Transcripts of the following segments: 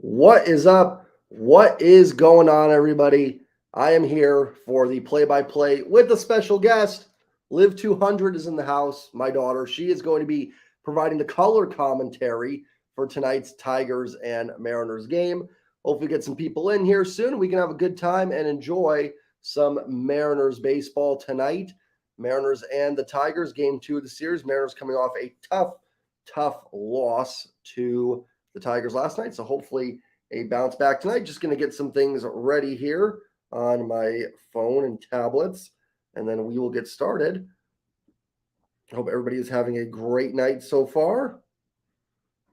What is up? What is going on, everybody? I am here for the play-by-play with a special guest. Liv 200 is in the house, my daughter. She is going to be providing the color commentary for tonight's Tigers and Mariners game. Hopefully get some people in here soon. We can have a good time and enjoy some Mariners baseball tonight. Mariners and the Tigers, game 2 of the series. Mariners coming off a tough loss to the Tigers last night. So hopefully a bounce back tonight. Just going to get some things ready here on my phone and tablets, and then we will get started. I hope everybody is having a great night so far.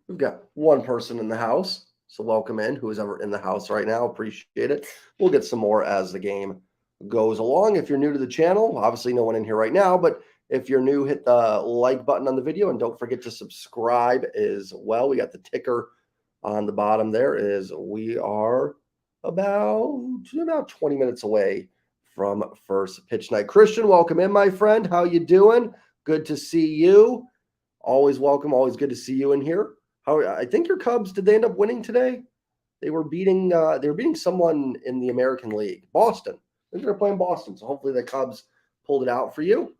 We've got one person in the house, so welcome in, who is ever in the house right now. Appreciate it. We'll get some more as the game goes along. If you're new to the channel, obviously no one in here right now, but if you're new, hit the like button on the video, and don't forget to subscribe as well. We got the ticker on the bottom there. We are about 20 minutes away from first pitch night. Christian, welcome in, my friend. How you doing? Good to see you. Always welcome. Always good to see you in here. I think your Cubs, did they end up winning today? They were beating someone in the American League, Boston. I think they're playing Boston, so hopefully the Cubs pulled it out for you.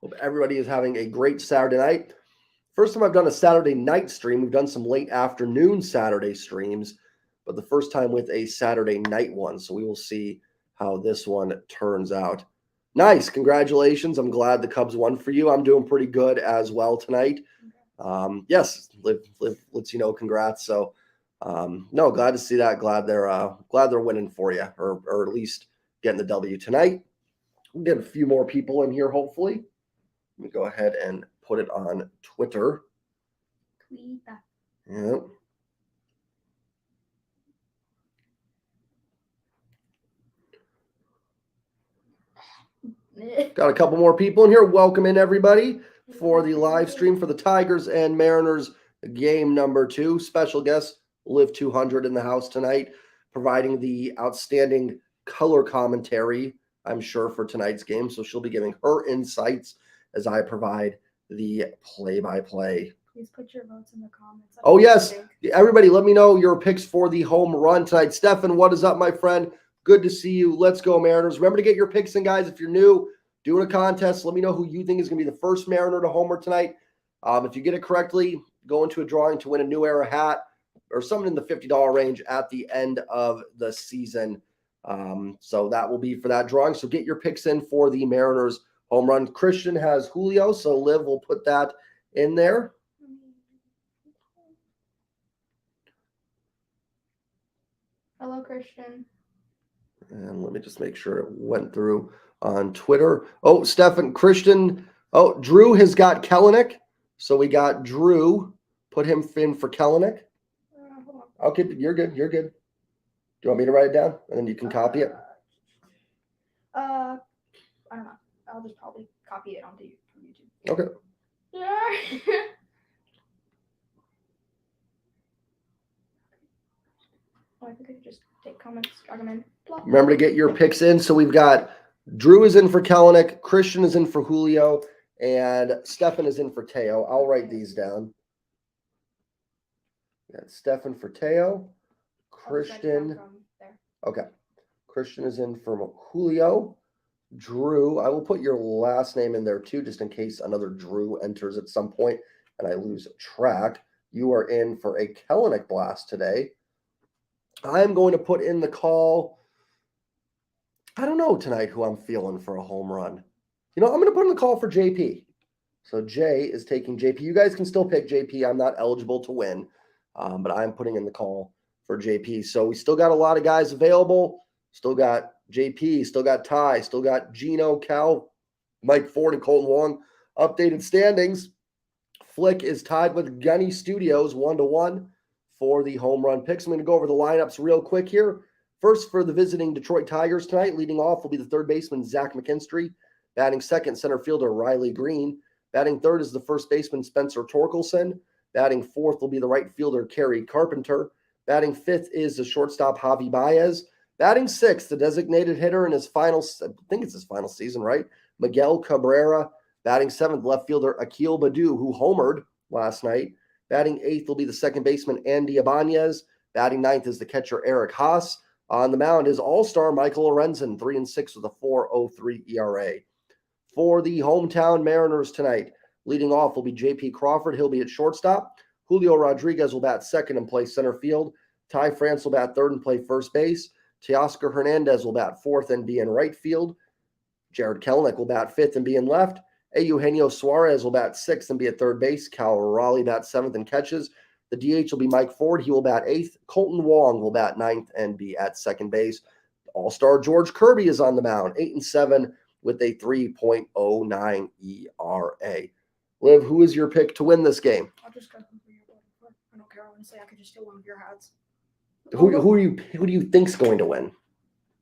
Hope everybody is having a great Saturday night. First time I've done a Saturday night stream. We've done some late afternoon Saturday streams, but the first time with a Saturday night one. So we will see how this one turns out. Nice. Congratulations. I'm glad the Cubs won for you. I'm doing pretty good as well tonight. Yes, Liv lets you know congrats. So no, glad to see that. Glad they're winning for you, or at least getting the W tonight. We'll get a few more people in here, hopefully. Let me go ahead and put it on Twitter. Tweet that. Yep. Got a couple more people in here. Welcome in, everybody, for the live stream for the Tigers and Mariners game number 2. Special guest, Liv 200 in the house tonight, providing the outstanding color commentary, I'm sure, for tonight's game. So she'll be giving her insights as I provide the play-by-play. Please put your votes in the comments. Oh, yes. Everybody, let me know your picks for the home run tonight. Stefan, what is up, my friend? Good to see you. Let's go, Mariners. Remember to get your picks in, guys. If you're new, doing a contest, let me know who you think is going to be the first Mariner to homer tonight. If you get it correctly, go into a drawing to win a New Era hat or something in the $50 range at the end of the season. So that will be for that drawing. So get your picks in for the Mariners home run. Christian has Julio, so Liv will put that in there. Hello, Christian. And let me just make sure it went through on Twitter. Oh, Stefan, Christian. Oh, Drew has got Kellenic. So we got Drew. Put him in for Kellenic. Okay, you're good. You're good. Do you want me to write it down? And then you can copy it? I don't know. I'll just probably copy it onto YouTube. Okay. Oh, I think I could just take comments, drag them in. Blah. Remember to get your picks in. So we've got Drew is in for Kellenic, Christian is in for Julio, and Stefan is in for Teo. I'll write these down. We got Stefan for Teo, Christian. Okay. Christian is in for Julio. Drew, I will put your last name in there too, just in case another Drew enters at some point and I lose track. You are in for a Kellenic blast today. I'm going to put in the call. I don't know tonight who I'm feeling for a home run. I'm going to put in the call for JP. So Jay is taking JP. You guys can still pick JP. I'm not eligible to win, but I'm putting in the call for JP. So we still got a lot of guys available. Still got JP, still got Ty, still got Gino, Cal, Mike Ford, and Colton Wong. Updated standings. Flick is tied with Gunny Studios 1-1 for the home run picks. I'm going to go over the lineups real quick here. First, for the visiting Detroit Tigers tonight, leading off will be the third baseman, Zach McKinstry. Batting second, center fielder Riley Green. Batting third is the first baseman, Spencer Torkelson. Batting fourth will be the right fielder, Kerry Carpenter. Batting fifth is the shortstop, Javi Baez. Batting sixth, the designated hitter in his final, I think it's his final season, right? Miguel Cabrera. Batting seventh, left fielder Akil Baddoo, who homered last night. Batting 8th will be the second baseman, Andy Ibanez. Batting 9th is the catcher, Eric Haas. On the mound is all-star Michael Lorenzen, 3-6 with a 4.03 ERA. For the hometown Mariners tonight, leading off will be J.P. Crawford. He'll be at shortstop. Julio Rodriguez will bat second and play center field. Ty France will bat third and play first base. Teoscar Hernandez will bat fourth and be in right field. Jared Kelenic will bat fifth and be in left. Eugenio Suarez will bat sixth and be at third base. Cal Raleigh bats seventh and catches. The DH will be Mike Ford. He will bat eighth. Colton Wong will bat ninth and be at second base. All-star George Kirby is on the mound, 8-7 with a 3.09 ERA. Liv, who is your pick to win this game? I'll just go for your order. I don't care, honestly. I could just steal one of your hats. Who do you think's going to win?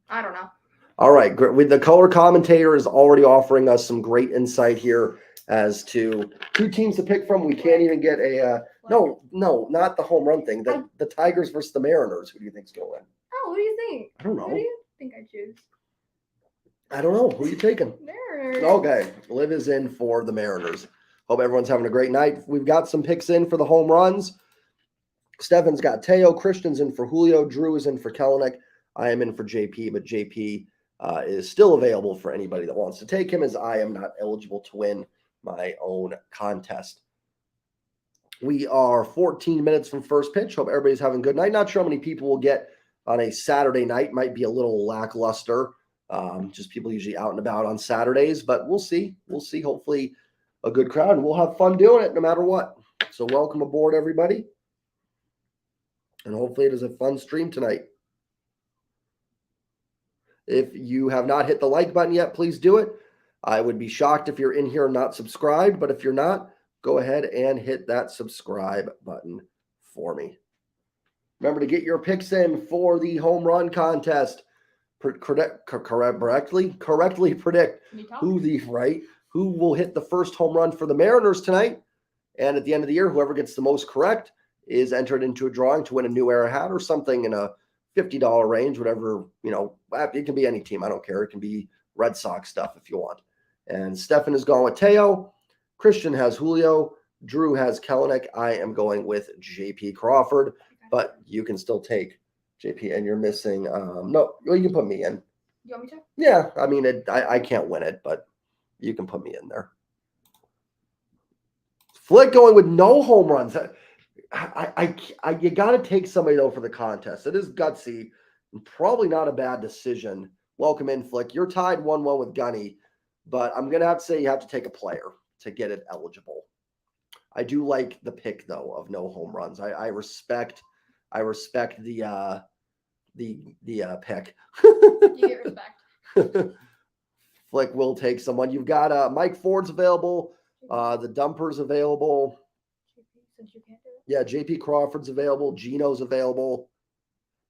I don't know. All right, with the color commentator is already offering us some great insight here as to two teams to pick from. We can't even get a no, not the home run thing. The Tigers versus the Mariners. Who do you think's going to win? Oh, who do you think? I don't know. Who do you think I choose? I don't know. Who are you taking? Mariners. Okay, Liv is in for the Mariners. Hope everyone's having a great night. We've got some picks in for the home runs. Stefan's got Teo. Christian's in for Julio. Drew is in for Kelenic. I am in for JP, but JP is still available for anybody that wants to take him, as I am not eligible to win my own contest. We are 14 minutes from first pitch. Hope everybody's having a good night. Not sure how many people will get on a Saturday night. Might be a little lackluster. Just people usually out and about on Saturdays, but we'll see. We'll see. Hopefully a good crowd, and we'll have fun doing it no matter what. So welcome aboard, everybody. And hopefully it is a fun stream tonight. If you have not hit the like button yet, please do it. I would be shocked if you're in here and not subscribed, but if you're not, go ahead and hit that subscribe button for me. Remember to get your picks in for the home run contest. Correctly predict who will hit the first home run for the Mariners tonight. And at the end of the year, whoever gets the most correct is entered into a drawing to win a New Era hat or something in a $50 range, whatever, it can be any team. I don't care. It can be Red Sox stuff if you want. And Stefan is going with Teo. Christian has Julio. Drew has Kelenic. I am going with JP Crawford, but you can still take JP, and you're missing. No, you can put me in. You want me to? Yeah, I mean, I can't win it, but you can put me in there. Flick going with no home runs. You got to take somebody, though, for the contest. It is gutsy and probably not a bad decision. Welcome in, Flick. You're tied 1-1 with Gunny, but I'm going to have to say you have to take a player to get it eligible. I do like the pick, though, of no home runs. I respect the pick. You get respect. Flick will take someone. You've got Mike Ford's available. The Dumper's available. Since you can't do it. Yeah, JP Crawford's available. Gino's available.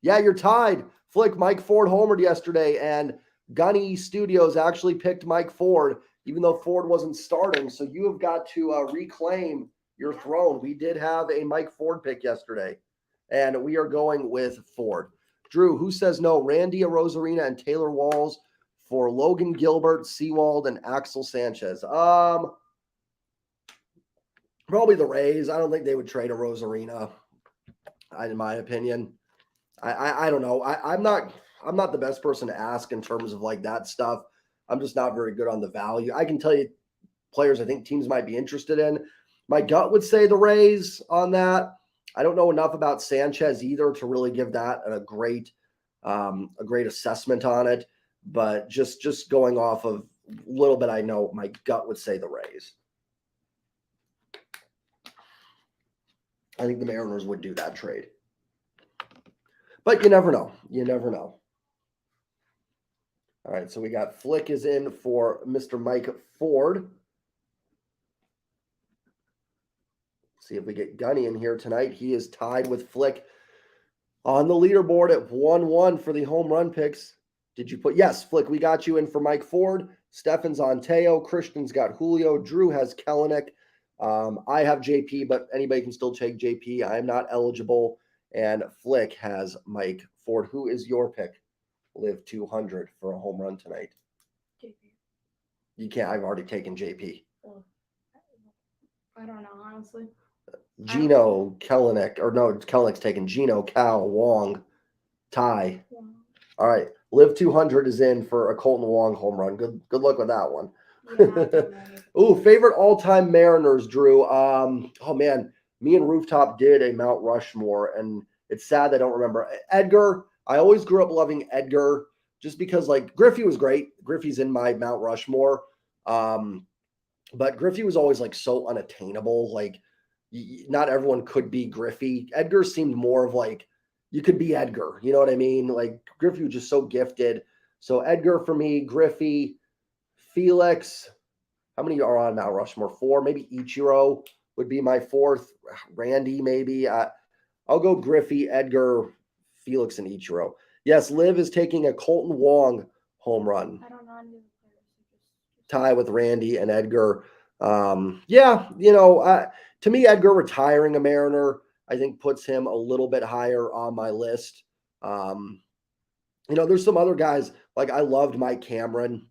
Yeah, you're tied. Flick, Mike Ford homered yesterday, and Gunny Studios actually picked Mike Ford, even though Ford wasn't starting. So you have got to reclaim your throne. We did have a Mike Ford pick yesterday, and we are going with Ford. Drew, who says no? Randy Arozarena and Taylor Walls for Logan Gilbert, Sewald, and Axel Sanchez. Probably the Rays. I don't think they would trade Arozarena, in my opinion. I don't know. I'm not the best person to ask in terms of like that stuff. I'm just not very good on the value. I can tell you players I think teams might be interested in. My gut would say the Rays on that. I don't know enough about Sanchez either to really give that a great assessment on it. But just going off of a little bit I know, my gut would say the Rays. I think the Mariners would do that trade. But you never know. You never know. All right, so we got Flick is in for Mr. Mike Ford. See if we get Gunny in here tonight. He is tied with Flick on the leaderboard at 1-1 for the home run picks. Did you put? Yes, Flick, we got you in for Mike Ford. Stefan's on Teo. Christian's got Julio. Drew has Kelenic. I have JP, but anybody can still take JP. I am not eligible. And Flick has Mike Ford. Who is your pick? Live 200 for a home run tonight. JP. You can't. I've already taken JP. Well, I don't know, honestly. Gino, Kellenick, or no, Kellenick's taking Gino, Cal, Wong, Ty. Yeah. All right. Live 200 is in for a Colton Wong home run. Good luck with that one. Yeah, I don't know any of the Ooh, players. favorite all-time Mariners, Drew. Oh man, me and Rooftop did a Mount Rushmore, and it's sad I don't remember. Edgar, I always grew up loving Edgar just because like Griffey was great. Griffey's in my Mount Rushmore. But Griffey was always like so unattainable. Like not everyone could be Griffey. Edgar seemed more of like you could be Edgar. You know what I mean? Like Griffey was just so gifted. So Edgar for me, Griffey, Felix. How many are on Mount Rushmore? 4, maybe Ichiro would be my 4th. Randy, maybe. I'll go Griffey, Edgar, Felix, and Ichiro. Yes, Liv is taking a Colton Wong home run. I don't know any of the players. Tie with Randy and Edgar. To me, Edgar retiring a Mariner, I think puts him a little bit higher on my list. There's some other guys like I loved Mike Cameron,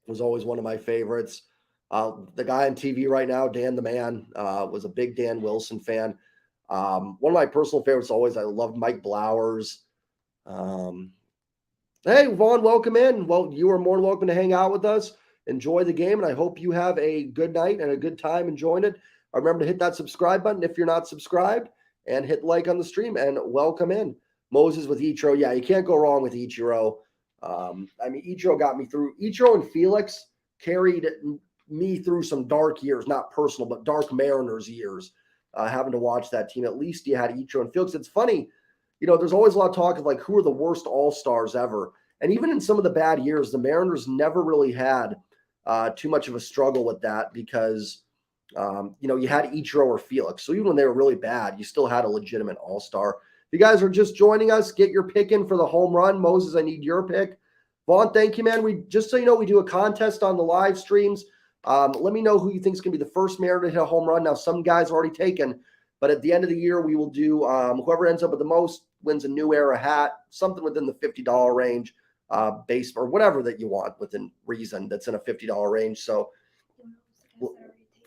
was always one of my favorites. The guy on TV right now, Dan the Man, was a big Dan Wilson fan. One of my personal favorites always, I loved Mike Blowers. Hey, Vaughn, welcome in. Well, you are more than welcome to hang out with us. Enjoy the game, and I hope you have a good night and a good time enjoying it. Remember to hit that subscribe button if you're not subscribed, and hit like on the stream, and welcome in. Moses with Ichiro. Yeah, you can't go wrong with Ichiro. Ichiro got me through. Ichiro and Felix carried me through some dark years, not personal, but dark Mariners years, having to watch that team. At least you had Ichiro and Felix. It's funny, there's always a lot of talk of like who are the worst all-stars ever. And even in some of the bad years, the Mariners never really had too much of a struggle with that because, you had Ichiro or Felix. So even when they were really bad, you still had a legitimate all-star. If you guys are just joining us, get your pick in for the home run. Moses, I need your pick. Vaughn, thank you, man. Just so you know, we do a contest on the live streams. Let me know who you think is going to be the first Mariner to hit a home run. Now, some guys are already taken, but at the end of the year, we will do whoever ends up with the most wins a New Era hat, something within the $50 range. Base or whatever that you want within reason that's in a $50 range. So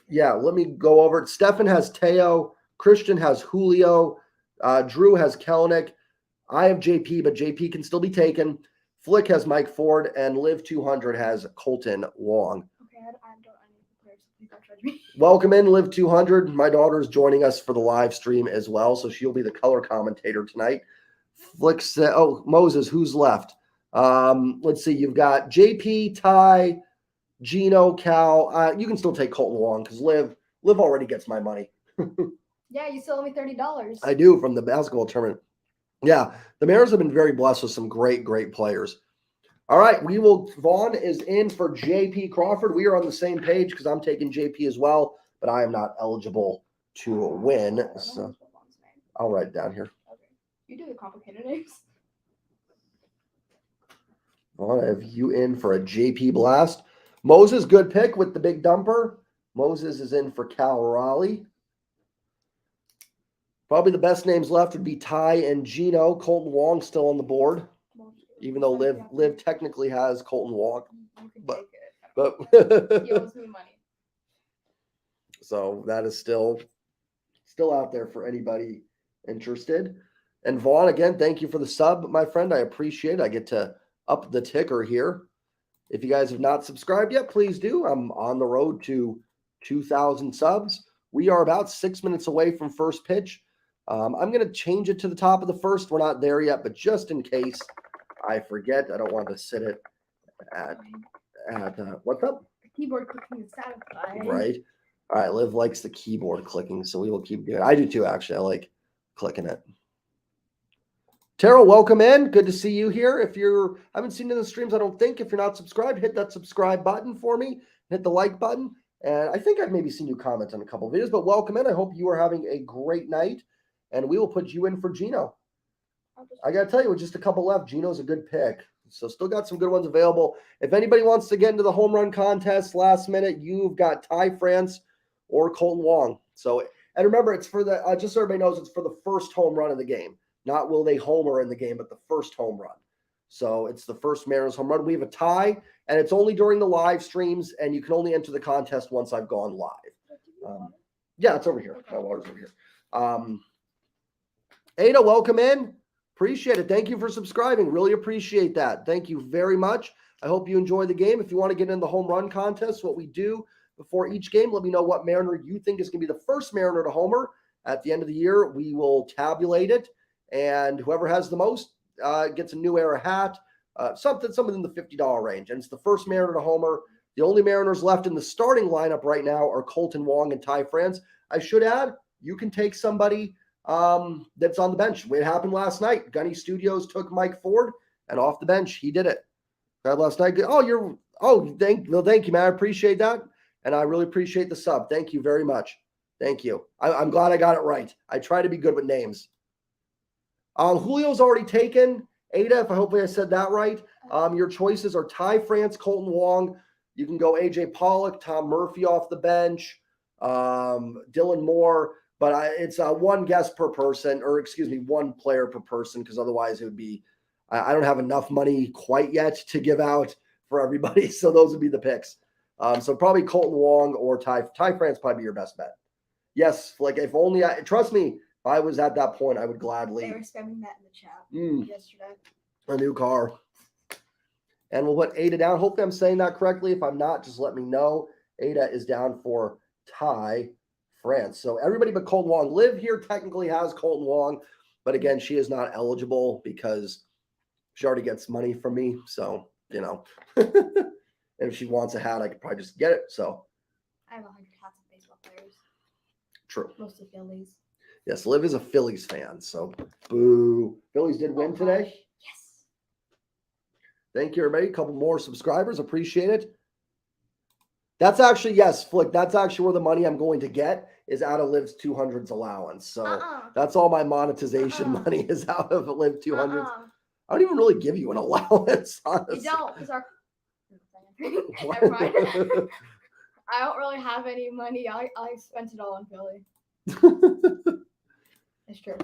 yeah, let me go over it. Stefan has Teo, Christian has Julio, Drew has Kellenick, I have JP, but JP can still be taken. Flick has Mike Ford, and Live 200 has Colton Wong. Okay, I don't know any of the players, so please don't judge me. Welcome in, Live 200. My daughter is joining us for the live stream as well, so she'll be the color commentator tonight. Flick said, Moses, who's left? Let's see. You've got JP, Ty, Gino, Cal. You can still take Colton Wong because Liv already gets my money. Yeah, you still owe me $30. I do from the basketball tournament. Yeah, the Mariners have been very blessed with some great players. All right, Vaughn is in for JP Crawford. We are on the same page because I'm taking JP as well, but I am not eligible to win. So I'll write it down here. Okay. You do the complicated names. I have you in for a JP blast. Moses, good pick with the big dumper. Moses is in for Cal Raleigh. Probably the best names left would be Ty and Gino. Colton Wong still on the board, even though Liv technically has Colton Wong. You can But- take it. But He owes me money. so that is still out there for anybody interested. And Vaughn, again, thank you for the sub, my friend. I appreciate it. I get to up the ticker here. If you guys have not subscribed yet, please do. I'm on the road to 2,000 subs. We are about 6 minutes away from first pitch. I'm going to change it to the top of the first. We're not there yet, but just in case I forget, I don't want to sit it at what's up? The keyboard clicking is satisfying. Right. All right. Liv likes the keyboard clicking, so we will keep doing it. I do too, actually. I like clicking it. Terrell, welcome in. Good to see you here. If I haven't seen you in the streams, I don't think. If you're not subscribed, hit that subscribe button for me. Hit the like button. And I think I've maybe seen you comment on a couple of videos, but welcome in. I hope you are having a great night. And we will put you in for Gino. I got to tell you, with just a couple left, Gino's a good pick. So still got some good ones available. If anybody wants to get into the home run contest last minute, you've got Ty France or Colton Wong. So, and remember, it's for the, just so everybody knows, it's for the first home run of the game. Not will they homer in the game, but the first home run. So it's the first Mariners home run. We have a tie, and it's only during the live streams, and you can only enter the contest once I've gone live. Yeah, it's over here. My water's over here. Ada, welcome in. Appreciate it. Thank you for subscribing. Really appreciate that. Thank you very much. I hope you enjoy the game. If you want to get in the home run contest, what we do before each game, let me know what Mariner you think is going to be the first Mariner to homer. At the end of the year, we will tabulate it, and whoever has the most gets a New Era hat, something in the $50 range. And it's the first Mariner to homer. The only Mariners left in the starting lineup right now are Colton Wong and Ty France. I should add, you can take somebody that's on the bench. It happened last night. Gunny Studios took Mike Ford, and off the bench, he did it. Last night. Thank you, man. I appreciate that, and I really appreciate the sub. Thank you very much. Thank you. I'm glad I got it right. I try to be good with names. Julio's already taken. Ada, hopefully I said that right. Your choices are Ty France, Colton Wong. You can go AJ Pollock, Tom Murphy off the bench, Dylan Moore. But it's one guest per person, or excuse me, one player per person, because otherwise it would be, I don't have enough money quite yet to give out for everybody. So those would be the picks. So probably Colton Wong or Ty France probably be your best bet. Yes, like if only trust me, if I was at that point, I would gladly. They were spamming that in the chat yesterday. A new car. And we'll put Ada down. Hopefully I'm saying that correctly. If I'm not, just let me know. Ada is down for Ty France. So everybody but Colton Wong. Liv here technically has Colton Wong, but again, she is not eligible because she already gets money from me. So, and if she wants a hat, I could probably just get it. So I have 100 hats of baseball players. True. Mostly Phillies. Yes, Liv is a Phillies fan. So boo. Phillies did win today. Yes. Thank you, everybody. A couple more subscribers. Appreciate it. That's actually, yes, Flick, that's actually where the money I'm going to get is out of Liv's 200s allowance. So that's all my monetization money is out of Liv 200s. I don't even really give you an allowance, honestly. You don't, because our... Never mind. I don't really have any money. I spent it all on Philly. It's true.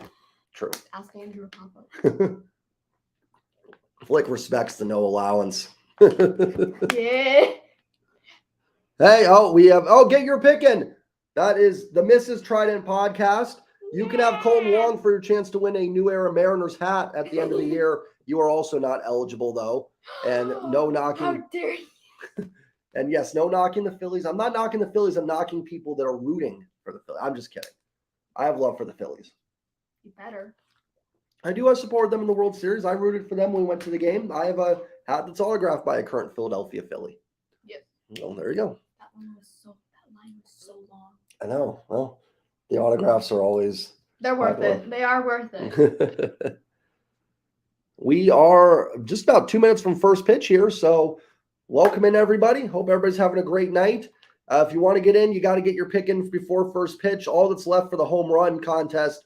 True. Ask Andrew Papa. Flick respects the no allowance. Yeah. Hey, get your picking. That is the Mrs. Trident podcast. You can have Colton Wong for your chance to win a New Era Mariners hat at the end of the year. You are also not eligible, though. And no knocking. How dare you? And yes, no knocking the Phillies. I'm not knocking the Phillies. I'm knocking people that are rooting for the Phillies. I'm just kidding. I have love for the Phillies. You better. I do. I support them in the World Series. I rooted for them when we went to the game. I have a hat that's autographed by a current Philadelphia Philly. Yes. Well, there you go. That line was so long. I know. Well, the autographs are always... They're worth it. They are worth it. We are just about 2 minutes from first pitch here, so welcome in, everybody. Hope everybody's having a great night. If you want to get in, you got to get your pick in before first pitch. All that's left for the home run contest,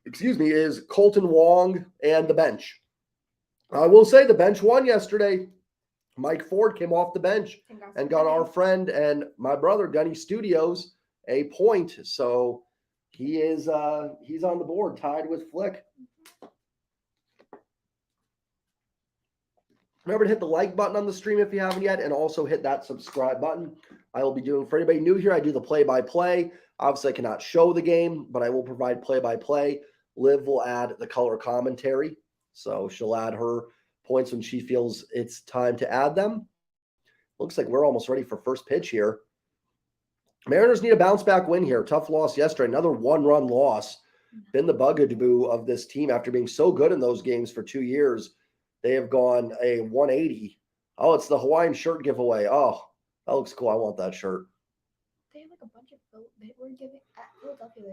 is Colton Wong and the bench. I will say the bench won yesterday. Mike Ford came off the bench and got our friend and my brother, Gunny Studios, a point. So he is he's on the board, tied with Flick. Remember to hit the like button on the stream if you haven't yet, and also hit that subscribe button. I will be doing, for anybody new here, I do the play-by-play. Obviously, I cannot show the game, but I will provide play-by-play. Liv will add the color commentary. So she'll add her points when she feels it's time to add them. Looks like we're almost ready for first pitch here. Mariners need a bounce-back win here. Tough loss yesterday. Another one-run loss. Been the bugaboo of this team after being so good in those games for 2 years. They have gone a 180. Oh, it's the Hawaiian shirt giveaway. Oh, that looks cool. I want that shirt. They have like a bunch of, they were giving, at Philadelphia,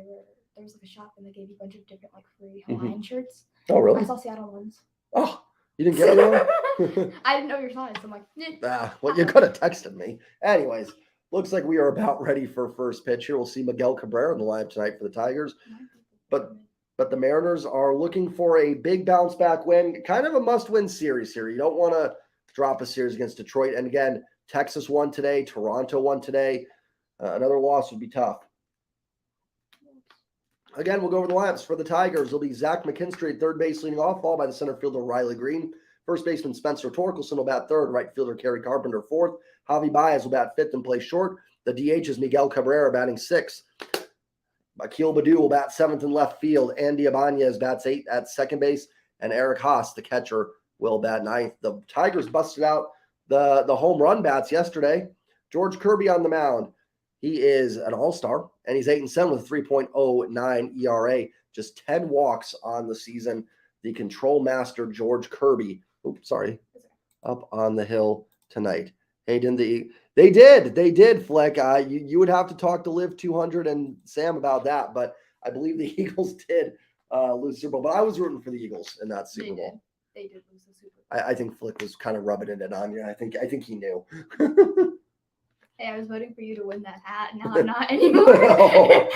there was like a shop and they gave you a bunch of different like free Hawaiian shirts. Oh, really? I saw Seattle ones. Oh, you didn't get anyone? I didn't know your size. So I'm like, well, you could have texted me. Anyways, looks like we are about ready for first pitch here. We'll see Miguel Cabrera in the lineup tonight for the Tigers. But the Mariners are looking for a big bounce back win, kind of a must-win series here. You don't want to drop a series against Detroit. And again, Texas won today. Toronto won today. Another loss would be tough. Again, we'll go over the lineups for the Tigers. It'll be Zach McKinstry at third base leading off, followed by the center fielder Riley Green. First baseman Spencer Torkelson will bat third. Right fielder Kerry Carpenter fourth. Javi Baez will bat fifth and play short. The DH is Miguel Cabrera batting sixth. Akil Baду will bat 7th in left field. Andy Ibanez bats 8th at second base. And Eric Haas, the catcher, will bat 9th. The Tigers busted out the home run bats yesterday. George Kirby on the mound. He is an all-star, and he's 8-7 with a 3.09 ERA. Just 10 walks on the season. The control master, George Kirby. Oops, sorry. Up on the hill tonight. Hey, they did, Fleck. You would have to talk to Live 200 and Sam about that, but I believe the Eagles did lose the Super Bowl. But I was rooting for the Eagles in that Super Bowl. They did lose the Super Bowl. I think Flick was kind of rubbing it on you. I think he knew. Hey, I was voting for you to win that hat. Now I'm not anymore.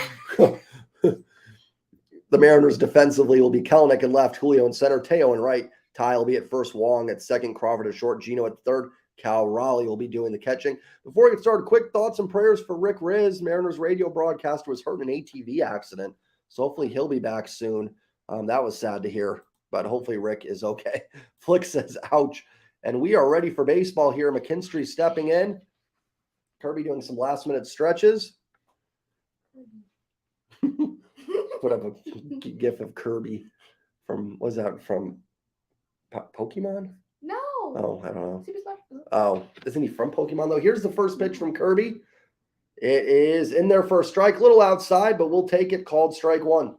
The Mariners defensively will be Kelenic in left, Julio in center, Teo in right. Ty will be at first, Wong at second, Crawford at short, Gino at third. Cal Raleigh will be doing the catching. Before we get started, quick thoughts and prayers for Rick Riz. Mariners radio broadcaster was hurt in an ATV accident, so hopefully he'll be back soon. That was sad to hear, but hopefully Rick is okay. Flick says, ouch. And we are ready for baseball here. McKinstry stepping in. Kirby doing some last-minute stretches. Put up a gif of Kirby from, was that from Pokemon? No. Oh, I don't know. Super Smash. Oh, isn't he from Pokemon, though? Here's the first pitch from Kirby. It is in there for a strike. A little outside, but we'll take it. Called strike one.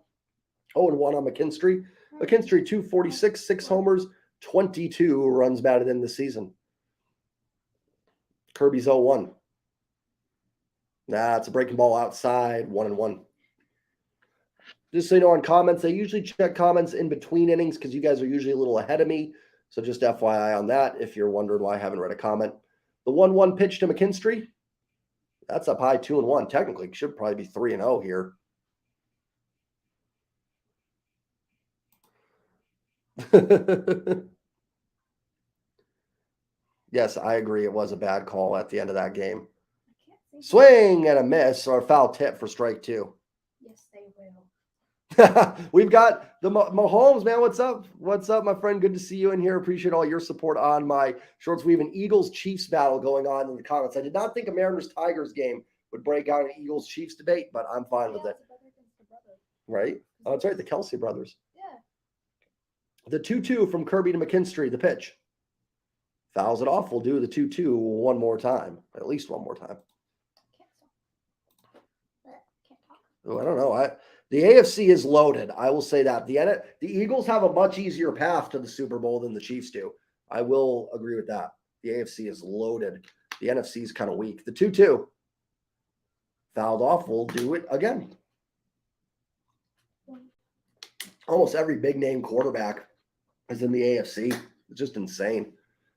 0-1 on McKinstry. McKinstry, 246, 6 homers, 22 runs batted in the season. Kirby's 0-1. It's a breaking ball outside, 1-1. Just so you know, on comments, I usually check comments in between innings because you guys are usually a little ahead of me. So just FYI on that, if you're wondering why I haven't read a comment. The 1-1 pitch to McKinstry. That's up high, 2-1. Technically, should probably be 3-0 here. Yes, I agree. It was a bad call at the end of that game. Swing and a miss or a foul tip for strike 2. Yes, they will. We've got the Mahomes, man. What's up? What's up, my friend? Good to see you in here. Appreciate all your support on my shorts. We have an Eagles-Chiefs battle going on in the comments. I did not think a Mariners-Tigers game would break out an Eagles-Chiefs debate, but I'm fine with it. Right? Oh, that's right. The Kelsey brothers. Yeah. The 2-2 from Kirby to McKinstry, the pitch. Fouls it off. We'll do the 2-2 one more time. At least one more time. Oh, I don't know. The AFC is loaded. I will say that. The Eagles have a much easier path to the Super Bowl than the Chiefs do. I will agree with that. The AFC is loaded. The NFC is kind of weak. The 2-2. Fouled off. We'll do it again. Almost every big-name quarterback is in the AFC. It's just insane.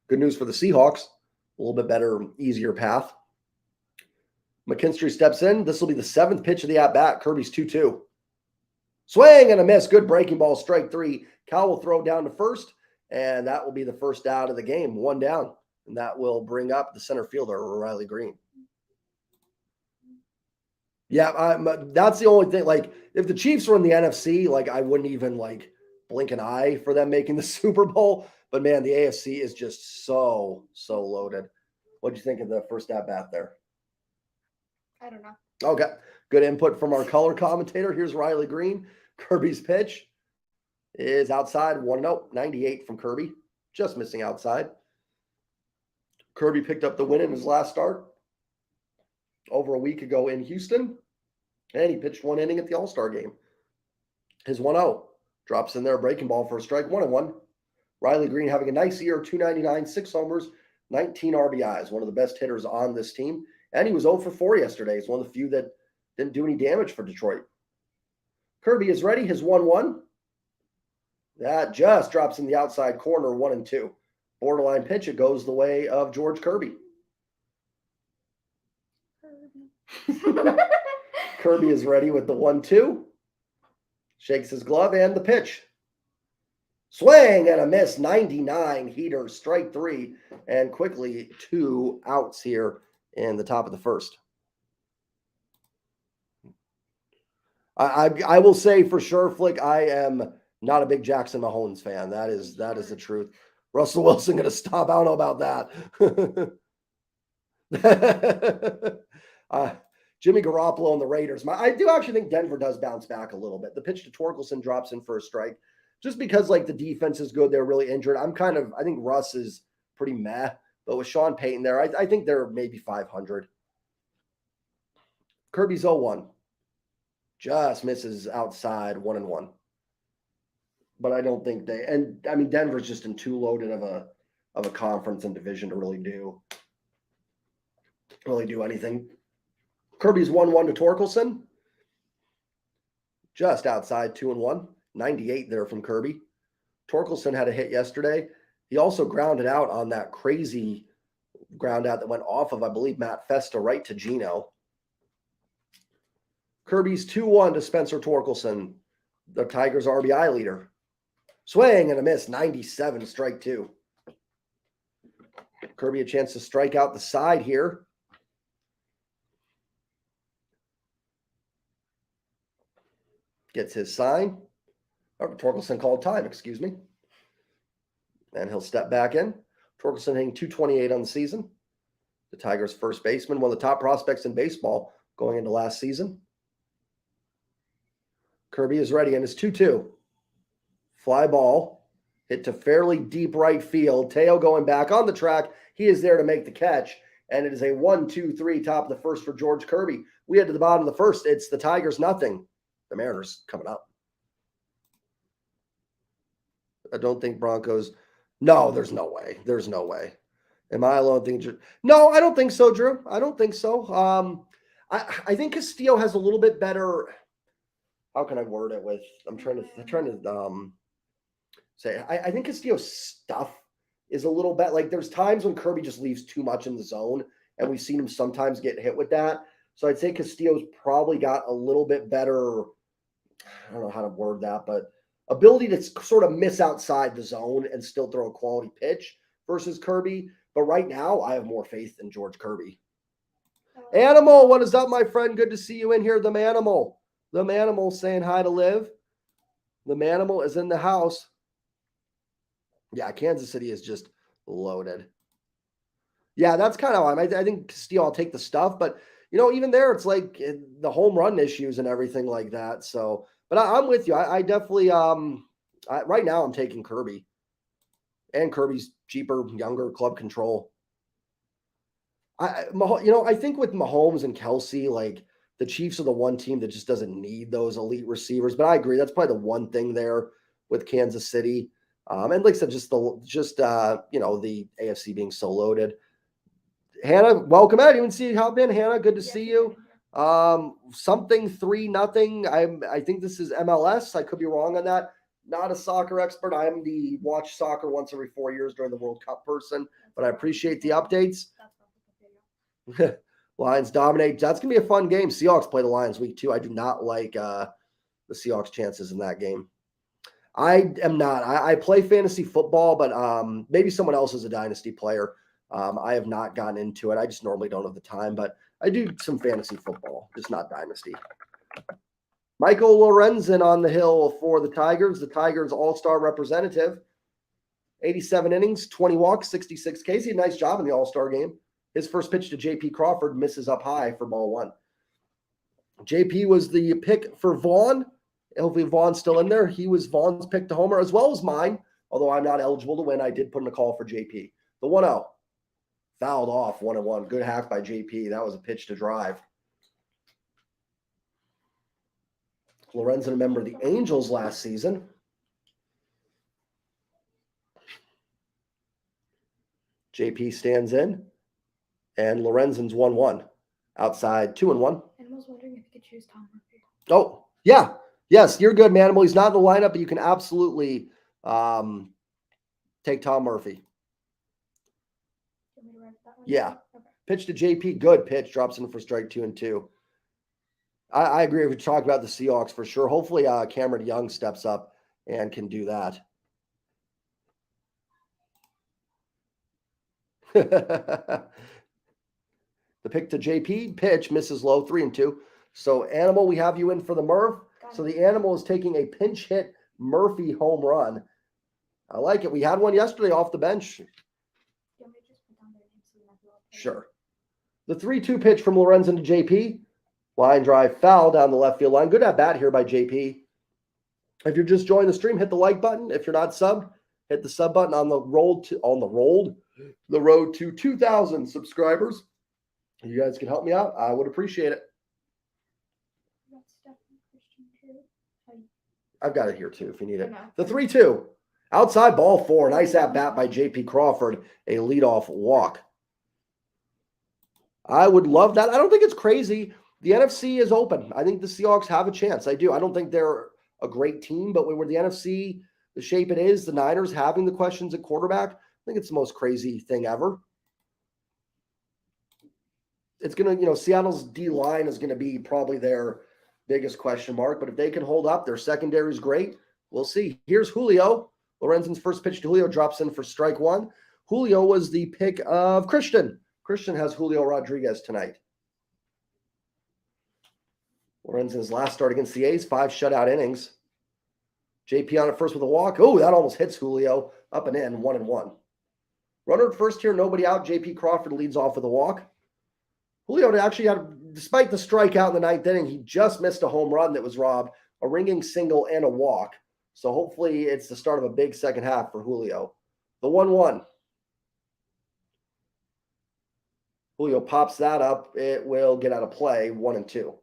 Good news for the Seahawks. A little bit better, easier path. McKinstry steps in. This will be the 7th pitch of the at-bat. Kirby's 2-2. Swing and a miss. Good breaking ball. Strike 3. Cal will throw down to first, and that will be the first out of the game. 1 down. And that will bring up the center fielder, Riley Green. Yeah, that's the only thing. Like, if the Chiefs were in the NFC, like, I wouldn't even, like, blink an eye for them making the Super Bowl. But, man, the AFC is just so loaded. What'd you think of the first at-bat there? I don't know. Okay. Good input from our color commentator. Here's Riley Green. Kirby's pitch is outside, 1-0, 98 from Kirby. Just missing outside. Kirby picked up the win in his last start over a week ago in Houston. And he pitched 1 inning at the All-Star game. His 1-0 drops in there, breaking ball for a strike, 1-1. Riley Green having a nice year, 299, 6 homers, 19 RBIs, one of the best hitters on this team. And he was 0 for 4 yesterday. He's one of the few that didn't do any damage for Detroit. Kirby is ready. His 1-1. That just drops in the outside corner, 1-2. Borderline pitch. It goes the way of George Kirby. Kirby is ready with the 1-2. Shakes his glove and the pitch. Swing and a miss. 99 heater. Strike 3. And quickly 2 outs here in the top of the first. I will say for sure, Flick, I am not a big Jackson Mahomes fan. That is the truth. Russell Wilson going to stop. I don't know about that. Jimmy Garoppolo and the Raiders. I do actually think Denver does bounce back a little bit. The pitch to Torkelson drops in for a strike just because like the defense is good. They're really injured. I think Russ is pretty meh, but with Sean Payton there, I think they're maybe 500. Kirby's 0-1. Just misses outside 1-1. But I don't think Denver's just in too loaded of a conference and division to really do anything. Kirby's 1-1 to Torkelson. Just outside 2-1. 98 there from Kirby. Torkelson had a hit yesterday. He also grounded out on that crazy ground out that went off of, I believe, Matt Festa right to Gino. Kirby's 2-1 to Spencer Torkelson, the Tigers RBI leader. Swing and a miss, 97, strike 2. Kirby a chance to strike out the side here. Gets his sign. Oh, Torkelson called time, excuse me. And he'll step back in. Torkelson hitting 228 on the season. The Tigers' first baseman, one of the top prospects in baseball going into last season. Kirby is ready and it's 2-2. Fly ball hit to fairly deep right field. Teo going back on the track. He is there to make the catch. And it is a 1-2-3 top of the first for George Kirby. We head to the bottom of the first. It's the Tigers nothing. The Mariners coming up. I don't think Broncos. No, there's no way. There's no way. Am I alone thinking? No, I don't think so, Drew. I don't think so. I think Castillo has a little bit better. How can I word it with? I'm trying to say. I think Castillo's stuff is a little bit like there's times when Kirby just leaves too much in the zone, and we've seen him sometimes get hit with that. So I'd say Castillo's probably got a little bit better. I don't know how to word that, but ability to sort of miss outside the zone and still throw a quality pitch versus Kirby. But right now, I have more faith in George Kirby. Animal, what is up, my friend? Good to see you in here. The Manimal. The Manimal saying hi to Liv. The Manimal is in the house. Yeah, Kansas City is just loaded. Yeah, that's kind of why I think Castillo, I'll take the stuff. But, even there, it's like the home run issues and everything like that. So, but I'm with you. I definitely, right now I'm taking Kirby. And Kirby's cheaper, younger, club control. I think with Mahomes and Kelsey, like the Chiefs are the one team that just doesn't need those elite receivers. But I agree, that's probably the one thing there with Kansas City. And like I said, the AFC being so loaded. Hannah, welcome. I didn't even see you hop in. Hannah, good to see you. Something 3-0. I think this is MLS. I could be wrong on that. Not a soccer expert. I am the watch soccer once every 4 years during the World Cup person, but I appreciate the updates. Lions dominate. That's going to be a fun game. Seahawks play the Lions week 2. I do not like the Seahawks' chances in that game. I am not. I play fantasy football, but maybe someone else is a dynasty player. I have not gotten into it. I just normally don't have the time, but I do some fantasy football, just not dynasty. Michael Lorenzen on the hill for the Tigers. The Tigers all-star representative. 87 innings, 20 walks, 66 Ks. He had a nice job in the all-star game. His first pitch to J.P. Crawford misses up high for ball 1. J.P. was the pick for Vaughn. Hopefully Vaughn's still in there. He was Vaughn's pick to homer as well as mine, although I'm not eligible to win. I did put in a call for J.P. The 1-0. Fouled off 1-1. Good hack by J.P. That was a pitch to drive. Lorenzen, a member of the Angels last season. JP stands in, and Lorenzen's 1-1. Outside 2-1. And I was wondering if you could choose Tom Murphy. Oh, yeah. Yes, you're good, Manimal. He's not in the lineup, but you can absolutely take Tom Murphy. Do you want me to write that one? Yeah. Okay. Pitch to JP. Good pitch. Drops in for strike 2 and 2. I agree. We talk about the Seahawks for sure. Hopefully Cameron Young steps up and can do that. The pick to JP. Pitch misses low 3-2. So Animal, we have you in for the Murph. So the Animal is taking a pinch hit Murphy home run. I like it. We had one yesterday off the bench. Do you want me to just put down their names so you have a little picture? Sure. The 3-2 pitch from Lorenzen to JP. Line drive foul down the left field line. Good at bat here by JP. If you're just joining the stream, hit the like button. If you're not subbed, hit the sub button on the road to 2,000 subscribers. You guys can help me out. I would appreciate it. I've got it here too if you need it. The 3-2. Outside ball 4. Nice at bat by JP Crawford. A leadoff walk. I would love that. I don't think it's crazy. The NFC is open. I think the Seahawks have a chance. I do. I don't think they're a great team, but where the NFC, the shape it is, the Niners having the questions at quarterback, I think it's the most crazy thing ever. It's going to, Seattle's D-line is going to be probably their biggest question mark, but if they can hold up, their secondary is great. We'll see. Here's Julio. Lorenzen's first pitch to Julio drops in for strike 1. Julio was the pick of Christian. Christian has Julio Rodriguez tonight. Lorenzen's last start against the A's, 5 shutout innings. JP on it first with a walk. Oh, that almost hits Julio. Up and in, 1-1. Runner at first here, nobody out. JP Crawford leads off with a walk. Julio actually had, despite the strikeout in the 9th inning, he just missed a home run that was robbed, a ringing single and a walk. So hopefully it's the start of a big second half for Julio. The 1-1. Julio pops that up. It will get out of play, 1-2.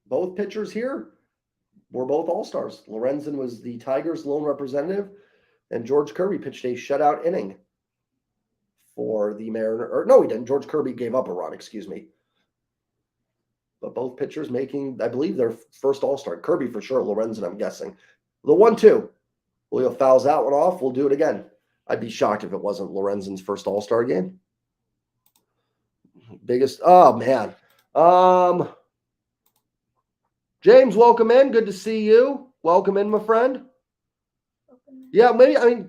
Both pitchers here were both all-stars. Lorenzen was the Tigers' lone representative, and George Kirby pitched a shutout inning for the Mariners. Or no, he didn't. George Kirby gave up a run, excuse me. But both pitchers making, I believe, their first all-star. Kirby for sure, Lorenzen, I'm guessing. The 1-2. Julio fouls that one off. We'll do it again. I'd be shocked if it wasn't Lorenzen's first all-star game. Biggest, oh, man. James, welcome in. Good to see you. Welcome in, my friend. Yeah,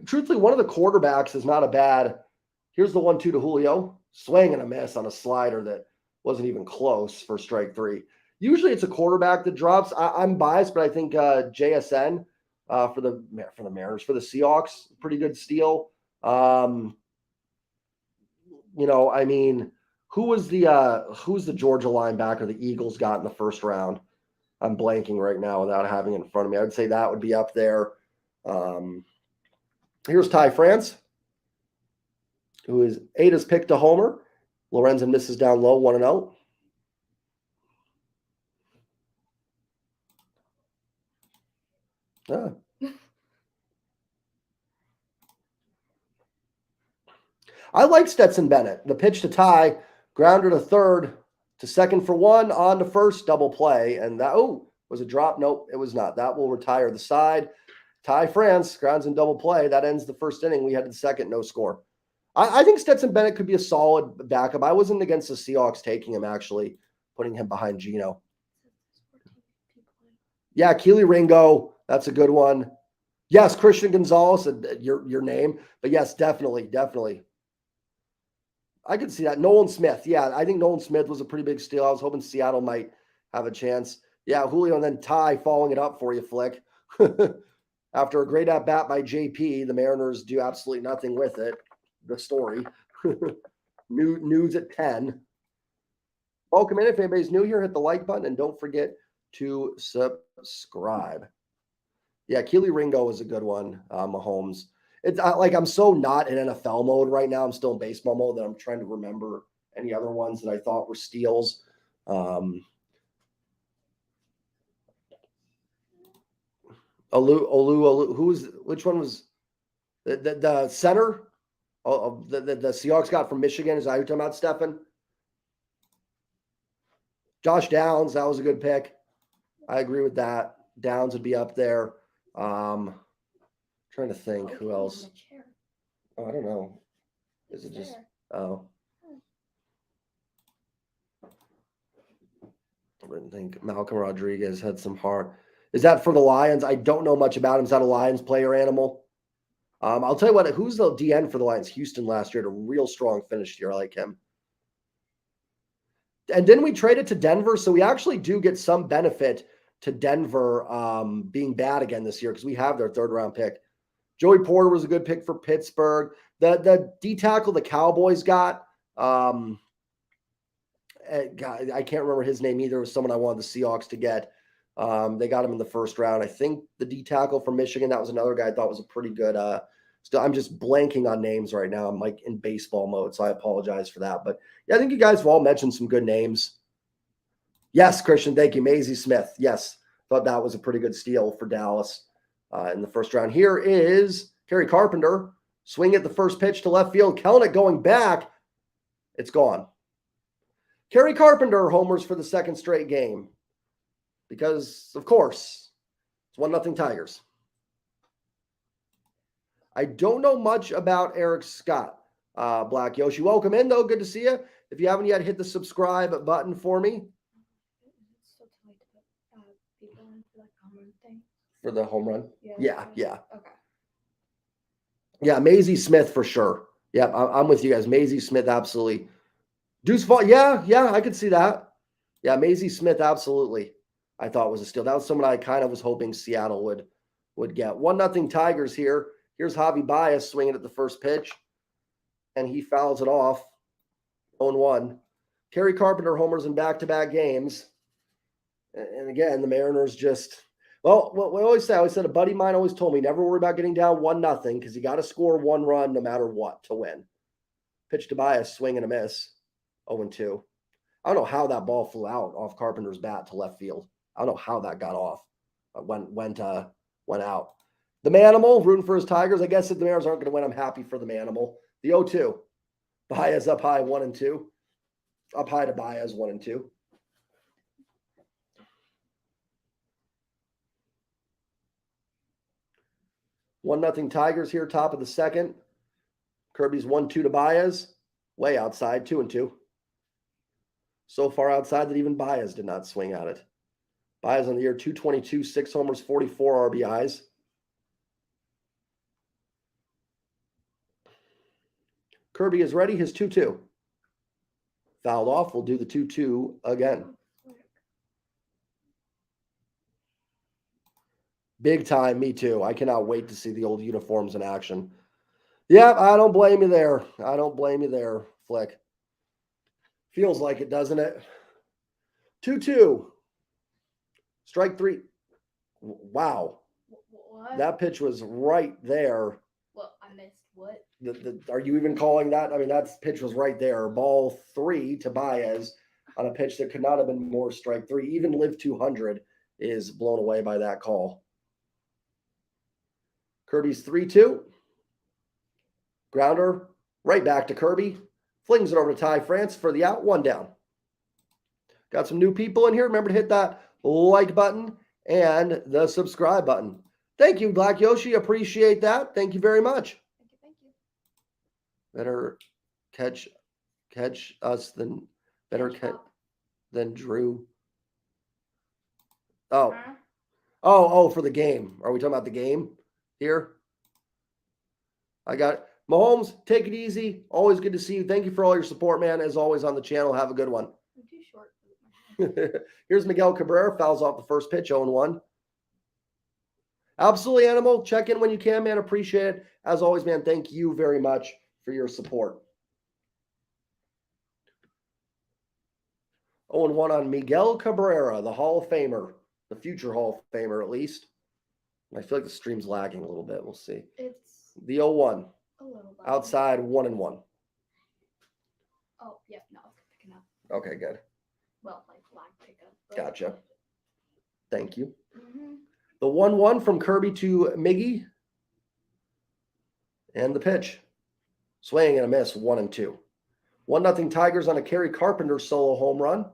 truthfully, one of the quarterbacks is not a bad. Here's the 1-2 to Julio. Swing and a miss on a slider that wasn't even close for strike 3. Usually it's a quarterback that drops. I'm biased, but I think JSN for the Mariners, for the Seahawks, pretty good steal. Who's the Georgia linebacker the Eagles got in the first round? I'm blanking right now without having it in front of me. I would say that would be up there. Here's Ty France, who is Ada's pick to homer. Lorenzen misses down low, 1-0. I like Stetson Bennett. The pitch to Ty, grounder to third, to second for 1, on to first, double play. And that, was a drop? Nope, it was not. That will retire the side. Ty France, grounds in double play. That ends the first inning. We headed second, no score. I think Stetson Bennett could be a solid backup. I wasn't against the Seahawks taking him, actually, putting him behind Geno. Yeah, Keely Ringo, that's a good one. Yes, Christian Gonzalez, your name. But yes, definitely. I could see that. Nolan Smith. Yeah, I think Nolan Smith was a pretty big steal. I was hoping Seattle might have a chance. Yeah, Julio and then Ty following it up for you, Flick. After a great at-bat by JP, the Mariners do absolutely nothing with it. The story. News at 10. Welcome in. If anybody's new here, hit the like button and don't forget to subscribe. Yeah, Keely Ringo is a good one. Mahomes. It's like I'm so not in NFL mode right now. I'm still in baseball mode that I'm trying to remember any other ones that I thought were steals. Olu, which one was the center? The Seahawks got from Michigan. Is that who you're talking about, Stefan? Josh Downs, that was a good pick. I agree with that. Downs would be up there. Trying to think who else. Oh, I don't know. Is it just I didn't think Malcolm Rodriguez had some heart. Is that for the Lions? I don't know much about him. Is that a Lions player animal? I'll tell you what, who's the DN for the Lions? Houston last year had a real strong finish here. I like him. And then we traded to Denver, so we actually do get some benefit to Denver being bad again this year because we have their third-round pick. Joey Porter was a good pick for Pittsburgh. The D tackle the Cowboys got, God, I can't remember his name either. It was someone I wanted the Seahawks to get. They got him in the first round. I think the D tackle from Michigan, that was another guy I thought was a pretty good. Still, I'm just blanking on names right now. I'm like in baseball mode, so I apologize for that. But yeah, I think you guys have all mentioned some good names. Yes, Christian, thank you. Maisie Smith. Yes, thought that was a pretty good steal for Dallas in the first round. Here is Kerry Carpenter. Swing at the first pitch to left field. Kelnick going back. It's gone. Kerry Carpenter homers for the second straight game. Because, of course, it's 1-0 Tigers. I don't know much about Eric Scott. Black Yoshi, welcome in, though. Good to see you. If you haven't yet, hit the subscribe button for me. For the home run? Yeah. Okay. Yeah, Maisie Smith for sure. Yeah, I'm with you guys. Maisie Smith, absolutely. Deuce Fall, yeah, I could see that. Yeah, Maisie Smith, absolutely. I thought was a steal. That was someone I kind of was hoping Seattle would get. 1-0 Tigers here. Here's Javi Baez swinging at the first pitch, and he fouls it off. 0-1. Kerry Carpenter homers in back-to-back games. And again, the Mariners just – well, what I always said a buddy of mine always told me, never worry about getting down 1-0 because you got to score one run no matter what to win. Pitch to Baez, swing and a miss. 0-2. I don't know how that ball flew out off Carpenter's bat to left field. I don't know how that got off. Went out. The Manimal, rooting for his Tigers. I guess if the Mariners aren't going to win, I'm happy for the Manimal. The 0-2. Baez up high, 1-2. Up high to Baez, 1-2. One nothing Tigers here, top of the second. Kirby's 1-2 to Baez. Way outside, 2-2. So far outside that even Baez did not swing at it. Baez on the year, 222, 6 homers, 44 RBIs. Kirby is ready, his 2-2. Fouled off, we'll do the 2-2 again. Big time, me too. I cannot wait to see the old uniforms in action. Yeah, I don't blame you there. Flick. Feels like it, doesn't it? 2-2. Strike three. Wow. What? That pitch was right there. Well, I missed what? Are you even calling that? I mean, that pitch was right there. Ball 3 to Baez on a pitch that could not have been more strike three. Even Live 200 is blown away by that call. Kirby's 3-2. Grounder right back to Kirby. Flings it over to Ty France for the out. 1 down. Got some new people in here. Remember to hit that like button and the subscribe button. Thank you, Black Yoshi. Appreciate that. Thank you very much. Thank you. Better catch us than Drew. Oh, for the game. Are we talking about the game here? I got it. Mahomes, take it easy. Always good to see you. Thank you for all your support, man. As always on the channel. Have a good one. I'm too short. Here's Miguel Cabrera. Fouls off the first pitch, 0-1. Absolutely, Animal. Check in when you can, man. Appreciate it. As always, man, thank you very much for your support. 0-1 on Miguel Cabrera, the Hall of Famer. The future Hall of Famer, at least. I feel like the stream's lagging a little bit. We'll see. It's the 0-1. a little bit. Outside, 1-1. Oh, yeah, no, it's picking up. Okay, good. Well, like lag pickup. Gotcha. Thank you. Mm-hmm. The 1-1 from Kirby to Miggy. And the pitch. Swing and a miss, 1-2. 1-0 Tigers on a Kerry Carpenter solo home run.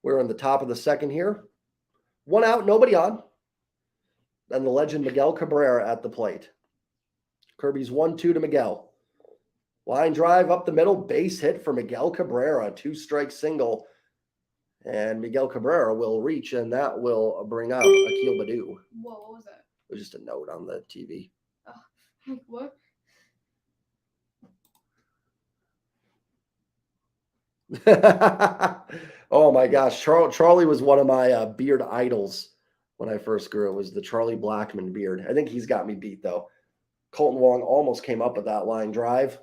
We're in the top of the second here. 1 out, nobody on. And the legend Miguel Cabrera at the plate. Kirby's 1-2 to Miguel. Line drive up the middle, base hit for Miguel Cabrera. 2-strike single. And Miguel Cabrera will reach, and that will bring out Akil Baddoo. Whoa, what was that? It was just a note on the TV. What? Oh my gosh. Charlie was one of my beard idols when I first grew. It was the Charlie Blackmon beard. I think he's got me beat, though. Colton Wong almost came up with that line drive,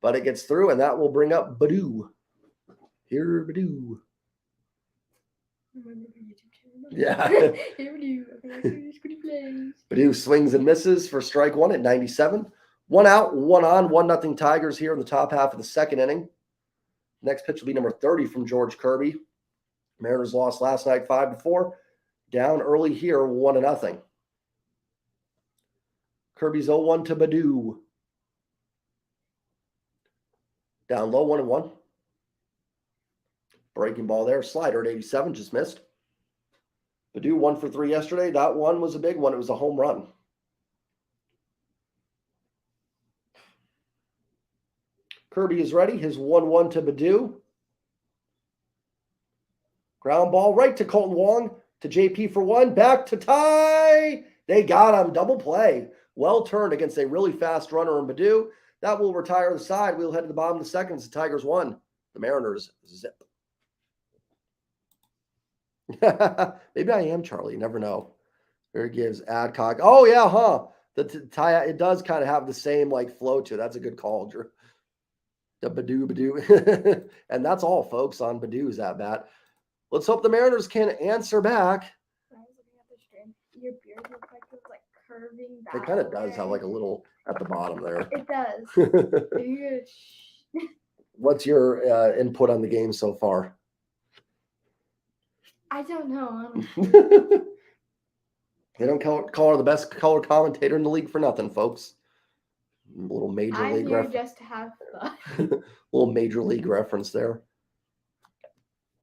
but it gets through, and that will bring up Badoo. Here, Badoo. Yeah. Badoo swings and misses for strike one at 97. 1 out, 1 on, 1-0 Tigers here in the top half of the second inning. Next pitch will be number 30 from George Kirby. Mariners lost last night 5-4. Down early here, 1-0. Kirby's 0-1 to Badoo. Down low, 1-1. Breaking ball there. Slider at 87, just missed. Badoo 1 for 3 yesterday. That one was a big one. It was a home run. Kirby is ready. His 1-1 to Badoo. Ground ball right to Colton Wong. To JP for 1. Back to tie. They got him. Double play. Well turned against a really fast runner in Badoo. That will retire the side. We'll head to the bottom of the second. The Tigers 1. The Mariners zip. Maybe I am Charlie. You never know. There he gives Adcock. Oh, yeah, huh? The tie, it does kind of have the same like flow to it. That's a good call, Drew. The Badoo. And that's all, folks, on Badoo's at bat. Let's hope the Mariners can answer back. I was looking at the stream. Your beard looks like it's like curving back. It kind of does have like a little at the bottom there. It does. What's your input on the game so far? I don't know. They don't call her the best color commentator in the league for nothing, folks. A little major league reference. Just to have fun. Little major league reference there.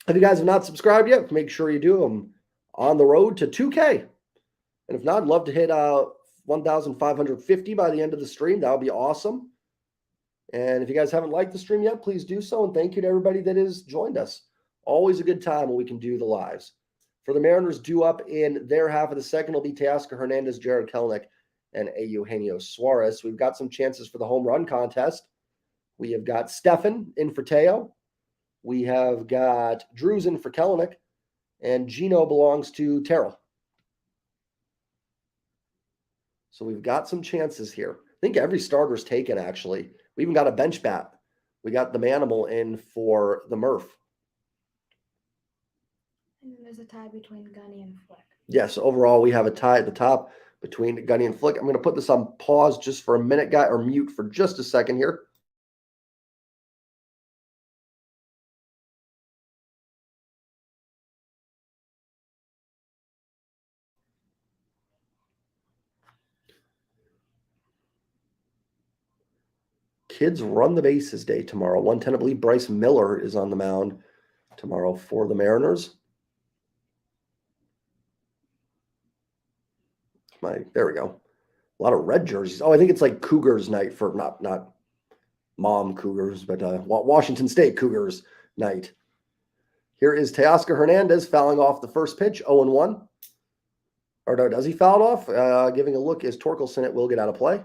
If you guys have not subscribed yet, make sure you do. I'm on the road to 2K. And if not, I'd love to hit 1,550 by the end of the stream. That would be awesome. And if you guys haven't liked the stream yet, please do so. And thank you to everybody that has joined us. Always a good time when we can do the lives. For the Mariners, due up in their half of the second will be Teoscar Hernandez, Jared Kelenic, and Eugenio Suarez. We've got some chances for the home run contest. We have got Stefan in for Teo. We have got Drew's in for Kelenic. And Gino belongs to Terrell. So we've got some chances here. I think every starter's taken, actually. We even got a bench bat. We got the Manimal in for the Murph. And then there's a tie between Gunny and Flick. Yes, overall, we have a tie at the top between Gunny and Flick. I'm going to put this on pause just for a minute, guy, or mute for just a second here. Kids run the bases day tomorrow. 110, I believe Bryce Miller is on the mound tomorrow for the Mariners. There we go. A lot of red jerseys. Oh, I think it's like Cougars night for not mom Cougars, but Washington State Cougars night. Here is Teoscar Hernandez fouling off the first pitch, 0-1. Or no, does he foul it off? Giving a look is Torkelson. It will get out of play.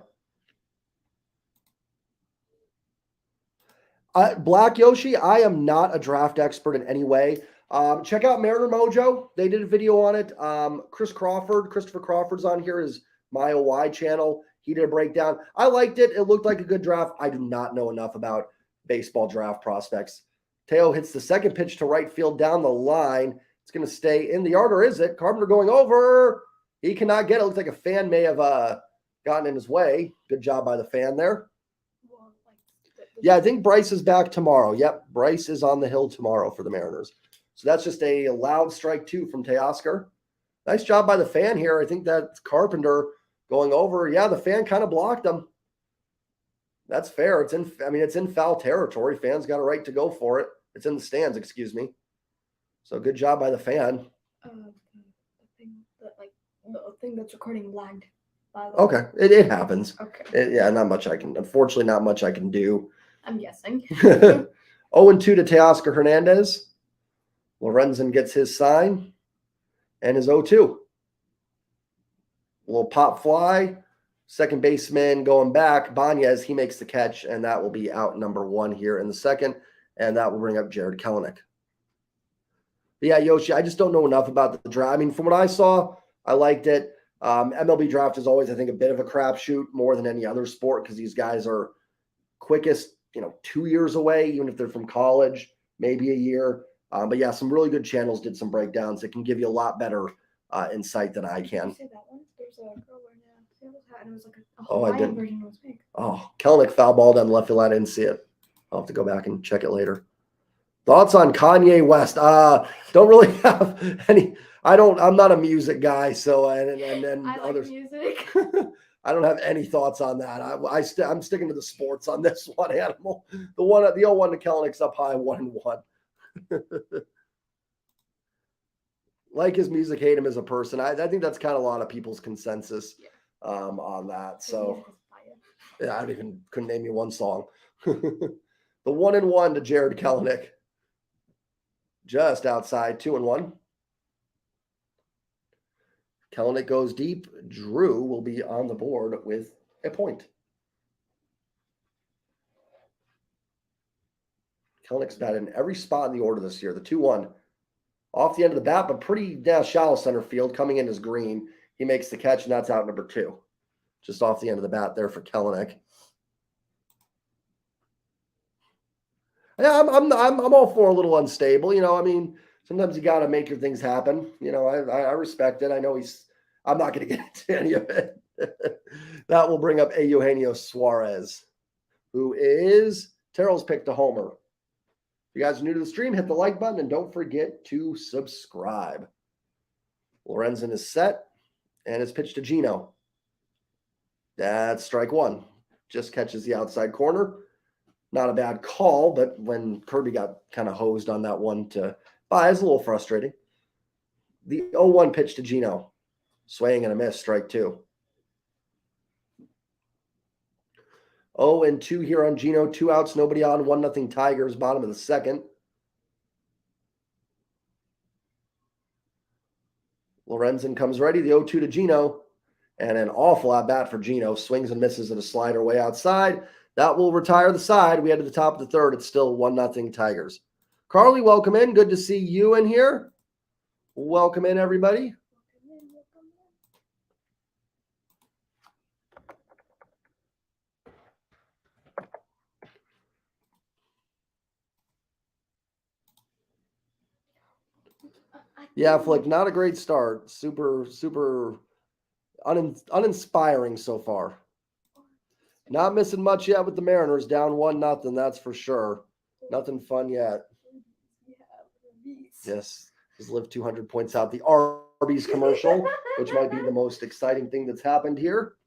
Black Yoshi, I am not a draft expert in any way. Check out Mariner Mojo. They did a video on it. Christopher Crawford's on here, is my OY channel. He did a breakdown. I liked it. It looked like a good draft. I do not know enough about baseball draft prospects. Teo hits the second pitch to right field down the line. It's going to stay in the yard, or is it? Carpenter going over. He cannot get it. Looks like a fan may have gotten in his way. Good job by the fan there. Yeah, I think Bryce is back tomorrow. Yep, Bryce is on the hill tomorrow for the Mariners. So that's just a loud strike 2 from Teoscar. Nice job by the fan here. I think that's Carpenter going over. Yeah, the fan kind of blocked him. That's fair. It's in foul territory. Fans got a right to go for it. It's in the stands, excuse me. So good job by the fan. The thing that's recording lagged. Okay, it happens. Okay. Unfortunately, not much I can do. I'm guessing. 0-2 to Teoscar Hernandez. Lorenzen gets his sign and his 0-2. A little pop fly. Second baseman going back. Banez, he makes the catch, and that will be out number 1 here in the second, and that will bring up Jared Kelenic. But yeah, Yoshi, I just don't know enough about the draft. I mean, from what I saw, I liked it. MLB draft is always, I think, a bit of a crapshoot more than any other sport because these guys are quickest 2 years away, even if they're from college, maybe a year. But yeah, some really good channels did some breakdowns that can give you a lot better insight than I can. Did you say that one? There's a girl wearing a sailor's hat, and it was like a Oh, I Hawaiian did. version. It was pink. Oh, Kelnick foul ball down the left field line. I didn't see it. I'll have to go back and check it later. Thoughts on Kanye West? Don't really have any. I'm not a music guy, so and I like others. music. I don't have any thoughts on that. I'm sticking to the sports on this one. Animal, the 0-1 to Kelnick's up high, 1-1. Like his music, hate him as a person. I think that's kind of a lot of people's consensus on that. So yeah, couldn't name you one song. The 1-1 to Jared Kelnick. Just outside, 2-1. Kelnick goes deep. Drew will be on the board with a point. Kelnick's batted in every spot in the order this year. The 2-1 off the end of the bat, but pretty shallow center field. Coming in as green. He makes the catch, and that's out number 2. Just off the end of the bat there for Kelnick. Yeah, I'm all for a little unstable. I mean, sometimes you got to make your things happen. I respect it. I know I'm not going to get into any of it. That will bring up Eugenio Suarez, who is Terrell's pick to homer. If you guys are new to the stream, hit the like button and don't forget to subscribe. Lorenzen is set, and it's pitched to Gino. That's strike 1. Just catches the outside corner. Not a bad call, but when Kirby got kind of hosed on that one to buy, it's a little frustrating. The 0-1 pitch to Gino. Swaying and a miss, strike 2. 0-2 here on Gino. 2 outs, nobody on. 1-0 Tigers, bottom of the second. Lorenzen comes ready. The 0-2 to Gino. And an awful at bat for Gino. Swings and misses at a slider way outside. That will retire the side. We head to the top of the third. It's still 1-0 Tigers. Carly, welcome in. Good to see you in here. Welcome in, everybody. Yeah, Flick, not a great start. Super, super uninspiring so far. Not missing much yet with the Mariners, down 1-0, that's for sure. Nothing fun yet. Yes, just live 200 points out. The Arby's commercial, which might be the most exciting thing that's happened here.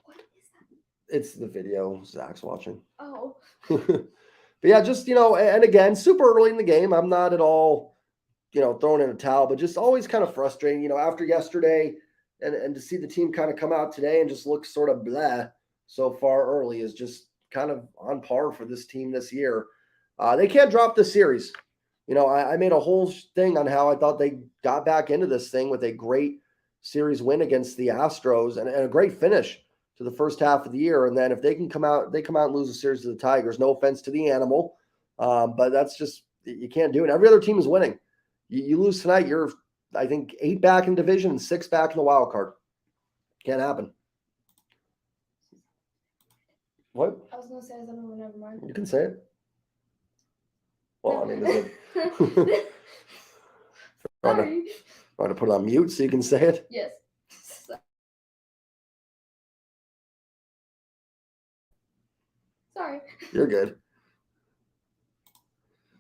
What is that? It's the video Zach's watching. Oh. But yeah, just, and again, super early in the game. I'm not at all, throwing in a towel, but just always kind of frustrating, after yesterday and to see the team kind of come out today and just look sort of blah so far early is just kind of on par for this team this year. They can't drop this series. I made a whole thing on how I thought they got back into this thing with a great series win against the Astros and a great finish to the first half of the year. And then if they come out and lose a series to the Tigers, no offense to the animal, but that's just, you can't do it. Every other team is winning. You lose tonight, you're, I think, 8 back in division and 6 back in the wild card. Can't happen. What? I was going to say something, never mind. You can say it. Well, I mean, is it... Sorry. Want to put it on mute so you can say it? Yes. Sorry. You're good.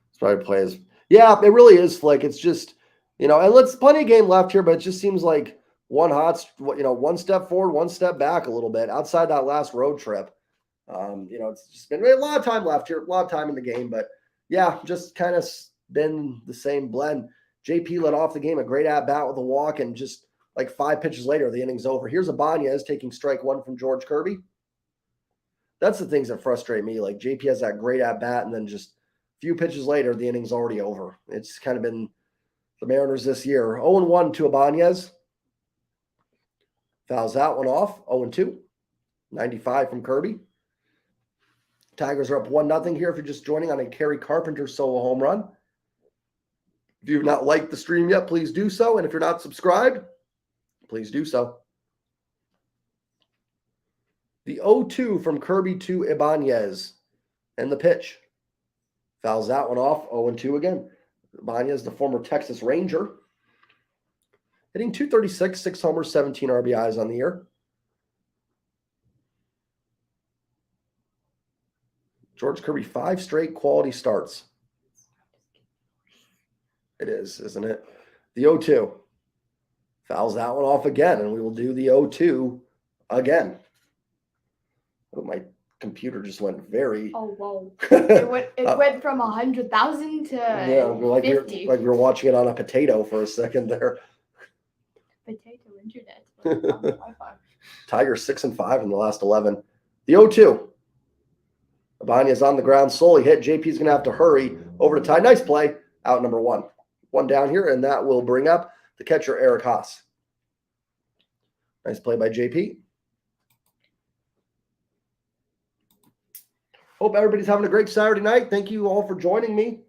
It's probably plays. Yeah, it really is, Flick. It's just, and let's plenty of game left here, but it just seems like one step forward, one step back a little bit outside that last road trip. It's just been a lot of time left here, a lot of time in the game, but yeah, just kind of been the same blend. JP led off the game, a great at bat with a walk, and just like 5 pitches later, the inning's over. Here's Ibanez taking strike 1 from George Kirby. That's the things that frustrate me. Like JP has that great at bat, and then just a few pitches later, the inning's already over. It's kind of been the Mariners this year. 0-1 to Ibanez. Fouls that one off. 0-2. 95 from Kirby. Tigers are up 1-0 here if you're just joining on a Kerry Carpenter solo home run. If you've not liked the stream yet, please do so. And if you're not subscribed, please do so. The 0-2 from Kirby to Ibanez. And the pitch. Fouls that one off. 0-2 again. Ibanez, the former Texas Ranger. Hitting 236, 6 homers, 17 RBIs on the year. George Kirby, 5 straight quality starts. It is, isn't it? The 0-2. Fouls that one off again, and we will do the 0-2 again. Oh, my computer just went very... Oh, whoa. It went from 100,000 to yeah, like 50. We were watching it on a potato for a second there. Potato internet. Wi-Fi. Tigers 6-5 in the last 11. The 0-2. Ibanez on the ground, slowly hit. JP's going to have to hurry over to Ty. Nice play. Out number 1. 1 down here, and that will bring up the catcher, Eric Haas. Nice play by JP. Hope everybody's having a great Saturday night. Thank you all for joining me.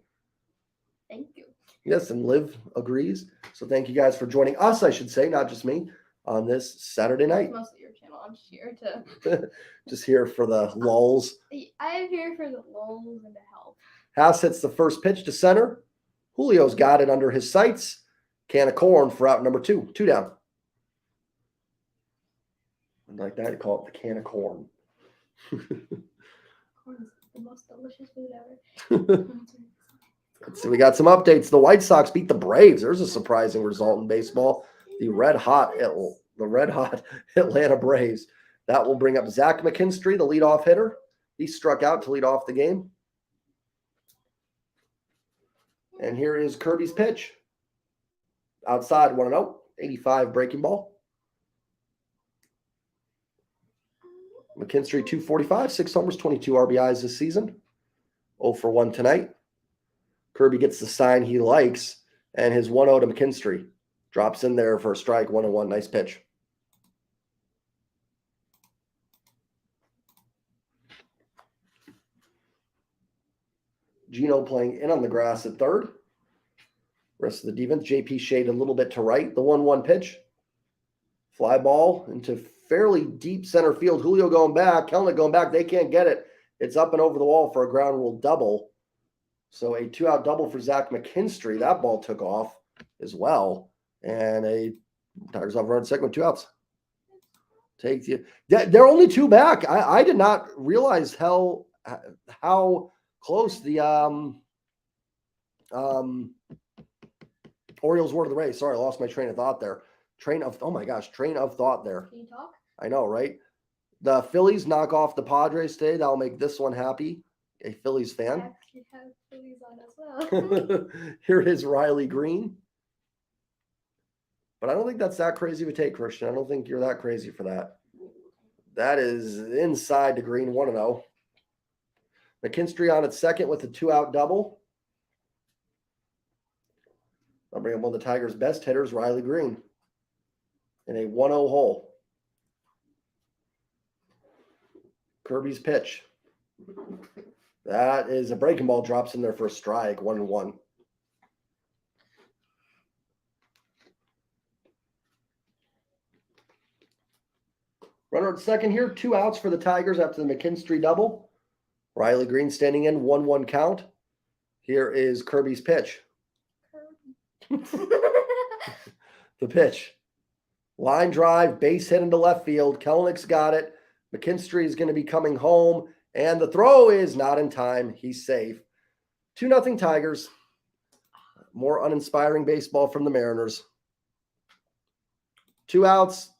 Thank you. Yes, and Liv agrees. So thank you guys for joining us, I should say, not just me, on this Saturday night. It's mostly your channel. I'm just here to... Just here for the lulls. I am here for the lulls and the help. Haas hits the first pitch to center. Julio's got it under his sights. Can of corn for out number 2. 2 down. And like that, you call it the can of corn. Corn is the most delicious food ever. Let's see, we got some updates. The White Sox beat the Braves. There's a surprising result in baseball. The red hot Atlanta Braves. That will bring up Zach McKinstry, the leadoff hitter. He struck out to lead off the game. And here is Kirby's pitch. Outside, 1-0. 85 breaking ball. McKinstry, 245, 6 homers, 22 RBIs this season. 0 for 1 tonight. Kirby gets the sign he likes, and his 1-0 to McKinstry. Drops in there for a strike, 1-1. Nice pitch. Gino playing in on the grass at third. Rest of the defense. JP shade a little bit to right. The 1-1 pitch. Fly ball into fairly deep center field. Julio going back. Kelnick going back. They can't get it. It's up and over the wall for a ground rule double. So a 2-out double for Zach McKinstry. That ball took off as well. And a Tigers off run second with 2 outs. Take the. They're only 2 back. I did not realize how close the Orioles were to the race. Sorry, I lost my train of thought there. Train of thought there. Can you talk? I know, right? The Phillies knock off the Padres today. That'll make this one happy. A Phillies fan. I actually have Phillies on as well. Here is Riley Green. But I don't think that's that crazy of a take, Christian. I don't think you're that crazy for that. That is inside to Green, 1-0. McKinstry on at second with a 2-out double. I'll bring up one of the Tigers' best hitters, Riley Green, in a 1-0 hole. Kirby's pitch. That is a breaking ball, drops in there for a strike, 1-1. Runner at second here, 2 outs for the Tigers after the McKinstry double. Riley Green standing in, 1-1 count. Here is Kirby's pitch. The pitch. Line drive, base hit into left field. Kelnick's got it. McKinstry is going to be coming home. And the throw is not in time. He's safe. 2-0 Tigers. More uninspiring baseball from the Mariners. 2 outs.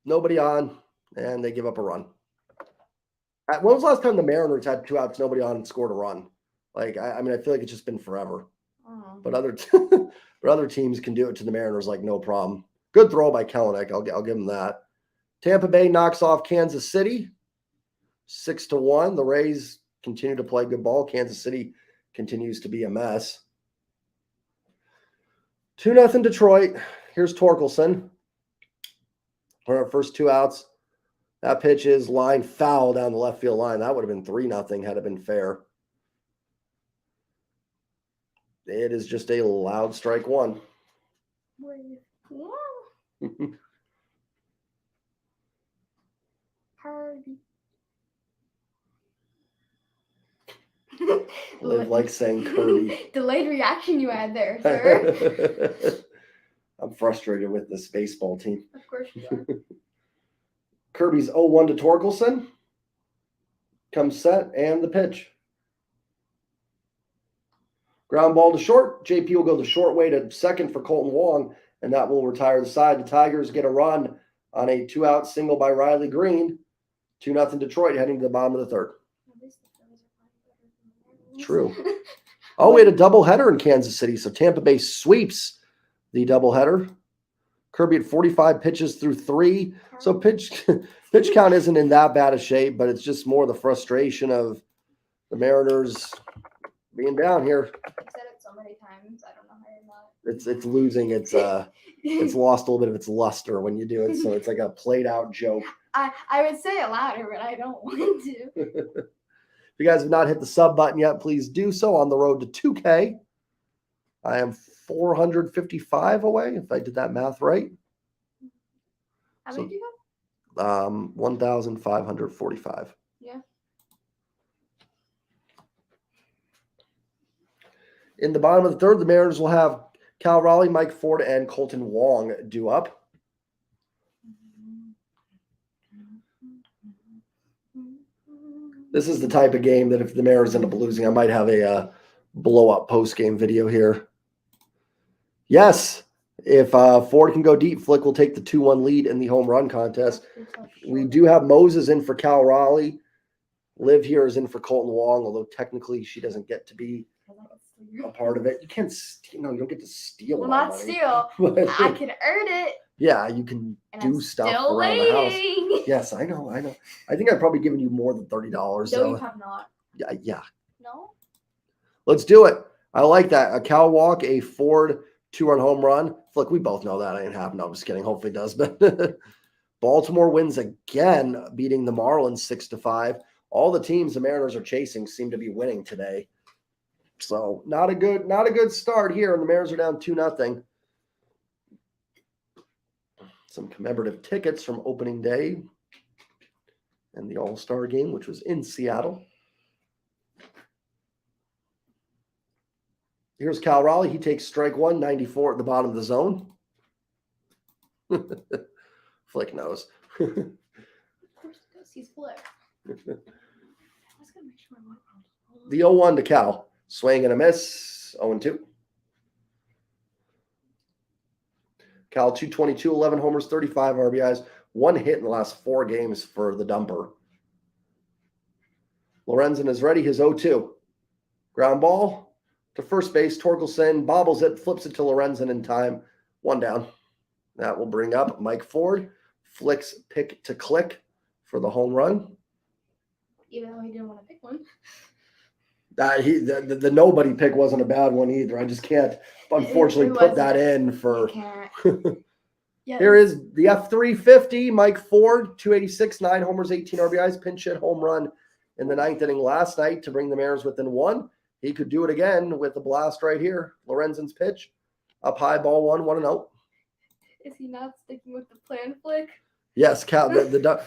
Nobody on. And they give up a run. When was the last time the Mariners had 2 outs, nobody on, and scored a run? Like, I mean, I feel like it's just been forever. But other teams can do it to the Mariners like no problem. Good throw by Kelnick. I'll give them that. Tampa Bay knocks off Kansas City 6-1. The Rays continue to play good ball. Kansas City continues to be a mess. 2-0 Detroit. Here's Torkelson. For our first 2 outs. That pitch is line foul down the left field line. That would have been 3-0 had it been fair. It is just a loud strike 1. Kirby. Live like saying Kirby. Delayed reaction you had there, sir. I'm frustrated with this baseball team. Of course you are. Kirby's 0-1 to Torkelson. Comes set and the pitch. Ground ball to short. JP will go the short way to second for Colton Wong, and that will retire the side. The Tigers get a run on a 2-out single by Riley Green. 2-0 Detroit heading to the bottom of the third. True. Oh, we had a doubleheader in Kansas City, so Tampa Bay sweeps the doubleheader. Kirby at 45 pitches through 3. So pitch count isn't in that bad a shape, but it's just more the frustration of the Mariners being down here. I've said it so many times. I don't know how you're not. It's losing its it's lost a little bit of its luster when you do it, so it's like a played out joke. I would say it louder, but I don't want to. If you guys have not hit the sub button yet, please do so. On the road to 2K. I am 455 away, if I did that math right. How many do you have? 1,545. Yeah. In the bottom of the third, the Mariners will have Cal Raleigh, Mike Ford, and Colton Wong due up. This is the type of game that if the Mariners end up losing, I might have a blow-up post-game video here. Yes, if Ford can go deep, Flick will take the 2-1 lead in the home run contest. We do have Moses in for Cal Raleigh. Liv here is in for Colton Wong, although technically she doesn't get to be a part of it. You can't steal. No, you don't get to steal. Well, not money. steal. I can earn it. Yeah, you can do stuff around the house. Yes, I know. I think I've probably given you more than $30. No, so. you have not. Yeah. No? Let's do it. I like that. A Cal walk, a Ford 2-run home run. Look, we both know that ain't happening. No, I'm just kidding. Hopefully it does. But Baltimore wins again, beating the Marlins 6-5. All the teams the Mariners are chasing seem to be winning today. So not a good start here, and the Mariners are down 2-0. Some commemorative tickets from opening day and the All-Star game, which was in Seattle. Here's Cal Raleigh. He takes strike 1, 94 at the bottom of the zone. Flick knows. Of course he does. He's Flick. I was going to make sure I want The 0-1 to Cal. Swing and a miss. 0-2. Cal 222, 11 homers, 35 RBIs, 1 hit in the last 4 games for the dumper. Lorenzen is ready. His 0-2. Ground ball to first base. Torkelson bobbles it, flips it to Lorenzen in time. 1 down. That will bring up Mike Ford. Flicks pick to click for the home run. Even though he didn't want to pick one. The nobody pick wasn't a bad one either. I just can't, unfortunately, put that in for. Yeah, here is the F350, Mike Ford, 286, 9 homers, 18 RBIs, pinch hit home run in the 9th inning last night to bring the Mariners within 1. He could do it again with the blast right here. Lorenzen's pitch, up high, ball 1, 1-0. Is he not sticking with the plan, Flick? Yes, Cal.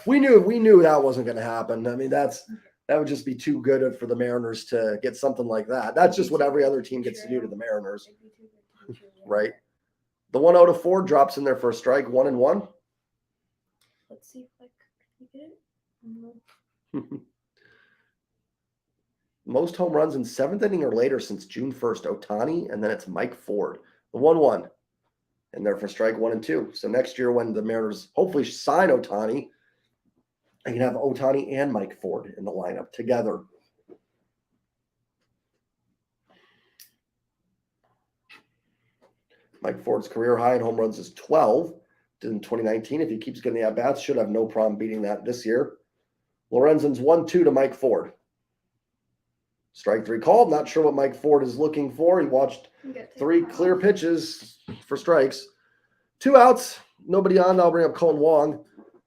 We knew that wasn't going to happen. I mean, that would just be too good for the Mariners to get something like that. That's just what every other team gets to do to the Mariners, right? The 1-0 to Ford drops in there for a strike, 1-1. Let's see if Flick can get it. Most home runs in 7th inning or later since June 1st, Ohtani, and then it's Mike Ford. The 1-1. And there for strike 1 and 2. So next year when the Mariners hopefully sign Ohtani, I can have Ohtani and Mike Ford in the lineup together. Mike Ford's career high in home runs is 12. Did in 2019. If he keeps getting the at-bats, should have no problem beating that this year. Lorenzen's 1-2 to Mike Ford. Strike 3 called. Not sure what Mike Ford is looking for. He watched 3 clear pitches for strikes. 2 outs. Nobody on. I'll bring up Colton Wong.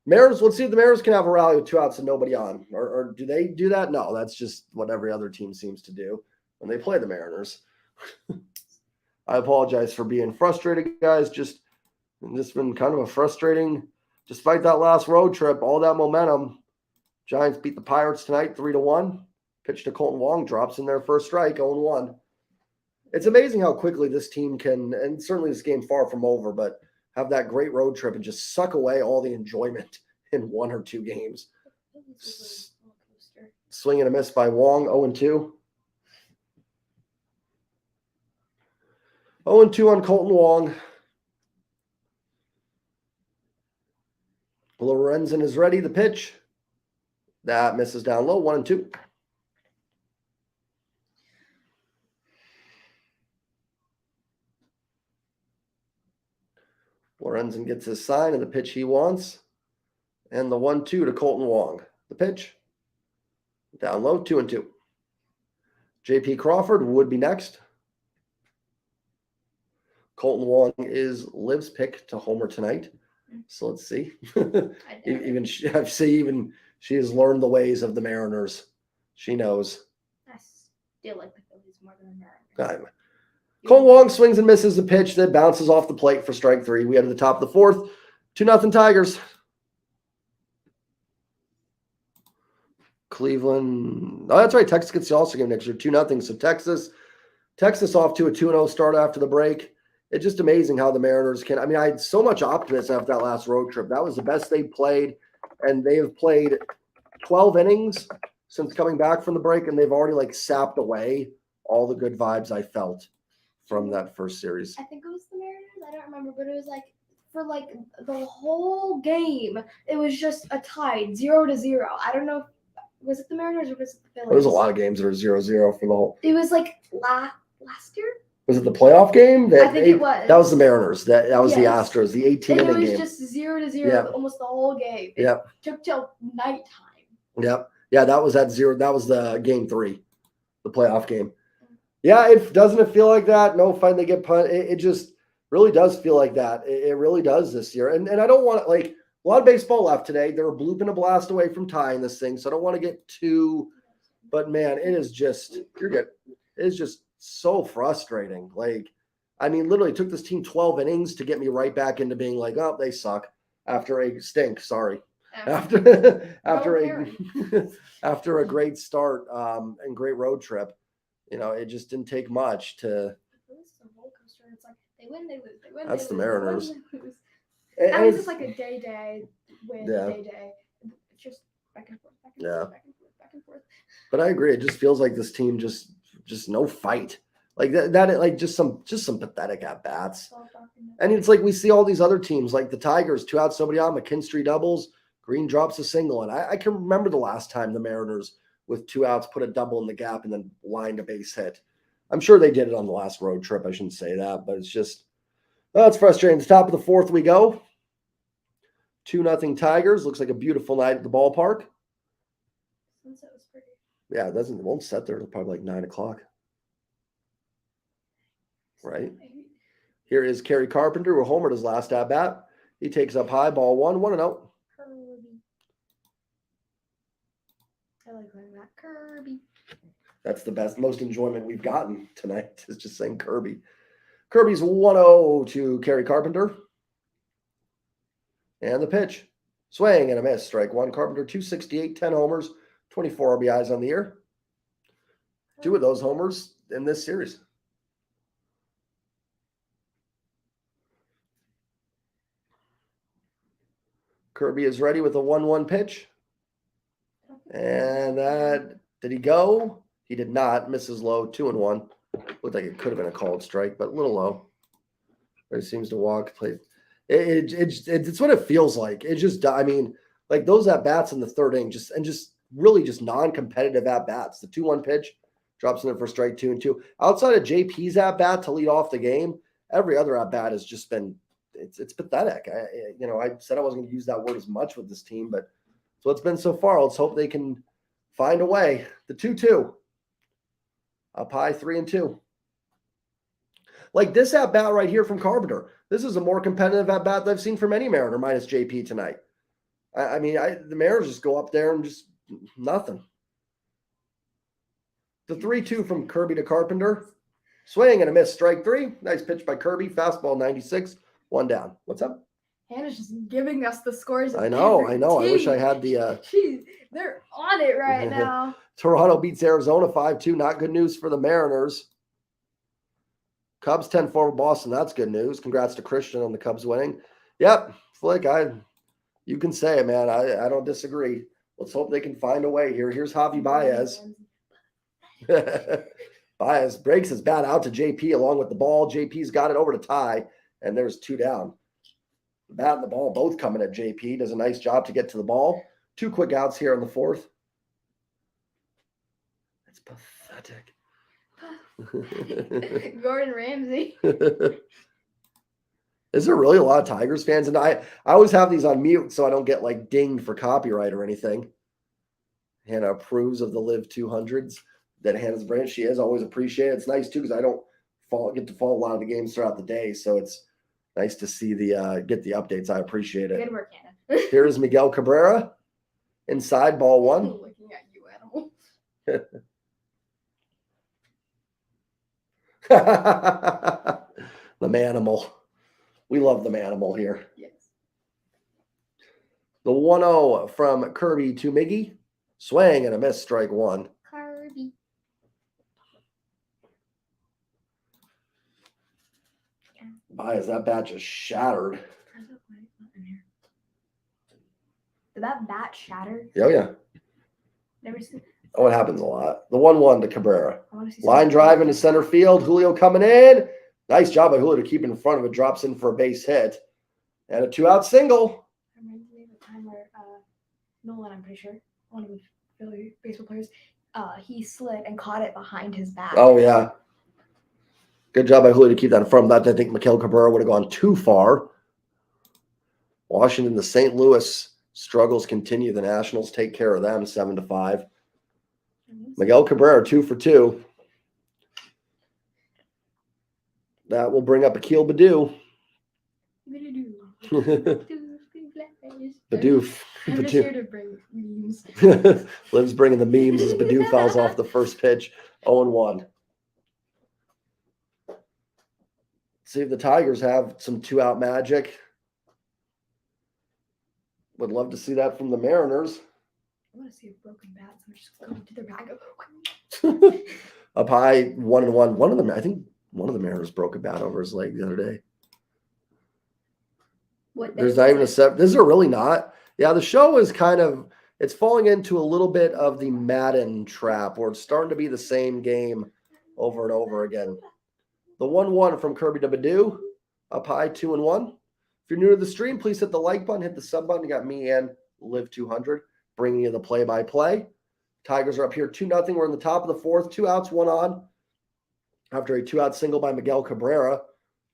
Mariners, let's see if the Mariners can have a rally with 2 outs and nobody on. Or do they do that? No, that's just what every other team seems to do when they play the Mariners. I apologize for being frustrated, guys. Just been kind of a frustrating, despite that last road trip, all that momentum. Giants beat the Pirates tonight 3-1. Pitch to Colton Wong, drops in their first strike, 0-1. It's amazing how quickly this team can, and certainly this game far from over, but have that great road trip and just suck away all the enjoyment in 1 or 2 games. Swing and a miss by Wong, 0-2. 0-2 on Colton Wong. Lorenzen is ready. The pitch. That misses down low, 1-2. Lorenzen gets his sign and the pitch he wants. And the 1-2 to Colton Wong. The pitch. Down low, 2-2. J.P. Crawford would be next. Colton Wong is Liv's pick to homer tonight. So let's see. even she has learned the ways of the Mariners. She knows. I still like the Phillies more than the Mariners. Colton Wong swings and misses the pitch that bounces off the plate for strike 3. We head to the top of the 4th. 2-0 Tigers. Cleveland. Oh, that's right. Texas gets the All-Star game next year. 2-0. So Texas off to a 2-0 start after the break. It's just amazing how the Mariners can. I mean, I had so much optimism after that last road trip. That was the best they played, and they have played 12 innings since coming back from the break, and they've already sapped away all the good vibes I felt from that first series. I think it was the Mariners. I don't remember, but it was for the whole game, it was just a tie, 0-0. I don't know. Was it the Mariners or was it the Phillies? There was a lot of games that were 0-0 for the whole. It was last year. Was it the playoff game? I think it was. That was the Mariners. That was the Astros, the 18-inning game. It was just 0-0 almost the whole game. It took till nighttime. Yep. Yeah, that was at 0. That was the game 3, the playoff game. Yeah, doesn't it feel like that? No fight, they get punt. It just really does feel like that. It really does this year. And I don't want to, a lot of baseball left today. They're a bloop and a blast away from tying this thing, so I don't want to get too – but, man, it is just – you're good. It is just so frustrating. Literally took this team 12 innings to get me right back into being oh, they suck after a stink. Sorry. After a great start and great road trip. It just didn't take much to. It's a roller coaster. It's they win, they lose, they win. That's the Mariners. That was just a day win, day. It's just back and forth, back and forth, back and forth. But I agree. It just feels like this team just no fight. Just some pathetic at bats. And it's we see all these other teams like the Tigers, 2 outs, nobody on. McKinstry doubles, Green drops a single, and I can remember the last time the Mariners with 2 outs put a double in the gap and then lined a base hit. I'm sure they did it on the last road trip. I shouldn't say that, but it's just it's frustrating. The top of the 4th we go. 2-0 Tigers. Looks like a beautiful night at the ballpark. Sunset was pretty. Yeah, it won't set there until probably 9 o'clock. Right. Here is Kerry Carpenter, who homered his last at bat. He takes up high, ball 1-0. I like learning that. Kirby. That's the best, most enjoyment we've gotten tonight is just saying Kirby. Kirby's 1-0 to Kerry Carpenter. And the pitch. Swing and a miss. Strike 1. Carpenter, 268, 10 homers, 24 RBIs on the year. 2 of those homers in this series. Kirby is ready with a 1-1 pitch. And did he go? He did not. Misses low, 2-1. Looked like it could have been a called strike, but a little low. But he seems to walk. Play. It's what it feels like. It just, those at bats in the 3rd inning, just really non-competitive at bats. The 2-1 pitch drops in there for strike 2-2. Outside of JP's at bat to lead off the game, every other at bat has just been. It's pathetic. I said I wasn't going to use that word as much with this team, but so it's been so far. Let's hope they can find a way. The 2-2. Up high, 3-2. This at bat right here from Carpenter. This is a more competitive at bat than I've seen from any Mariner minus JP tonight. The Mariners just go up there and just nothing. The 3-2 from Kirby to Carpenter. Swing and a miss. Strike 3. Nice pitch by Kirby. Fastball 96. 1 down. What's up? Hannah's just giving us the scores. I know. Every I wish I team. had the. They're on it right now. Toronto beats Arizona 5-2. Not good news for the Mariners. Cubs 10-4 with Boston. That's good news. Congrats to Christian on the Cubs winning. Yep, Flick, you can say it, man. I don't disagree. Let's hope they can find a way here. Here's Javi Baez. Baez breaks his bat out to JP along with the ball. JP's got it over to Ty, and there's 2 down. The bat and the ball both coming at JP. Does a nice job to get to the ball. 2 quick outs here in the 4th. It's pathetic. Gordon Ramsay. Is there really a lot of Tigers fans? And I always have these on mute so I don't get like dinged for copyright or anything. Hannah approves of the Live 200s that Hannah's brand. She is always appreciated. It's nice too because I don't get to follow a lot of the games throughout the day, so it's nice to see the get the updates. I appreciate it. Good work, Hannah. Here's Miguel Cabrera inside ball 1. Looking at you, animal. The manimal. We love the manimal here. Yes. The 1-0 from Kirby to Miggy. Swing and a miss, strike 1. Kirby. Baez, that bat just shattered. Did that bat shatter? Oh, yeah. Never seen. Oh, it happens a lot. The 1-1 to Cabrera. I want to see Line drive into center field. Julio coming in. Nice job by Julio to keep in front of it. Drops in for a base hit. And a 2-out single. Reminds me of a time where Nolan, I'm pretty sure, one of the Philly baseball players, he slid and caught it behind his back. Oh, yeah. Good job by Julio to keep that in front of that. I think Miguel Cabrera would have gone too far. Washington, the St. Louis struggles continue. The Nationals take care of them 7-5. Miguel Cabrera 2 for 2. That will bring up Akil Badoo. Badoo. I'm just here to bring memes. Liv's bringing the memes as Badoo fouls off the first pitch. 0-1. See if the Tigers have some 2-out magic. Would love to see that from the Mariners. I want to see a broken bat. So I'm just going to their bag. Up high, 1-1. One of them, I think one of the Mariners broke a bat over his leg the other day. There's not even a set. Is there really not? Yeah, the show is it's falling into a little bit of the Madden trap where it's starting to be the same game over and over again. The 1-1 from Kirby to Badoo. Up high, 2-1. If you're new to the stream, please hit the like button, hit the sub button. You got me and Live 200 bringing you the play-by-play. Tigers are up here 2-0. We're in the top of the 4th. 2 outs, 1 on. After a 2-out single by Miguel Cabrera.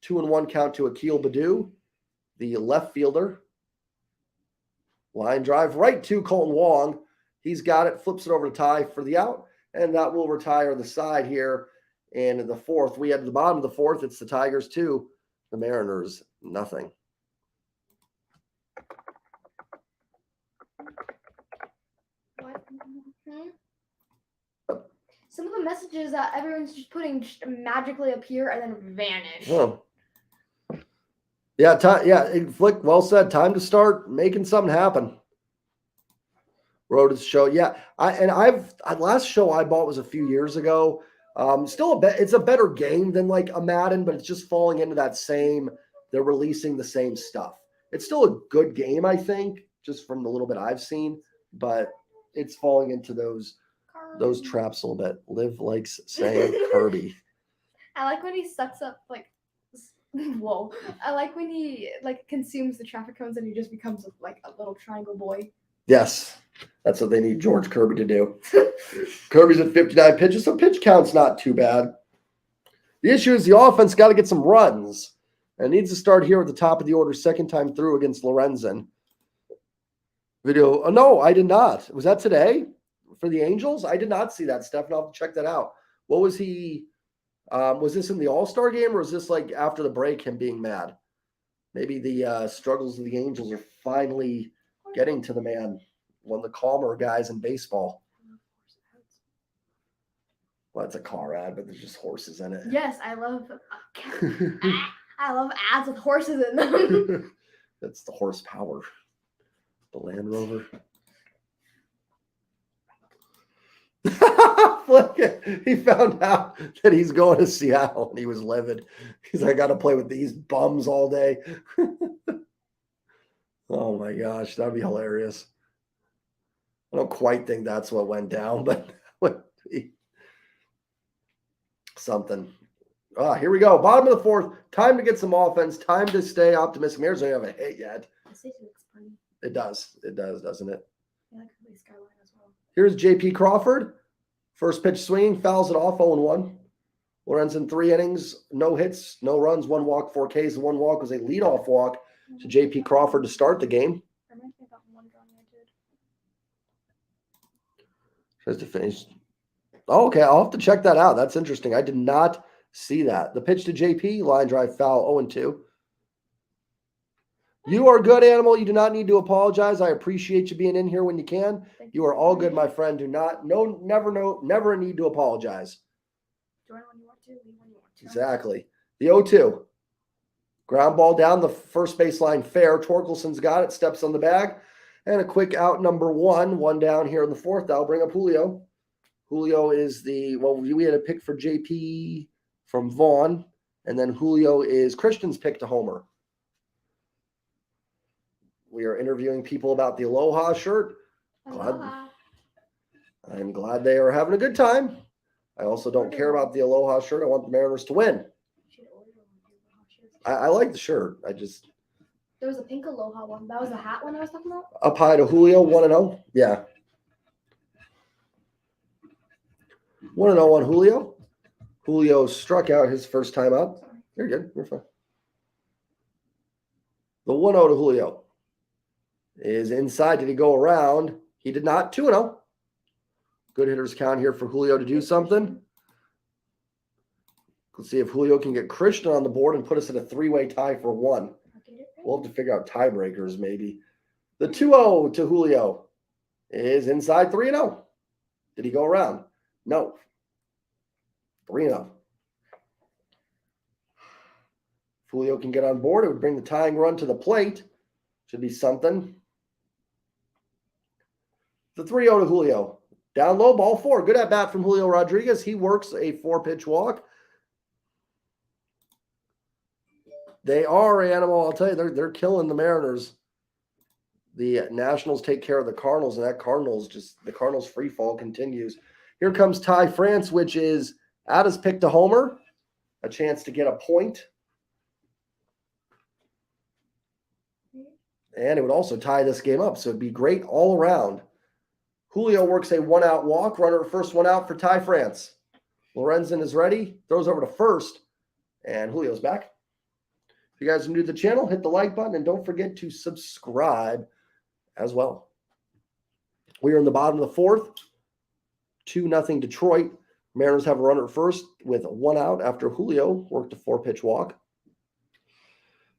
2-1 count to Akil Badoo, the left fielder. Line drive right to Colton Wong. He's got it, flips it over to Ty for the out, and that will retire the side here. And in the 4th, we head to the bottom of the 4th. It's the Tigers 2, the Mariners nothing. Some of the messages that everyone's just putting just magically appear and then vanish. Oh. Yeah, Flick, well said. Time to start making something happen. Road's show. Yeah. Last show I bought was a few years ago. It's a better game than like a Madden, but it's just falling into that same, they're releasing the same stuff. It's still a good game, I think, just from the little bit I've seen, but it's falling into those traps a little bit. Liv likes saying Kirby. I like when he sucks up whoa. I like when he consumes the traffic cones and he just becomes like a little triangle boy. Yes. That's what they need George Kirby to do. Kirby's at 59 pitches, so pitch count's not too bad. The issue is the offense got to get some runs. And it needs to start here at the top of the order, second time through against Lorenzen. Video. Oh, no, I did not. Was that today for the Angels? I did not see that, Steph, and I'll check that out. What was he? Was this in the All-Star game, or was this like after the break, him being mad? Maybe the struggles of the Angels are finally getting to the man, one of the calmer guys in baseball. Well, it's a car ad, but there's just horses in it. Yes, I love ads with horses in them. That's the horsepower. The Land Rover. He found out that he's going to Seattle and he was livid. He's like, I got to play with these bums all day. Oh my gosh, that'd be hilarious. I don't quite think that's what went down, but would be something. Here we go. Bottom of the fourth. Time to get some offense. Time to stay optimistic. Mariners don't have a hit yet. It does. It does, doesn't it? I like the skyline as well. Here's J.P. Crawford. First pitch swinging, fouls it off 0-1. Lorenzen 3 innings, no hits, no runs, 1 walk, 4 Ks. The 1 walk was a leadoff walk to J.P. Crawford to start the game. Tries to finish. Oh, okay, I'll have to check that out. That's interesting. I did not see that. The pitch to JP, line drive foul, 0-2. You are good, Animal. You do not need to apologize. I appreciate you being in here when you can. You are all good, my friend. Never need to apologize. Join when you want to, leave when you want to. Exactly. The 0-2. Ground ball down the first baseline fair. Torkelson's got it, steps on the bag. And a quick out number 1. 1 down here in the fourth. That'll bring up Julio. Julio is we had a pick for JP from Vaughn. And then Julio is Christian's pick to homer. We are interviewing people about the Aloha shirt. Aloha. I'm glad they are having a good time. I also don't care about the Aloha shirt. I want the Mariners to win. I like the shirt. There was a pink Aloha one. That was the hat one I was talking about? Up high to Julio, 1-0. Yeah. 1-0 on Julio. Julio struck out his first time up. You're good. You're fine. The 1-0 to Julio is inside. Did he go around? He did not. 2-0. Good hitters count here for Julio to do something. Let's see if Julio can get Christian on the board and put us in a 3-way tie for 1. We'll have to figure out tiebreakers maybe. The 2-0 to Julio is inside, 3-0. Did he go around? No. 3-0. If Julio can get on board, it would bring the tying run to the plate. Should be something. The 3-0 to Julio. Down low, ball 4. Good at bat from Julio Rodriguez. He works a 4-pitch walk. They are, Animal. I'll tell you, they're killing the Mariners. The Nationals take care of the Cardinals, and the Cardinals free fall continues. Here comes Ty France, which is at his pick to homer. A chance to get a point. And it would also tie this game up, so it'd be great all around. Julio works a 1-out walk. Runner at first, 1 out for Ty France. Lorenzen is ready. Throws over to first. And Julio's back. If you guys are new to the channel, hit the like button. And don't forget to subscribe as well. We are in the bottom of the fourth. 2-0 Detroit. Mariners have a runner at first with 1 out after Julio worked a 4-pitch walk.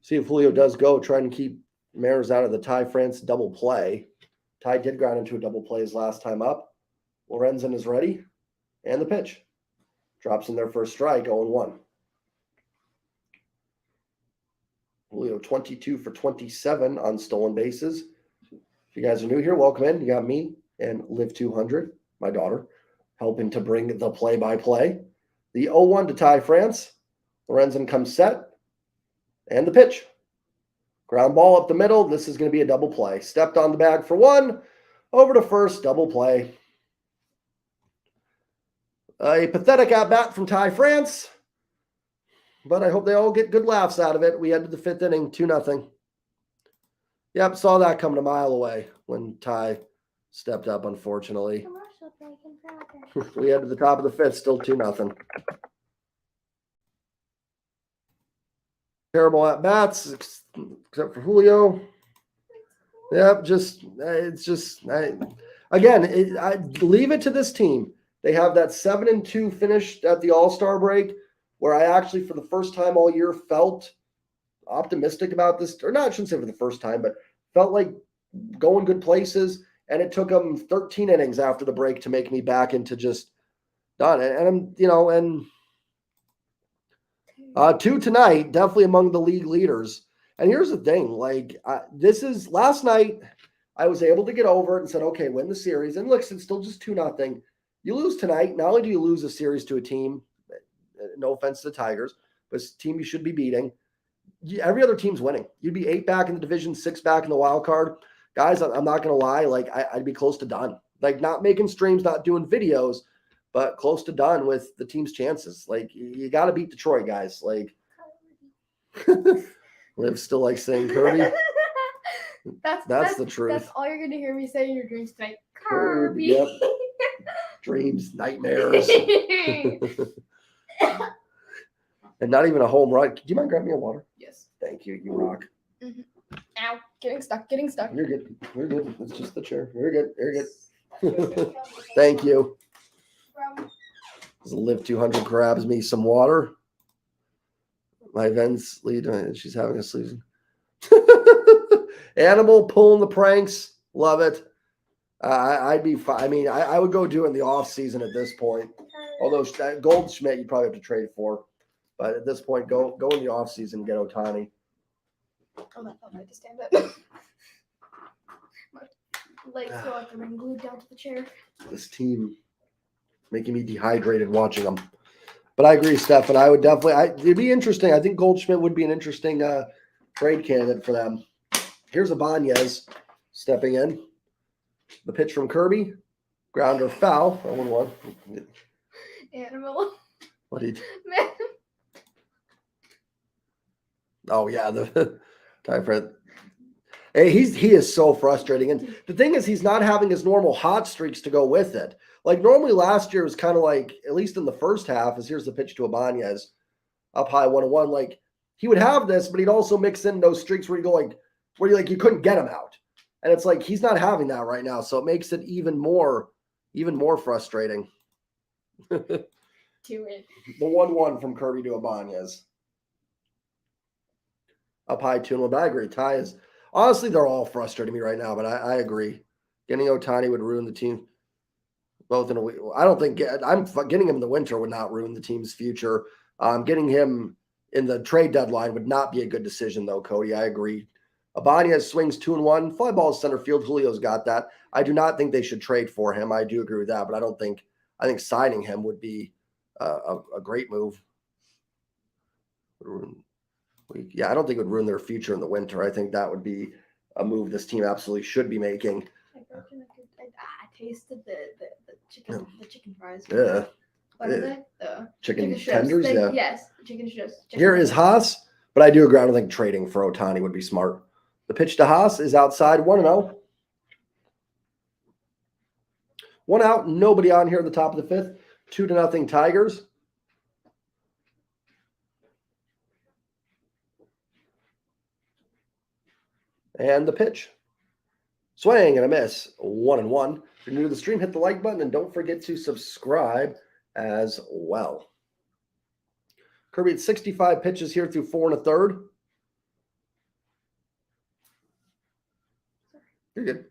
See if Julio does go, trying to keep Mariners out of the Ty France double play. Ty did ground into a double play his last time up. Lorenzen is ready. And the pitch. Drops in their first strike, 0-1. Julio 22 for 27 on stolen bases. If you guys are new here, welcome in. You got me and Live 200, my daughter, helping to bring the play-by-play. The 0-1 to Ty France. Lorenzen comes set. And the pitch. Ground ball up the middle. This is going to be a double play. Stepped on the bag for 1. Over to first. Double play. A pathetic at-bat from Ty France. But I hope they all get good laughs out of it. We head to the 5th inning, 2-0. Yep, saw that coming a mile away when Ty stepped up, unfortunately. We head to the top of the 5th, still 2-0. Terrible at-bats, except for Julio. Yep, I leave it to this team. They have that 7-2 finish at the All-Star break, where I actually, for the first time all year, felt optimistic about this. Or not, I shouldn't say for the first time, but felt like going good places. And it took them 13 innings after the break to make me back into just done. And I'm, 2 tonight, definitely among the league leaders. And here's the thing, like this is last night. I was able to get over it and said, okay, win the series. And look, it's still just 2-0. You lose tonight. Not only do you lose a series to a team, no offense to the Tigers, but it's a team you should be beating. Every other team's winning. You'd be 8 back in the division, 6 back in the wild card. Guys, I'm not going to lie. Like, I'd be close to done. Like, not making streams, not doing videos, but close to done with the team's chances. Like, you got to beat Detroit, guys. Like, Liv still like saying Kirby. That's the truth. That's all you're going to hear me say in your dreams tonight. Kirby. Yep. Dreams, nightmares. And not even a home run. Do you mind grabbing me a water? Yes. Thank you. You rock. Mm-hmm. Ow. Getting stuck. You're good. We're good. It's just the chair. You're good. Thank you. Liv 200 grabs me some water. My Vens lead. She's having a season. Animal pulling the pranks. Love it. I'd be fine. I mean, I would go do it in the off season at this point. Although Goldschmidt, you probably have to trade for. But at this point, go in the off season and get Ohtani. Oh, that felt right to stand up. My legs feel like they're being glued down to the chair. This team making me dehydrated watching them. But I agree, Steph, and I would definitely. It'd be interesting. I think Goldschmidt would be an interesting trade candidate for them. Here's Ibanez stepping in. The pitch from Kirby, grounder foul. 0-1. Animal. What did? Man. Oh yeah, the typewriter. Hey, he is so frustrating, and the thing is, he's not having his normal hot streaks to go with it. Like normally, last year was kind of like, at least in the first half, as here's the pitch to Ibanez, up high 1-1. Like he would have this, but he'd also mix in those streaks where you go like you couldn't get him out, and it's like he's not having that right now, so it makes it even more frustrating. Do it. The 1-1 from Kirby to Ibanez. Up high 2-1. But I agree. Ty is honestly, they're all frustrating me right now, but I agree. Getting Ohtani would ruin the team. Both in a week. I don't think getting him in the winter would not ruin the team's future. Getting him in the trade deadline would not be a good decision, though, Cody. I agree. Ibanez swings 2-1. Fly ball center field. Julio's got that. I do not think they should trade for him. I do agree with that, but I think signing him would be a great move. Yeah, I don't think it would ruin their future in the winter. I think that would be a move this team absolutely should be making. I tasted the chicken fries. Yeah. What are they? The chicken strips. tenders? Yeah. Yes, chicken strips. Here is Haas, but I do agree. I don't think trading for Ohtani would be smart. The pitch to Haas is outside 1-0. 1 out, nobody on here at the top of the 5th. 2-0 Tigers. And the pitch. Swing and a miss. 1-1. If you're new to the stream, hit the like button and don't forget to subscribe as well. Kirby at 65 pitches here through 4 1/3. You're good.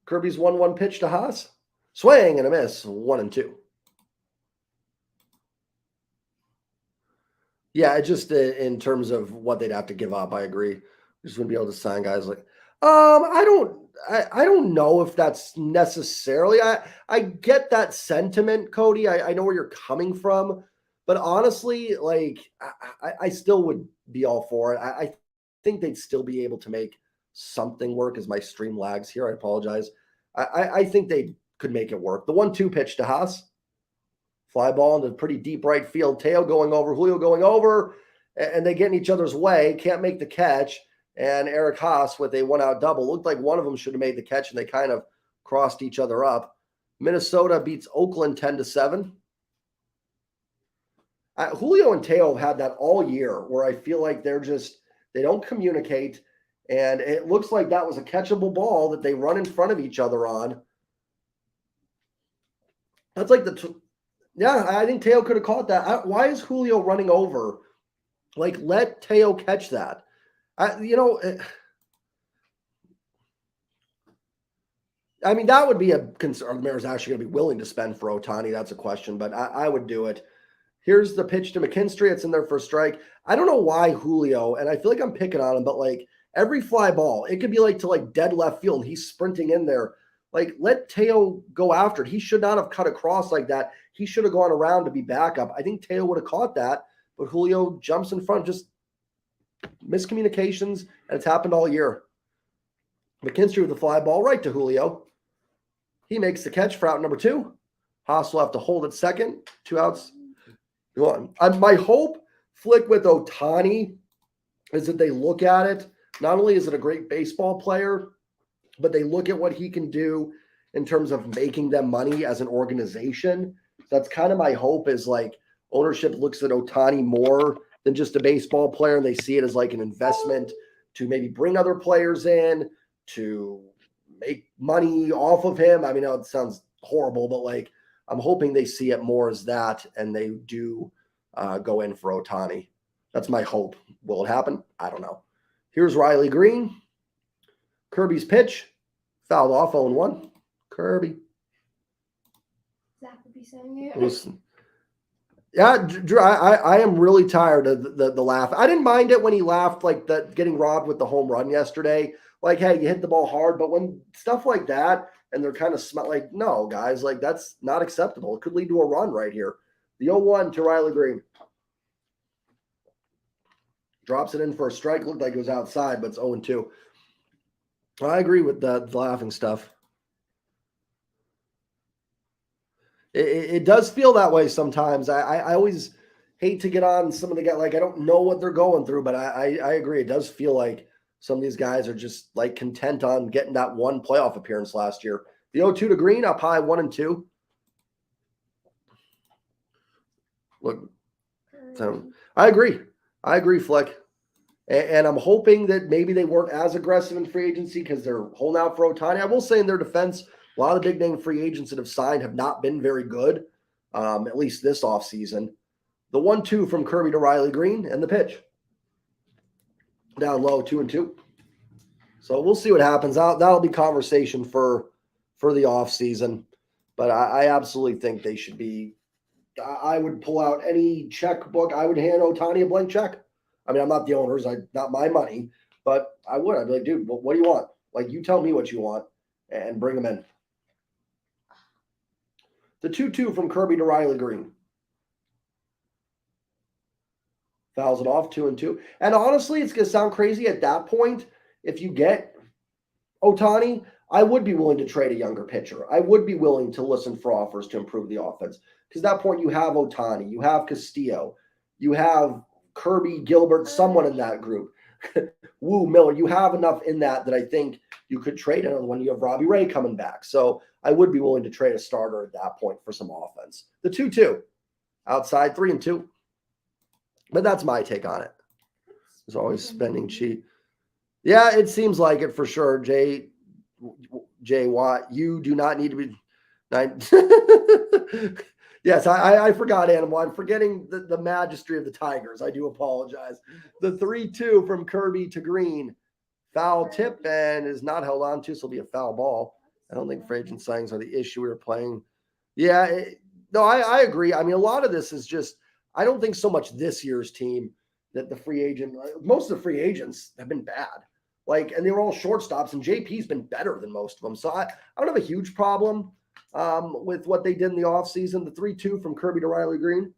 Kirby's 1-1 pitch to Haas. Swing and a miss. 1-2. Yeah, just in terms of what they'd have to give up, I agree. Just wouldn't be able to sign guys like. I don't know if that's necessarily. I get that sentiment, Cody. I know where you're coming from, but honestly, like I still would be all for it. I think they'd still be able to make something work. As my stream lags here, I apologize. I think they could make it work. The 1-2 pitch to Haas, fly ball into pretty deep right field. Teo going over, Julio going over, and they get in each other's way. Can't make the catch. And Eric Haas with a 1-out double. Looked like one of them should have made the catch, and they kind of crossed each other up. Minnesota beats Oakland 10-7. Julio and Teo have had that all year where I feel like they don't communicate, and it looks like that was a catchable ball that they run in front of each other on. That's like I think Teo could have caught that. Why is Julio running over? Like, let Teo catch that. I mean, that would be a concern. The Mariners actually going to be willing to spend for Ohtani. That's a question, but I would do it. Here's the pitch to McKinstry. It's in there for a strike. I don't know why Julio, and I feel like I'm picking on him, but like every fly ball, it could be like to like dead left field, and he's sprinting in there. Like, let Teo go after it. He should not have cut across like that. He should have gone around to be backup. I think Teo would have caught that, but Julio jumps in front. Just miscommunications, and it's happened all year. McKinstry with the fly ball right to Julio. He makes the catch for out number 2. Haas will have to hold at second. 2 outs. My hope, Flick, with Ohtani is that they look at it. Not only is it a great baseball player, but they look at what he can do in terms of making them money as an organization. That's kind of my hope, is like ownership looks at Ohtani more than just a baseball player, and they see it as like an investment to maybe bring other players in, to make money off of him. I mean, it sounds horrible, but like I'm hoping they see it more as that, and they do go in for Ohtani. That's my hope. Will it happen? I don't know. Here's Riley Green. Kirby's pitch. Fouled off 0-1. Kirby. Zach would be saying it. Listen. Yeah, Drew, I am really tired of the laugh. I didn't mind it when he laughed like that, getting robbed with the home run yesterday. Like, hey, you hit the ball hard, but when stuff like that, and they're kind of like, no, guys, like that's not acceptable. It could lead to a run right here. The 0-1 to Riley Green. Drops it in for a strike. Looked like it was outside, but it's 0-2. I agree with the laughing stuff. It does feel that way sometimes. I always hate to get on some of the guys. Like, I don't know what they're going through, but I agree. It does feel like some of these guys are just like content on getting that one playoff appearance last year. The 0-2 to Green, up high, 1-2. Look, so I agree, Fleck. And I'm hoping that maybe they weren't as aggressive in free agency because they're holding out for Ohtani. I will say in their defense, a lot of the big-name free agents that have signed have not been very good, at least this offseason. The 1-2 from Kirby to Riley Green, and the pitch. Down low, 2-2. So we'll see what happens. That'll be conversation for the offseason. But I absolutely think they should be – I would pull out any checkbook. I would hand Ohtani a blank check. I mean, I'm not the owners. Not my money. But I would. I'd be like, dude, what do you want? Like, you tell me what you want and bring them in. The 2-2 from Kirby to Riley Green. Fouls it off, 2-2. And honestly, it's going to sound crazy at that point. If you get Ohtani, I would be willing to trade a younger pitcher. I would be willing to listen for offers to improve the offense. Because at that point, you have Ohtani, you have Castillo, you have Kirby, Gilbert, someone in that group. Woo, Miller, you have enough in that I think you could trade another one. You have Robbie Ray coming back. So I would be willing to trade a starter at that point for some offense. The 2-2. Outside, 3-2. But that's my take on it. There's always spending cheap. Yeah, it seems like it for sure. Jay Watt, you do not need to be. Yes, I forgot Animal. I'm forgetting the majesty of the Tigers. I do apologize. The 3-2 from Kirby to Green. Foul tip and is not held on to, so it'll be a foul ball. I don't think free agent signings are the issue we were playing. Yeah, no, I agree. I mean, a lot of this is just, I don't think so much this year's team that the free agent, most of the free agents have been bad. Like, and they were all shortstops, and JP's been better than most of them. So I don't have a huge problem with what they did in the offseason. The 3-2 from Kirby to Riley Green.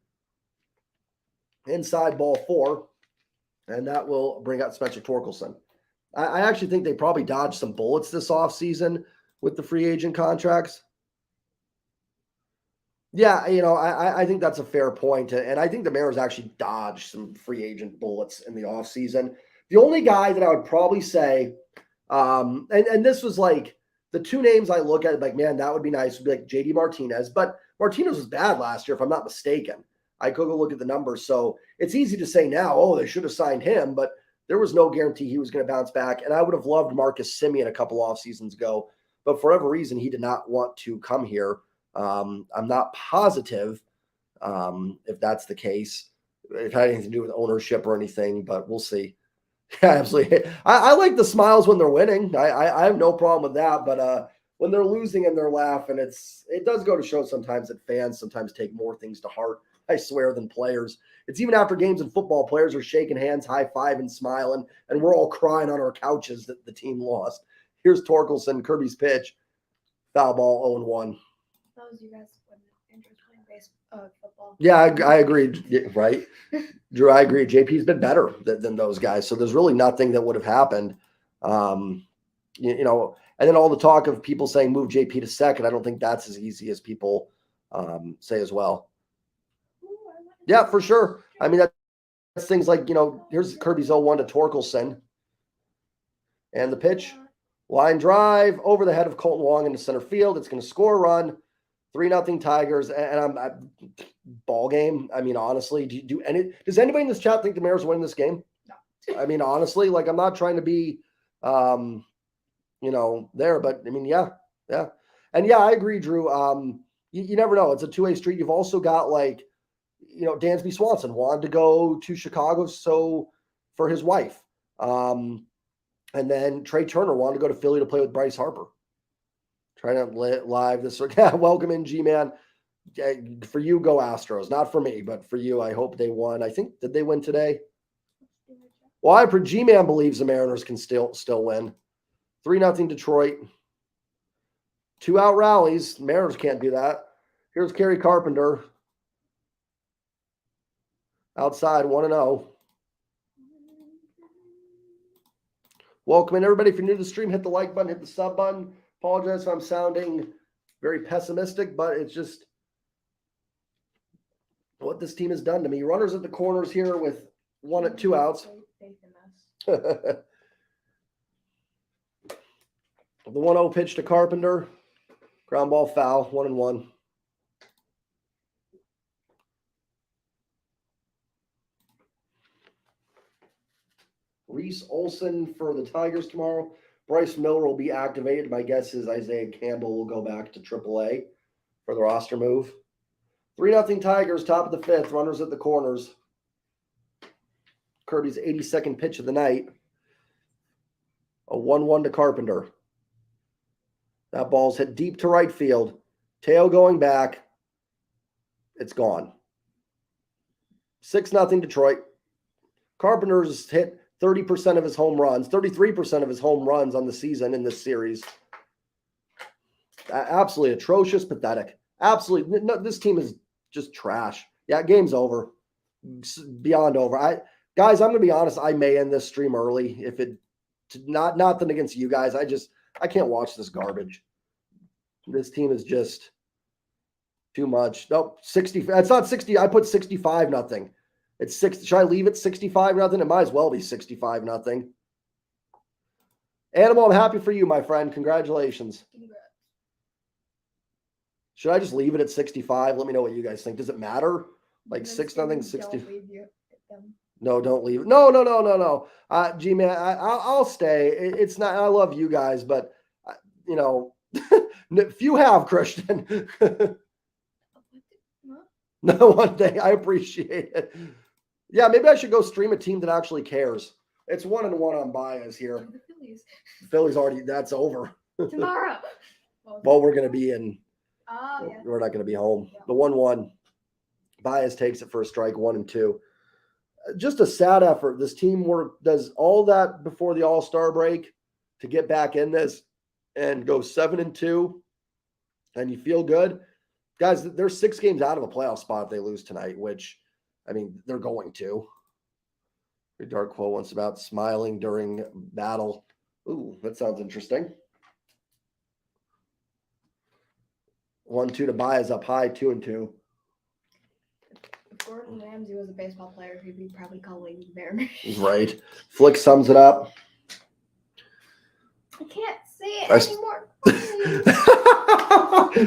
Inside ball 4. And that will bring out Spencer Torkelson. I actually think they probably dodged some bullets this offseason with the free agent contracts. Yeah, you know, I think that's a fair point. And I think the Mariners actually dodged some free agent bullets in the offseason. The only guy that I would probably say, and this was like the two names I look at, like, man, that would be nice, would be like JD Martinez. But Martinez was bad last year, if I'm not mistaken. I could go look at the numbers. So it's easy to say now, oh, they should have signed him. But there was no guarantee he was going to bounce back. And I would have loved Marcus Semien a couple off seasons ago. But for whatever reason, he did not want to come here. I'm not positive if that's the case, if it had anything to do with ownership or anything, but we'll see. Yeah, absolutely. I like the smiles when they're winning. I have no problem with that. But when they're losing and they're laughing, it does go to show sometimes that fans sometimes take more things to heart I swear, than players. It's even after games in football, players are shaking hands, high-fiving, smiling, and we're all crying on our couches that the team lost. Here's Torkelson, Kirby's pitch. Foul ball, 0-1. That was you guys when Andrew's playing football. Yeah, I agree, right? Drew, I agree. JP's been better than those guys. So there's really nothing that would have happened. You know, and then all the talk of people saying move JP to second, I don't think that's as easy as people say as well. Yeah, for sure. I mean, that's things like, you know, here's Kirby's 0-1 to Torkelson. And the pitch, line drive over the head of Colton Wong into center field. It's going to score a run, 3-0 Tigers. And I'm ball game. I mean, honestly, does anybody in this chat think the Mariners winning this game? No. I mean, honestly, like, I'm not trying to be, you know, there, but I mean, yeah. And yeah, I agree, Drew. You never know. It's a two-way street. You've also got, like, you know, Dansby Swanson wanted to go to Chicago for his wife. And then Trey Turner wanted to go to Philly to play with Bryce Harper. Trying to live this. Yeah, welcome in, G-Man. For you, go Astros. Not for me, but for you, I hope they won. I think, did they win today? Well, G-Man believes the Mariners can still win. 3-0 Detroit. 2-out rallies. Mariners can't do that. Here's Kerry Carpenter. Outside, 1-0. Welcome in, everybody. If you're new to the stream, hit the like button, hit the sub button. Apologize if I'm sounding very pessimistic, but it's just what this team has done to me. Runners at the corners here with 2 outs. The 1-0 pitch to Carpenter. Ground ball foul, 1-1. Reese Olson for the Tigers tomorrow. Bryce Miller will be activated. My guess is Isaiah Campbell will go back to AAA for the roster move. 3-0 Tigers, top of the 5th. Runners at the corners. Kirby's 82nd pitch of the night. A 1-1 to Carpenter. That ball's hit deep to right field. Teo going back. It's gone. 6-0 Detroit. Carpenter's hit 30% of his home runs, 33% of his home runs on the season in this series. Absolutely atrocious, pathetic. Absolutely. No, this team is just trash. Yeah, game's over. Beyond over. Guys, I'm going to be honest. I may end this stream early. If it nothing against you guys. I can't watch this garbage. This team is just too much. Nope, 60. It's not 60. I put 65-0. It's 6. Should I leave it 65-0? It might as well be 65-0. Animal, I'm happy for you, my friend. Congratulations. Congrats. Should I just leave it at 65? Let me know what you guys think. Does it matter? Like 6-0, 60. No, don't leave it. No. G-Man, I'll stay. It's not. I love you guys, but you know, few have, Christian. No, one day. I appreciate it. Yeah, maybe I should go stream a team that actually cares. It's 1-1 on Baez here. The Phillies. Phillies already. That's over. Tomorrow. Well, we're going to be in. Oh, yeah. We're not going to be home. Yeah. The 1-1. Baez takes it for a strike, 1-2. Just a sad effort. This team does all that before the All-Star break to get back in this and go 7-2, and you feel good. Guys, they're 6 games out of a playoff spot if they lose tonight, which, I mean, they're going to. Your dark quote once about smiling during battle. Ooh, that sounds interesting. 1-2 to Baez up high, 2-2. If Gordon Ramsay was a baseball player, he'd be probably calling Mariners. Right. Flick sums it up. I can't see it anymore.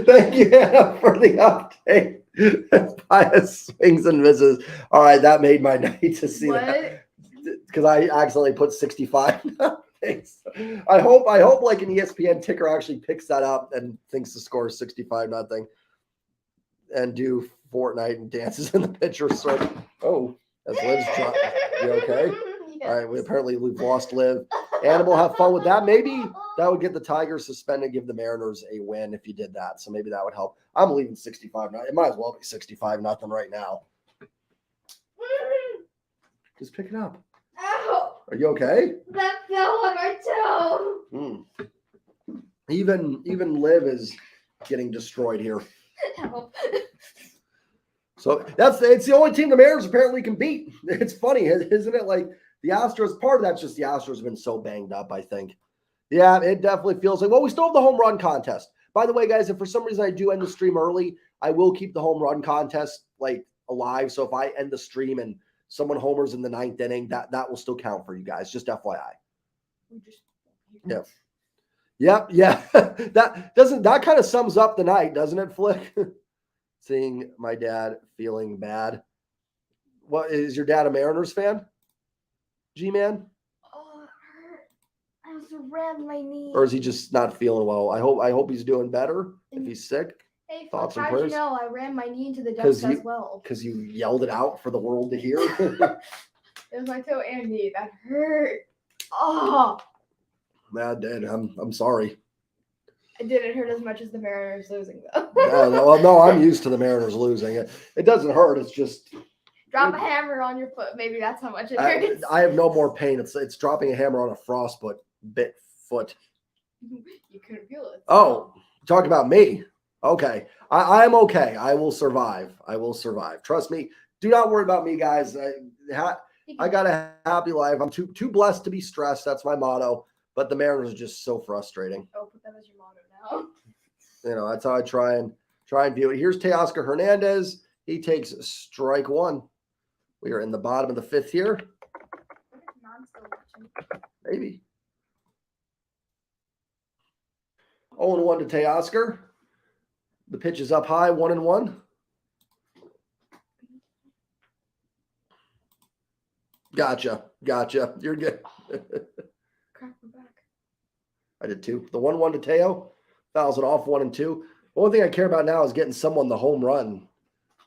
Thank you, Hannah, for the update. Baez swings and misses. All right, that made my night to see that. Because I accidentally put 65. Thanks. I hope like an ESPN ticker actually picks that up and thinks the score is 65-0 and do Fortnite and dances in the pitcher circle. Oh, that's Liv's drop. You okay? Yes. All right, we've lost Liv. Animal, have fun with that. Maybe that would get the Tigers suspended, give the Mariners a win if you did that. So maybe that would help. I'm leaving 65. It might as well be 65-0 right now. Just pick it up. Ow! Are you okay? That fell on my toe. Even Liv is getting destroyed here. Help. So it's the only team the Mariners apparently can beat. It's funny, isn't it? Like the Astros, part of that's just the Astros have been so banged up, I think. Yeah, it definitely feels like, well, we still have the home run contest. By the way, guys, if for some reason I do end the stream early, I will keep the home run contest like alive. So if I end the stream and someone homers in the 9th inning, that will still count for you guys. Just FYI. Yeah. Yep. Yeah. that kind of sums up the night, doesn't it, Flick? Seeing my dad feeling bad. What, is your dad a Mariners fan? G-Man? Oh, it hurt. I was around my knee. Or is he just not feeling well? I hope he's doing better. If he's sick. Hey, thoughts and how'd you prayers? know I ran my knee into the dust as well? Because you yelled it out for the world to hear. It was my toe and knee. That hurt. Oh. That did. I'm sorry. It didn't hurt as much as the Mariners losing, though. No, I'm used to the Mariners losing. It doesn't hurt. It's just drop a hammer on your foot. Maybe that's how much it hurts. I have no more pain. It's dropping a hammer on a frostbite foot. You couldn't feel it. Oh, talk about me. Okay, I'm okay. I will survive. Trust me. Do not worry about me, guys. I got a happy life. I'm too blessed to be stressed. That's my motto. But the Mariners are just so frustrating. Oh, put that as your motto now. You know, that's how I try and view it. Here's Teoscar Hernandez. He takes strike one. We are in the bottom of the 5th here. Maybe. 0-1 to Teoscar. The pitch is up high, 1-1. Gotcha. You're good. Crack my back. I did too. The 1-1 to Teo. Fouls it off 1-2. The only thing I care about now is getting someone the home run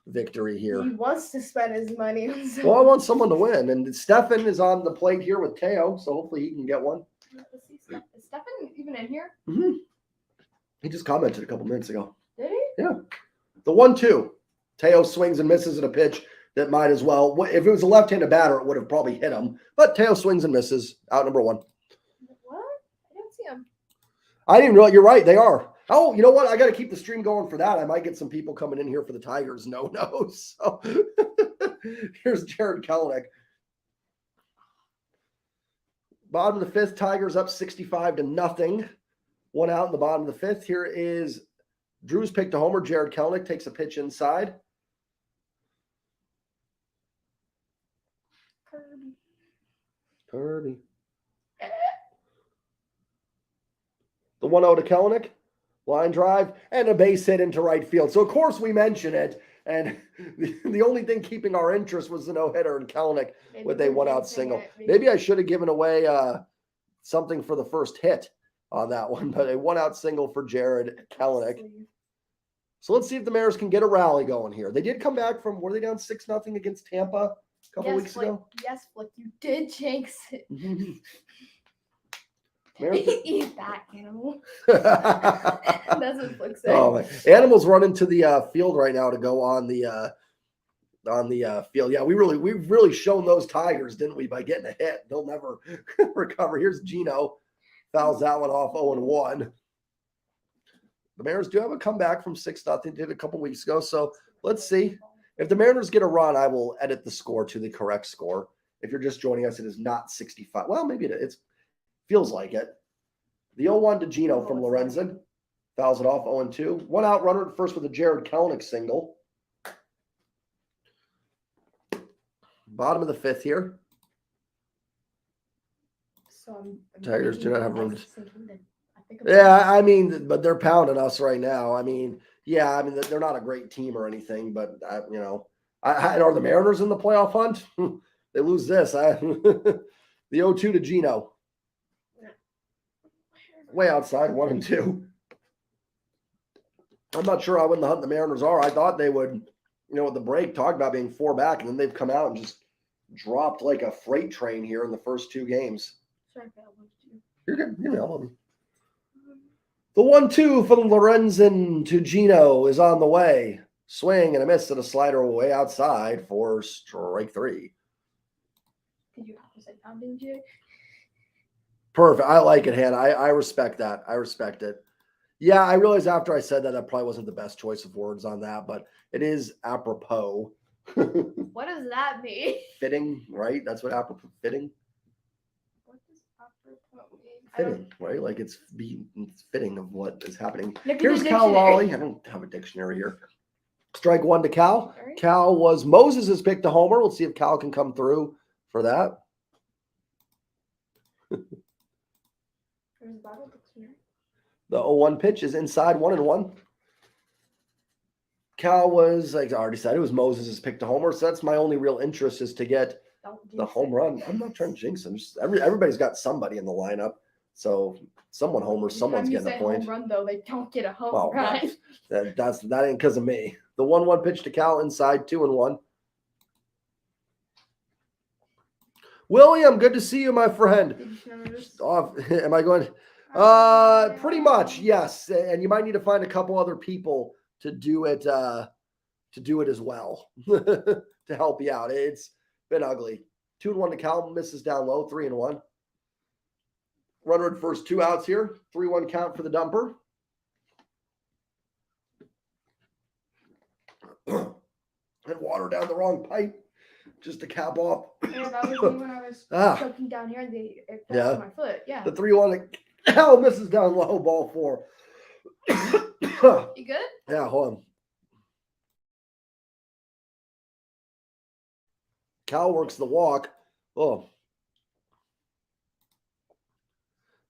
victory here. He wants to spend his money on someone. Well, I want someone to win. And Stefan is on the plate here with Teo, so hopefully he can get one. Is Stefan even in here? Mm-hmm. He just commented a couple minutes ago. Did he? Yeah. The 1-2. Teo swings and misses at a pitch that might as well. If it was a left-handed batter, it would have probably hit him. But Teo swings and misses. Out number 1. What? I don't see him. I didn't realize. You're right. They are. Oh, you know what? I got to keep the stream going for that. I might get some people coming in here for the Tigers. No. So here's Jared Kelenic. Bottom of the 5th, Tigers up 65-0. 1 out in the bottom of the 5th. Here is Drew's picked a homer. Jared Kelenic takes a pitch inside. Kirby. The 1-0 to Kelenic. Line drive and a base hit into right field. So, of course, we mention it. And the only thing keeping our interest was the no-hitter and Kelenic with a 1-out single. Maybe I should have given away something for the first hit on that one, but a 1-out single for Jared Kelenic. So let's see if the Mariners can get a rally going here. They did come back from, were they down 6-0 against Tampa a couple weeks ago? Yes, Flick, you did jinx it. Eat that, animal. That's what Flick said. Oh, my. Animals running to the field right now to go on the field. Yeah, we've really shown those Tigers, didn't we, by getting a hit? They'll never recover. Here's Gino. Fouls that one off 0-1. The Mariners do have a comeback from 6-0. Did a couple weeks ago. So let's see. If the Mariners get a run, I will edit the score to the correct score. If you're just joining us, it is not 65. Well, maybe it feels like it. The 0-1 to Gino from Lorenzen. Fouls it off 0-2. 1 out runner at first with a Jared Kelenic single. Bottom of the 5th here. So Tigers do not have room. Yeah, I mean, but they're pounding us right now. I mean, yeah, I mean, they're not a great team or anything, but, are the Mariners in the playoff hunt? They lose this. The 0-2 to Gino. Way outside, 1-2. I'm not sure how in the hunt the Mariners are. I thought they would, with the break, talk about being 4 back, and then they've come out and just dropped like a freight train here in the first 2 games. You're good. You know. The 1-2 from Lorenzen to Gino is on the way. Swing and a miss and a slider way outside for strike 3. Did you have to say pounding, Jay? Perfect. I like it, Hannah. I respect that. I respect it. Yeah, I realized after I said that probably wasn't the best choice of words on that, but it is apropos. What does that mean? Fitting, right? That's what apropos fitting. What does apropos mean? Fitting, right? Like it's fitting of what is happening. Look at Here's the Cal dictionary. Raleigh. I don't have a dictionary here. Strike 1 to Cal. Sorry? Cal was Moses' pick to homer. Let's see if Cal can come through for that. There's a Bible dictionary. The 0-1 pitch is inside 1-1. Cal was, like I already said, it was Moses' pick to homer. So that's my only real interest is to get the home run. I'm not trying to jinx them. Just everybody's got somebody in the lineup. So someone homers, someone's getting a point. Home run though, they don't get a home Well, run. that ain't because of me. The 1-1 pitch to Cal inside 2-1. William, good to see you, my friend. Did you remember this? Am I going? Pretty much, yes. And you might need to find a couple other people to do it as well to help you out. It's been ugly. 2-1 to Cal, misses down low, 3-1. Runner at first, 2 outs here. 3-1 count for the dumper. And water down the wrong pipe just to cap off. Yeah, that was me when I was choking down here. It fell on my foot. Yeah. The 3-1 to Cal misses down low, ball 4. You good? Yeah, hold on. Cal works the walk. Oh.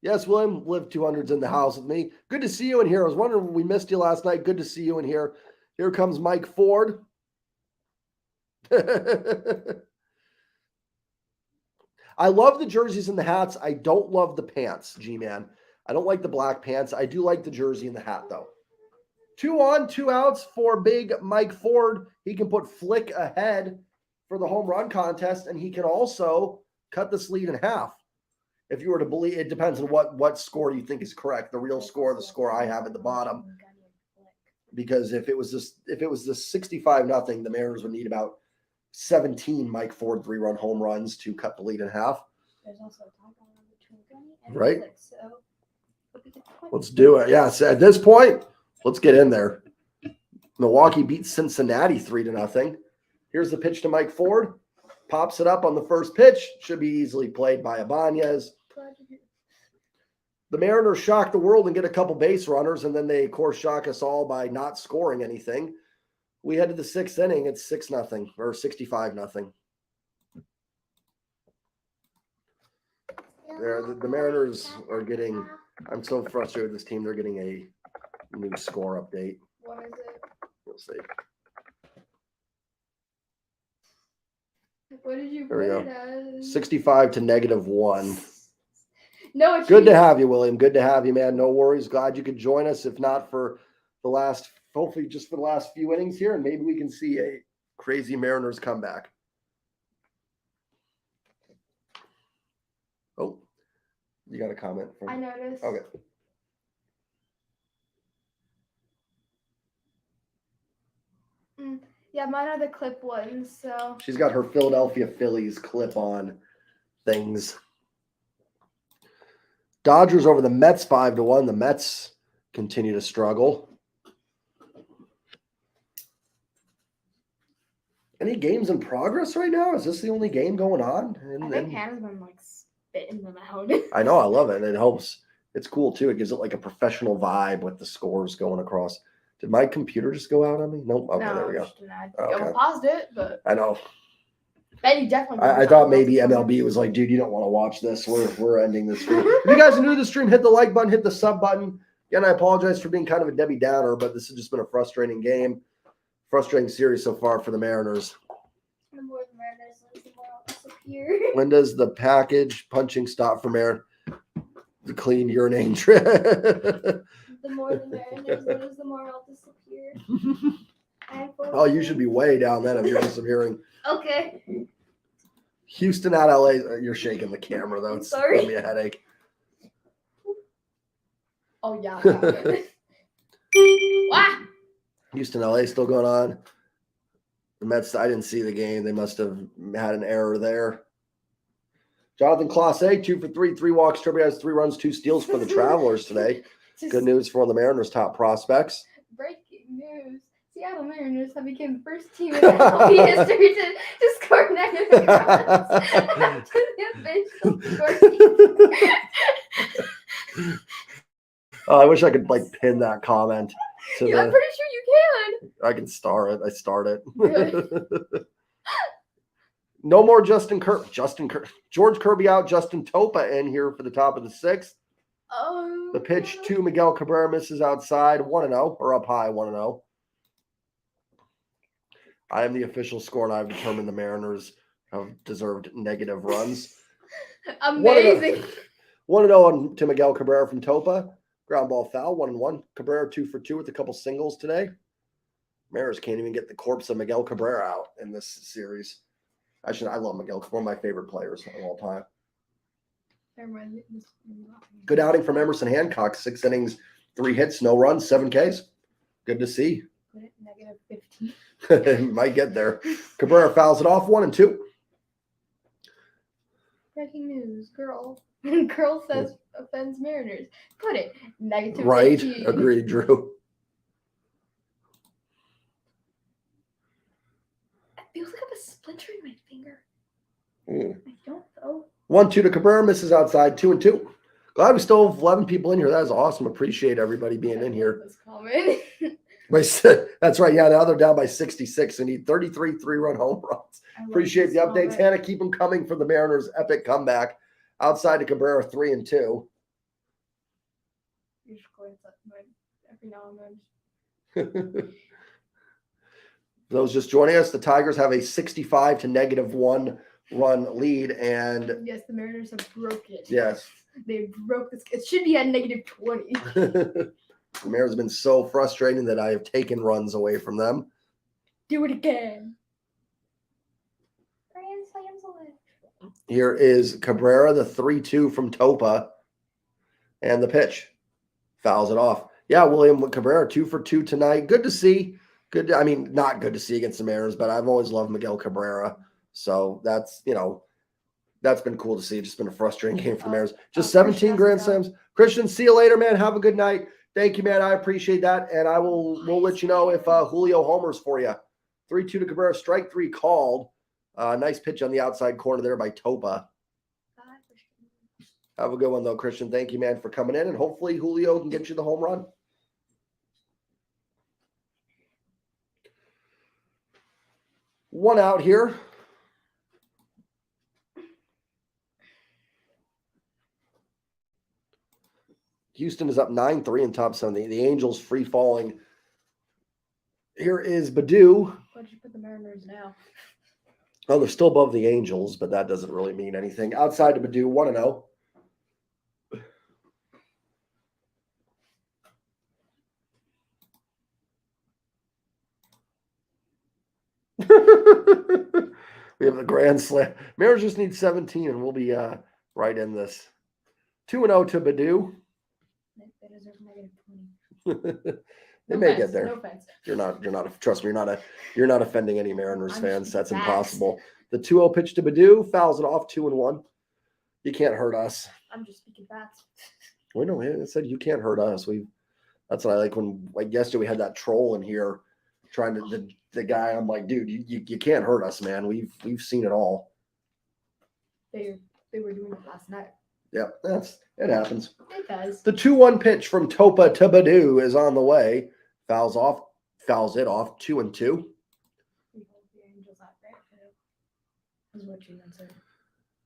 Yes, William, Live 200's in the house with me. Good to see you in here. I was wondering if we missed you last night. Good to see you in here. Here comes Mike Ford. I love the jerseys and the hats. I don't love the pants, G-Man. I don't like the black pants. I do like the jersey and the hat, though. 2 on, 2 outs for big Mike Ford. He can put Flick ahead for the home run contest, and he can also cut this lead in half. If you were to believe, it depends on what score you think is correct. The real score, the score I have at the bottom. Because if it was this 65-0, the Mariners would need about 17 Mike Ford 3-run home runs to cut the lead in half. There's also a tie between Gunny and right. Flick, so let's do it. Yeah, so at this point, let's get in there. Milwaukee beats Cincinnati 3-0. Here's the pitch to Mike Ford. Pops it up on the first pitch. Should be easily played by Ibanez. The Mariners shock the world and get a couple base runners, and then they, of course, shock us all by not scoring anything. We head to the 6th inning. It's 6-0 or 65-0. The Mariners are getting – I'm so frustrated with this team. They're getting a new score update. What is it? We'll see. What did you There we put go. it as? 65 to -1. No, it's Good to have you, William. Good to have you, man. No worries. Glad you could join us. If not for the last, hopefully just for the last few innings here, and maybe we can see a crazy Mariners comeback. Oh, you got a comment? I noticed. Okay. Yeah, mine are the clip ones, so. She's got her Philadelphia Phillies clip on things. Dodgers over the Mets 5-1. The Mets continue to struggle. Any games in progress right now? Is this the only game going on? I think Hannah's been like spitting them out. I know, I love it. It helps. It's cool too. It gives it like a professional vibe with the scores going across. Did my computer just go out on me? Nope. Okay, no, there we go. Okay. I paused it, but I know. Then you definitely. I thought maybe MLB was like, dude, you don't want to watch this. We're ending this stream. If you guys are new to the stream, hit the like button, hit the sub button. Again, I apologize for being kind of a Debbie Downer, but this has just been a frustrating game, frustrating series so far for the Mariners. The more the Mariners lose, the more I'll disappear. When does the package punching stop for Mariners? The clean urinating trip. The more the Mariners lose, the more I'll disappear. Oh, you should be way down then if you're disappearing. Okay. Houston at LA. You're shaking the camera though. It's Sorry. giving me a headache. Oh yeah. That wow. Houston, LA still going on. The Mets, I didn't see the game. They must have had an error there. Jonathan Clase, 2 for 3, 3 walks. Turby has 3 runs, 2 steals for the Travelers today. Good news for one of the Mariners' top prospects. Breaking news. Seattle Mariners have become the first team in MLB history to score negative runs. After the official scorekeeper. I wish I could pin that comment to I'm pretty sure you can. I can star it. I start it. Good. No more Justin Kirby. George Kirby out. Justin Topa in here for the top of the 6th. Oh. The pitch to Miguel Cabrera misses outside 1-0 or up high 1-0. I am the official score, and I've determined the Mariners have deserved negative runs. Amazing. 1-0 to Miguel Cabrera from Topa. Ground ball foul, 1-1. Cabrera 2 for 2 with a couple singles today. Mariners can't even get the corpse of Miguel Cabrera out in this series. I love Miguel. One of my favorite players of all time. Good outing from Emerson Hancock. 6 innings, 3 hits, no runs, 7 Ks. Good to see. Negative 15. Might get there. Cabrera fouls it off, 1-2. Breaking news. Girl says offends Mariners. Put it. Negative Right. 15. Agreed, Drew. It feels like I have a splinter in my finger. I don't though. 1-2 to Cabrera, misses outside, 2-2. Glad we still have 11 people in here. That is awesome. Appreciate everybody being in here. That's right. Yeah, now they're down by 66 and need 33 3-run home runs. Appreciate the updates. Hannah, keep them coming for the Mariners' epic comeback. Outside to Cabrera, 3-2. You just glance at every now and then. Those just joining us, the Tigers have a 65 to -1 run lead, and yes, the Mariners have broken it. Yes, they broke this. It should be at -20. The Mariners have been so frustrating that I have taken runs away from them. Do it again. Here is Cabrera, the 3-2 from Topa, and the pitch fouls it off. Yeah, William Cabrera 2 for 2 tonight. Good to see. Not good to see against the Mariners, but I've always loved Miguel Cabrera. So that's been cool to see. It's just been a frustrating game for the Mariners. Just 17 grand slams. Christian, see you later, man. Have a good night. Thank you, man. I appreciate that. And we'll let you know if Julio homers for you. 3-2 to Cabrera, strike 3 called. Nice pitch on the outside corner there by Topa. Have a good one, though, Christian. Thank you, man, for coming in. And hopefully Julio can get you the home run. One out here. Houston is up 9-3 in top 7. The Angels free falling. Here is Baddoo. Why did you put the Mariners now? Oh, they're still above the Angels, but that doesn't really mean anything. Outside to Baddoo, 1-0. We have the grand slam. Mariners just need 17, and we'll be right in this. 2-0 to Baddoo. They deserve -20. They may get there. No offense. You're not. Trust me, you're not offending any Mariners fans. That's impossible. The 2-0 pitch to Baddoo fouls it off 2-1. You can't hurt us. I'm just speaking facts. We know. I said you can't hurt us. That's what I like when yesterday we had that troll in here trying to the guy. I'm like, dude, you can't hurt us, man. We've seen it all. They were doing it last night. Yep, it happens. It does. The 2-1 pitch from Topa to Baddoo is on the way. Fouls it off 2-2.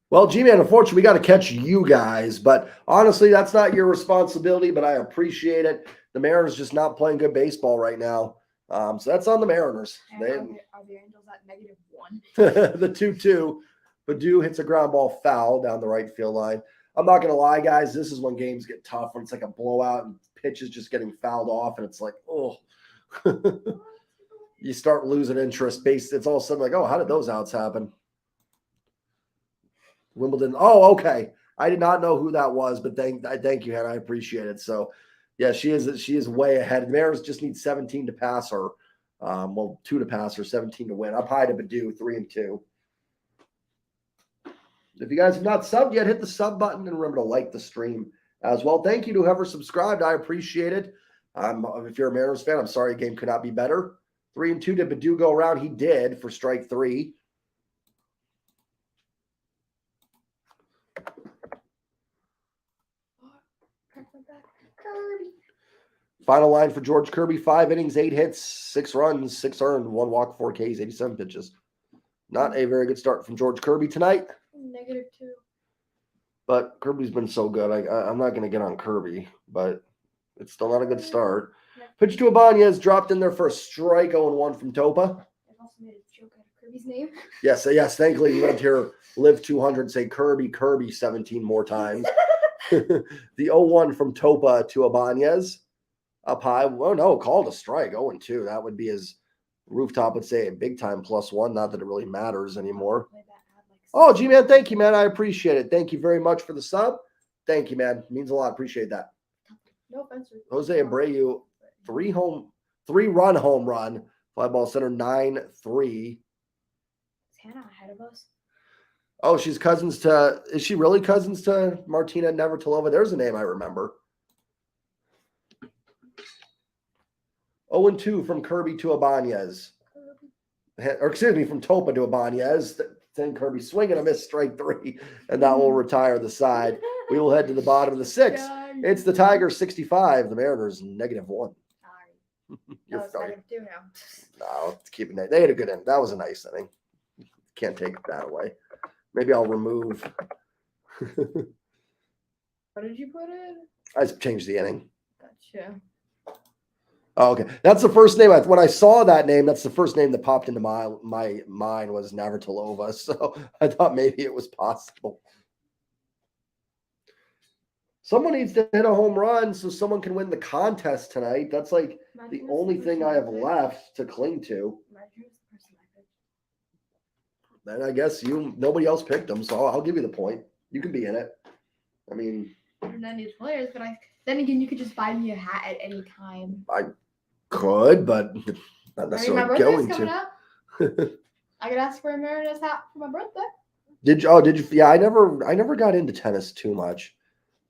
Well, G-Man, unfortunately, we got to catch you guys. But honestly, that's not your responsibility, but I appreciate it. The Mariners just not playing good baseball right now. So that's on the Mariners. Are the Angels at -1? The 2-2. Baddoo hits a ground ball foul down the right field line. I'm not going to lie, guys. This is when games get tough, when it's like a blowout and pitches just getting fouled off, and it's like, oh. You start losing interest. It's all of a sudden like, oh, how did those outs happen? Wimbledon. Oh, okay. I did not know who that was, but thank you, Hannah. I appreciate it. So Yeah, she is. She is way ahead. The Mariners just need 17 to pass her. 2 to pass her, 17 to win. Up high to Badu, 3-2. If you guys have not subbed yet, hit the sub button and remember to like the stream as well. Thank you to whoever subscribed. I appreciate it. If you're a Mariners fan, I'm sorry, game could not be better. 3-2. Did Badu go around? He did for strike 3. Kirby. Final line for George Kirby: 5 innings, 8 hits, 6 runs, 6 earned, 1 walk, 4 Ks, 87 pitches. Not a very good start from George Kirby tonight. -2. But Kirby's been so good. I'm not going to get on Kirby, but it's still not a good start. Pitch to Ibanez, dropped in there for a strike, 0-1 from Topa. I've also made a joke out of Kirby's name. Yes. Thankfully, you went here, Live 200, say Kirby 17 more times. The 0-1 from Topa to Ibanez. Up high. Oh, no, called a strike, 0-2. That would be his rooftop would say a big time +1. Not that it really matters anymore. Oh, G-Man, thank you, man. I appreciate it. Thank you very much for the sub. Thank you, man. It means a lot. Appreciate that. No offense. Jose Abreu, 3-run home run. Fly ball center, 9-3. Is Hannah ahead of us? Oh, she's cousins to – is she really cousins to Martina Navratilova? There's a name I remember. 0-2 from Kirby to Ibanez. Or excuse me, from Topa to Ibanez. Then Kirby swing and a miss, strike 3, and that will retire the side. We will head to the bottom of the 6th. It's the Tigers 65, the Mariners -1. Sorry. You're That was sorry. -2 now. No, it's keeping it. They had a good inning. That was a nice inning. Can't take that away. Maybe I'll remove. What did you put in? I just changed the inning. Gotcha. Oh, okay. That's the first name. When I saw that name, that's the first name that popped into my mind was Navratilova. So I thought maybe it was possible. Someone needs to hit a home run so someone can win the contest tonight. That's like the only thing I have left to cling to. Then I guess nobody else picked them, so I'll give you the point. You can be in it. I mean, none of these players, but then again, you could just buy me a hat at any time. I could, but not necessarily my going birthday's coming to. up. I could ask for a Mariners hat for my birthday. Did you? Yeah, I never got into tennis too much.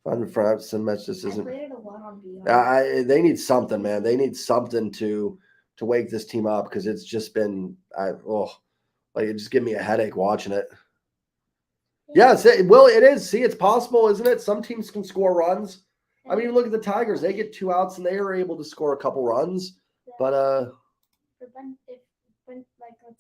So much this I isn't. played it a lot on VR. They need something, man. They need something to wake this team up because it's just been it just give me a headache watching it. Yes, it is. See, it's possible, isn't it? Some teams can score runs. I mean, look at the Tigers. They get 2 outs and they are able to score a couple runs. But let's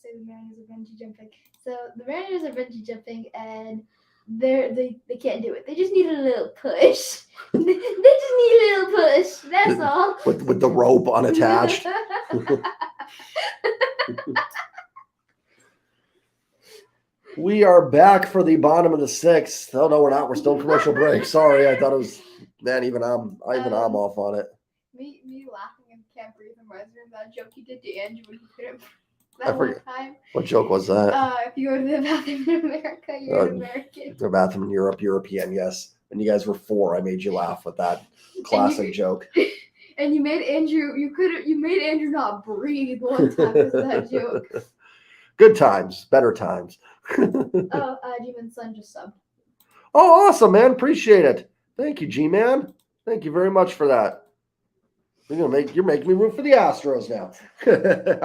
say the Mariners are bungee jumping. So the Mariners are bungee jumping and they can't do it. They just need a little push. They just need a little push. That's all. With the rope unattached. We are back for the bottom of the 6th. Oh no, we're not. We're still in commercial break. Sorry, I thought it was. Man, even I'm off on it. Me laughing and can't breathe reminds me of that joke you did to Andrew when he couldn't. I forget. Time. What joke was that? If you go to the bathroom in America, you're an American. The bathroom in Europe, European, yes. And you guys were 4. I made you laugh with that classic joke. And you made Andrew. You made Andrew not breathe one time with that joke. Good times, better times. G-Man's son just subbed. Oh, awesome, man. Appreciate it. Thank you, G-Man. Thank you very much for that. You're making me root for the Astros now.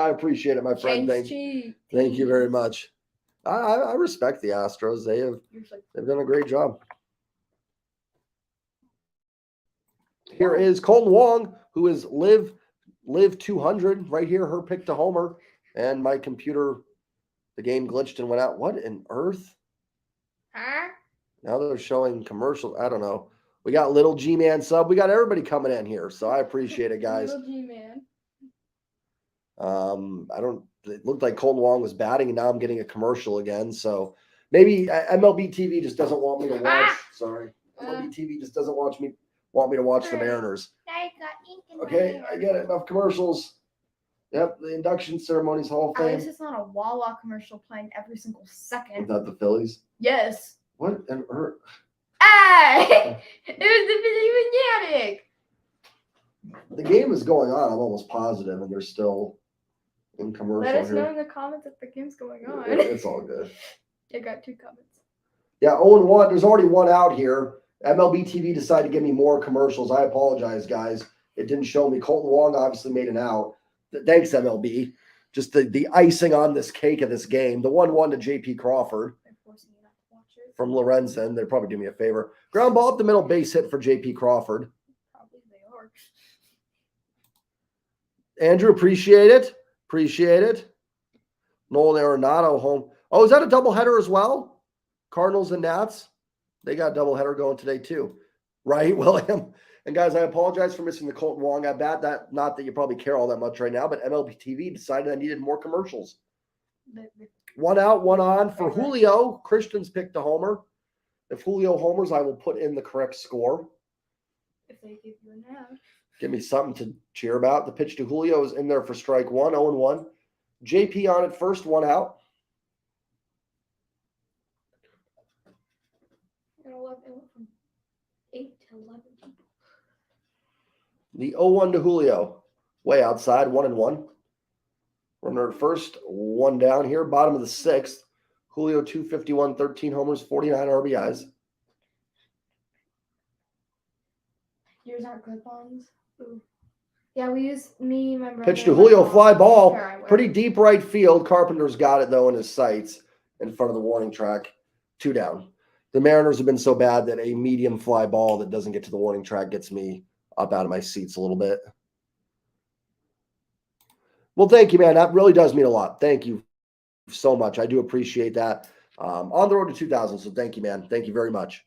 I appreciate it, my friend. Thank you very much. I respect the Astros. They've done a great job. Here is Colton Wong, who is Live 200 right here. Her pick to homer, and my computer. The game glitched and went out. What on earth? Huh? Now they're showing commercial. I don't know. We got Little G-Man sub. We got everybody coming in here, so I appreciate it, guys. Little G-Man. It looked like Colton Wong was batting, and now I'm getting a commercial again. So maybe MLB TV just doesn't want me to watch. Sorry. MLB TV just doesn't want me to watch the Mariners. Okay, I get it. Enough commercials. Yep, the induction ceremonies, Hall of Fame. At least it's not a Wawa commercial playing every single second. Without the Phillies? Yes. What on earth? Hey! It was the Philly Fanatic. The game is going on. I'm almost positive, and they're still in commercial. Let us here. know in the comments if the game's going on. It's all good. I got 2 comments. Yeah, 0-1. There's already one out here. MLB TV decided to give me more commercials. I apologize, guys. It didn't show me. Colton Wong obviously made an out. Thanks, MLB. Just the icing on this cake of this game. The 1-1 to JP Crawford They're forcing you not to watch it. from Lorenzen. They'd probably do me a favor. Ground ball up the middle, base hit for JP Crawford. Probably they are. Andrew, appreciate it. Appreciate it. Nolan Arenado home. Oh, is that a doubleheader as well? Cardinals and Nats. They got a doubleheader going today too. Right, William? And guys, I apologize for missing the Colton Wong at bat. That not that you probably care all that much right now, but MLB TV decided I needed more commercials. One out, one on for Julio. Christian's picked a homer. If Julio homers, I will put in the correct score. If they give you an out. Give me something to cheer about. The pitch to Julio is in there for strike one, 0-1. JP on it first, one out. It went from 8 to 11 people. The 0-1 to Julio. Way outside, 1-1. Runner at first, one down here. Bottom of the 6th. Julio 251, 13 homers, 49 RBIs. Yours aren't clip-ons. Ooh. Yeah, we use me, my brother. Pitch to Julio, fly ball. Pair I wear. Pretty deep right field. Carpenter's got it, though, in his sights in front of the warning track. 2 down. The Mariners have been so bad that a medium fly ball that doesn't get to the warning track gets me up out of my seats a little bit. Well, thank you, man. That really does mean a lot. Thank you so much. I do appreciate that. On the road to 2,000, so thank you, man. Thank you very much.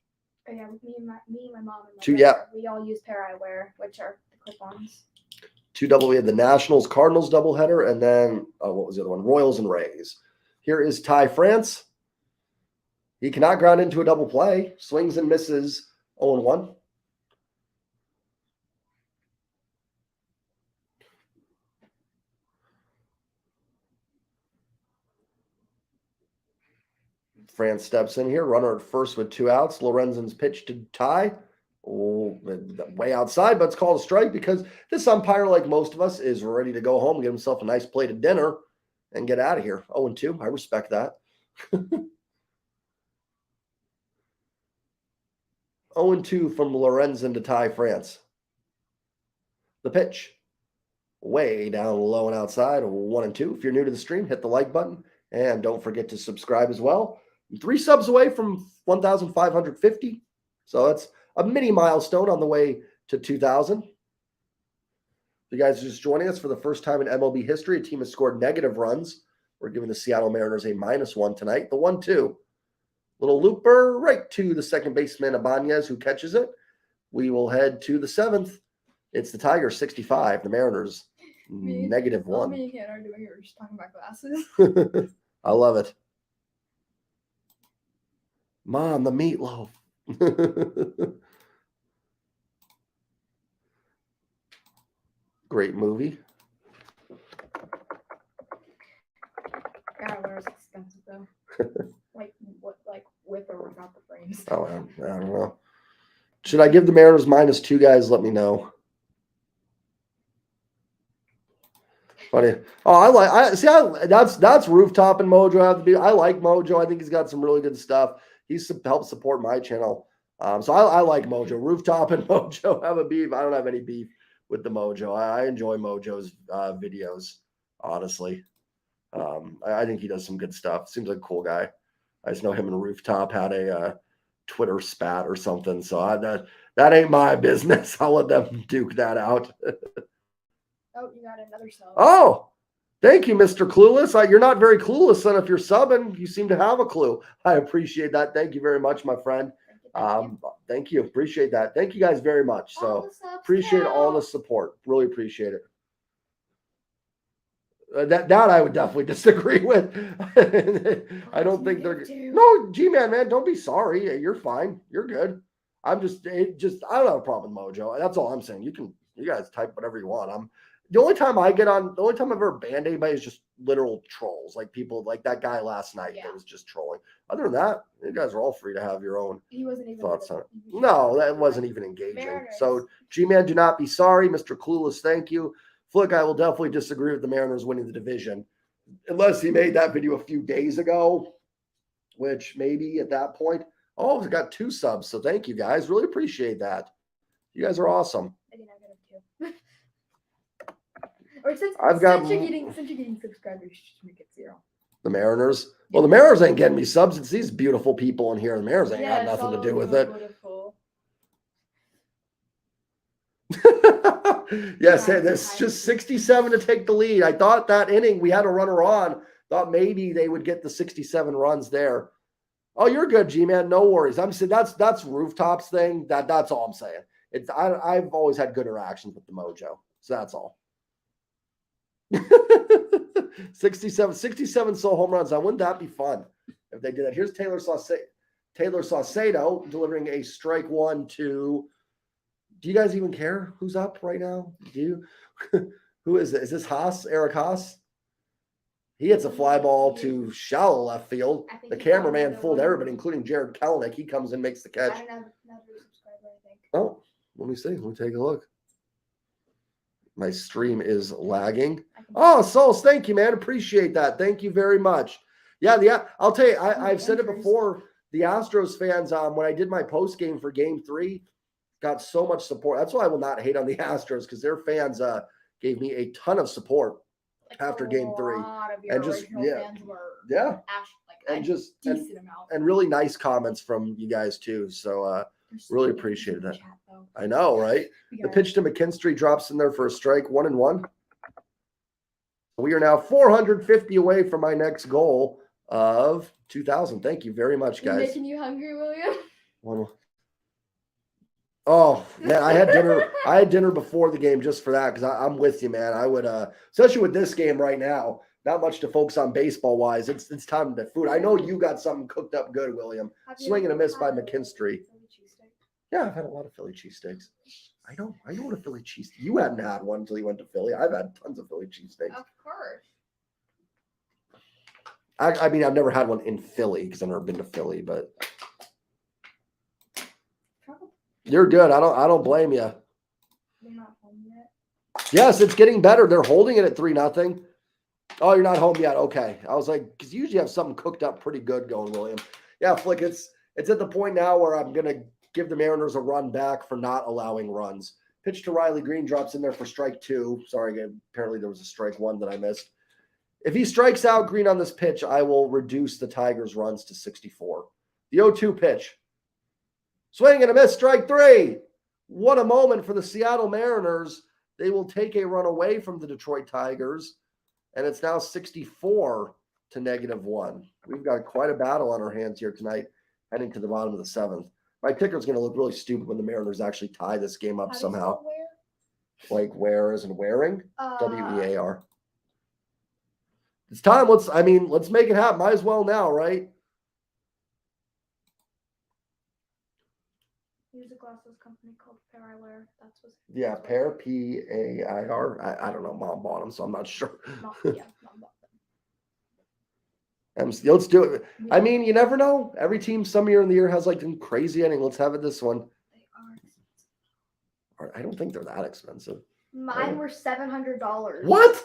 Oh, yeah, me, my mom, and my Two, brother, we all use pair I wear, which are the clip-ons. 2 double. We had the Nationals Cardinals doubleheader, and then what was the other one? Royals and Rays. Here is Ty France. He cannot ground into a double play. Swings and misses 0-1. France steps in here. Runner at first with 2 outs. Lorenzen's pitch to Ty. Oh, way outside, but it's called a strike because this umpire, like most of us, is ready to go home, get himself a nice plate of dinner, and get out of here. 0-2. I respect that. 0-2 from Lorenzen to Ty France. The pitch. Way down low and outside. 1-2. If you're new to the stream, hit the like button. And don't forget to subscribe as well. 3 subs away from 1,550. So that's a mini milestone on the way to 2,000. You guys are just joining us for the first time in MLB history. A team has scored negative runs. We're giving the Seattle Mariners a -1 tonight. The 1-2. Little looper right to the second baseman, Ibanez, who catches it. We will head to the 7th. It's the Tigers, 65. The Mariners, -1. Me and Ken are doing it. We're just talking about glasses. I love it. Mom, the meatloaf. Great movie. God, it's expensive though. Like with or without the frames. Oh, I don't know. Should I give the Mariners -2, guys? Let me know. Funny. Oh, that's Rooftop and Mojo have to be. I like Mojo. I think he's got some really good stuff. He's helped support my channel. So I like Mojo. Rooftop and Mojo have a beef. I don't have any beef with the Mojo. I enjoy Mojo's videos, honestly. I think he does some good stuff. Seems like a cool guy. I just know him and Rooftop had a Twitter spat or something. So that ain't my business. I'll let them duke that out. Oh, you got another sub. Oh, thank you, Mr. Clueless. You're not very clueless, son. If you're subbing, you seem to have a clue. I appreciate that. Thank you very much, my friend. Thank you. Appreciate that. Thank you guys very much. So appreciate all the support. Really appreciate it. That I would definitely disagree with. I don't think they're no G-Man, man. Don't be sorry. You're fine. You're good. I don't have a problem with Mojo. That's all I'm saying. You guys type whatever you want. The only time I've ever banned anybody is just literal trolls, like people like that guy last night that was just trolling. Other than that, you guys are all free to have your own thoughts on it. No, that wasn't even engaging. Mariners. So, G-Man, do not be sorry. Mr. Clueless, thank you. Flick, I will definitely disagree with the Mariners winning the division. Unless he made that video a few days ago, which maybe at that point. Oh, we got 2 subs, so thank you guys. Really appreciate that. You guys are awesome. Or since you're getting subscribers, just make it 0. The Mariners. Well, the Mariners ain't getting me subs. It's these beautiful people in here. The Mariners ain't got nothing to do with it. Yes, there's just 67 to take the lead. I thought that inning we had a runner on. Thought maybe they would get the 67 runs there. Oh, you're good, G-Man. No worries. I'm saying that's rooftops thing. That's all I'm saying. I've always had good interactions with the Mojo, so that's all. 67 solo home runs. Now, wouldn't that be fun if they did that? Here's Taylor Saucedo delivering a strike 1 to. Do you guys even care who's up right now? Do you? Who is it? Is this Haas? Eric Haas? He hits a fly ball to shallow left field. The cameraman fooled everybody, including Jared Kelenic. He comes and makes the catch. I don't know. Another subscriber, I think. Oh, let me see. Let me take a look. My stream is lagging. Oh, Souls, thank you, man. Appreciate that. Thank you very much. Yeah. I'll tell you, I've said it before. The Astros fans, when I did my post game for Game 3, got so much support. That's why I will not hate on the Astros, because their fans gave me a ton of support after Game 3, and just and really nice comments from you guys too. So really appreciate that. I know, right? The pitch to McKinstry drops in there for a strike, 1-1. We are now 450 away from my next goal of 2,000. Thank you very much, guys. Making you hungry, William? Oh man, I had dinner before the game just for that, because I'm with you, man. I would, especially with this game right now, not much to focus on baseball wise. It's time to food. I know you got something cooked up good, William. Swing and a miss by McKinstry. Yeah, I've had a lot of Philly cheesesteaks. I know what a Philly cheese. You hadn't had one until you went to Philly. I've had tons of Philly cheesesteaks. Of course. I mean, I've never had one in Philly because I've never been to Philly, but you're good. I don't blame you. You're not home yet? Yes, it's getting better. They're holding it at 3-0. Oh, you're not home yet. Okay. I was like, because you usually have something cooked up pretty good going, William. Yeah, Flick, it's at the point now where I'm going to give the Mariners a run back for not allowing runs. Pitch to Riley Green, drops in there for strike 2. Sorry, apparently there was a strike 1 that I missed. If he strikes out Green on this pitch, I will reduce the Tigers' runs to 64. The 0-2 pitch. Swing and a miss, strike 3. What a moment for the Seattle Mariners. They will take a run away from the Detroit Tigers, and it's now 64 to -1. We've got quite a battle on our hands here tonight, heading to the bottom of the 7th. My ticker's going to look really stupid when the Mariners actually tie this game up somehow. Like where as in wearing? W-E-A-R. It's time. Let's make it happen. Might as well now, right? Use a glasses company called Pair I Wear. That's what's. Yeah, Pair, P-A-I-R. I don't know. Mom bought them, so I'm not sure. Mom bought them. Let's do it. I mean, you never know. Every team some year in the year has like a crazy ending. Let's have it this one. They are expensive. I don't think they're that expensive. Mine were $700. What?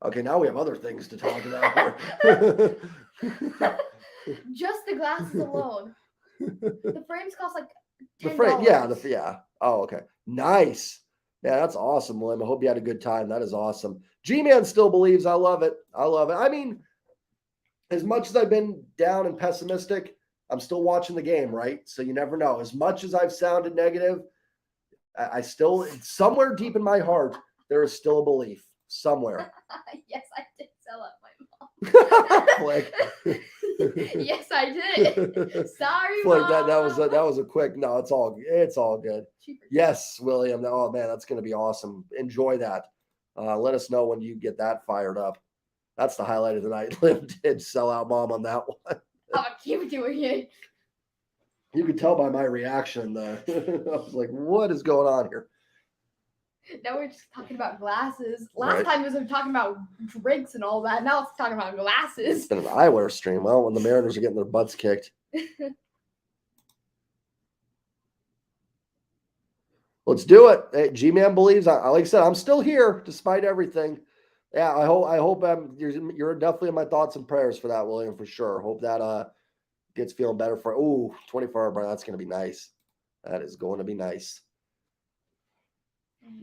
Okay, now we have other things to talk about here. Just the glasses alone. The frames cost like $10. The frame, yeah. Oh, okay. Nice. Yeah, that's awesome, William. I hope you had a good time. That is awesome. G-Man still believes. I love it. I mean, as much as I've been down and pessimistic, I'm still watching the game, right? So you never know. As much as I've sounded negative, I still, somewhere deep in my heart, there is still a belief. Somewhere. Yes, I did sell out my mom. Like, yes, I did. Sorry, like Mom. that was a quick. No, it's all good. Yes, William. Oh man, that's gonna be awesome. Enjoy that. Let us know when you get that fired up. That's the highlight of the night. Liv did sell out Mom on that one. I'll keep doing it. You could tell by my reaction. I was like, "What is going on here?" Now we're just talking about glasses. Last Right. time we were talking about drinks and all that. Now it's talking about glasses. It's been an eyewear stream. Well, when the Mariners are getting their butts kicked. Let's do it. Hey, G-Man believes. Like I said, I'm still here despite everything. Yeah, I hope you're definitely in my thoughts and prayers for that, William, for sure. Hope that gets feeling better for 24-hour burn. That's going to be nice. That is going to be nice.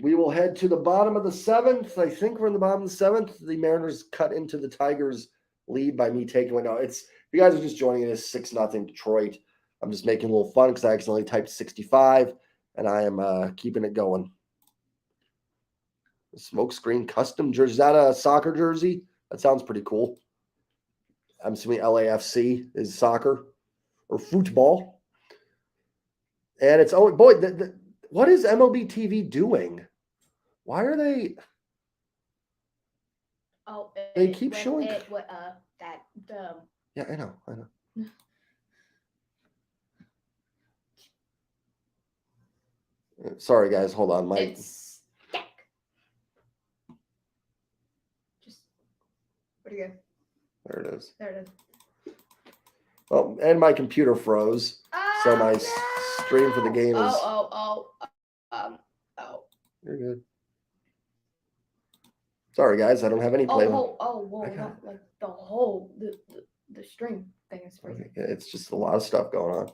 We will head to the bottom of the 7th. I think we're in the bottom of the 7th. The Mariners cut into the Tigers lead by me taking one. No, if you guys are just joining it, it's 6-0 Detroit. I'm just making a little fun because I accidentally typed 65, and I am keeping it going. Smokescreen custom jersey. Is that a soccer jersey? That sounds pretty cool. I'm assuming LAFC is soccer or football. And it's what is MLB TV doing? Why are they? Oh, they keep showing Yeah, I know. Sorry, guys. Hold on, Mike. It's stuck. Just where'd it go? There it is. There it is. Well, and my computer froze, so my stream for the game is. You're good. Sorry, guys. I don't have any play. Whoa! Like the whole the string thing is freezing. It's just a lot of stuff going on.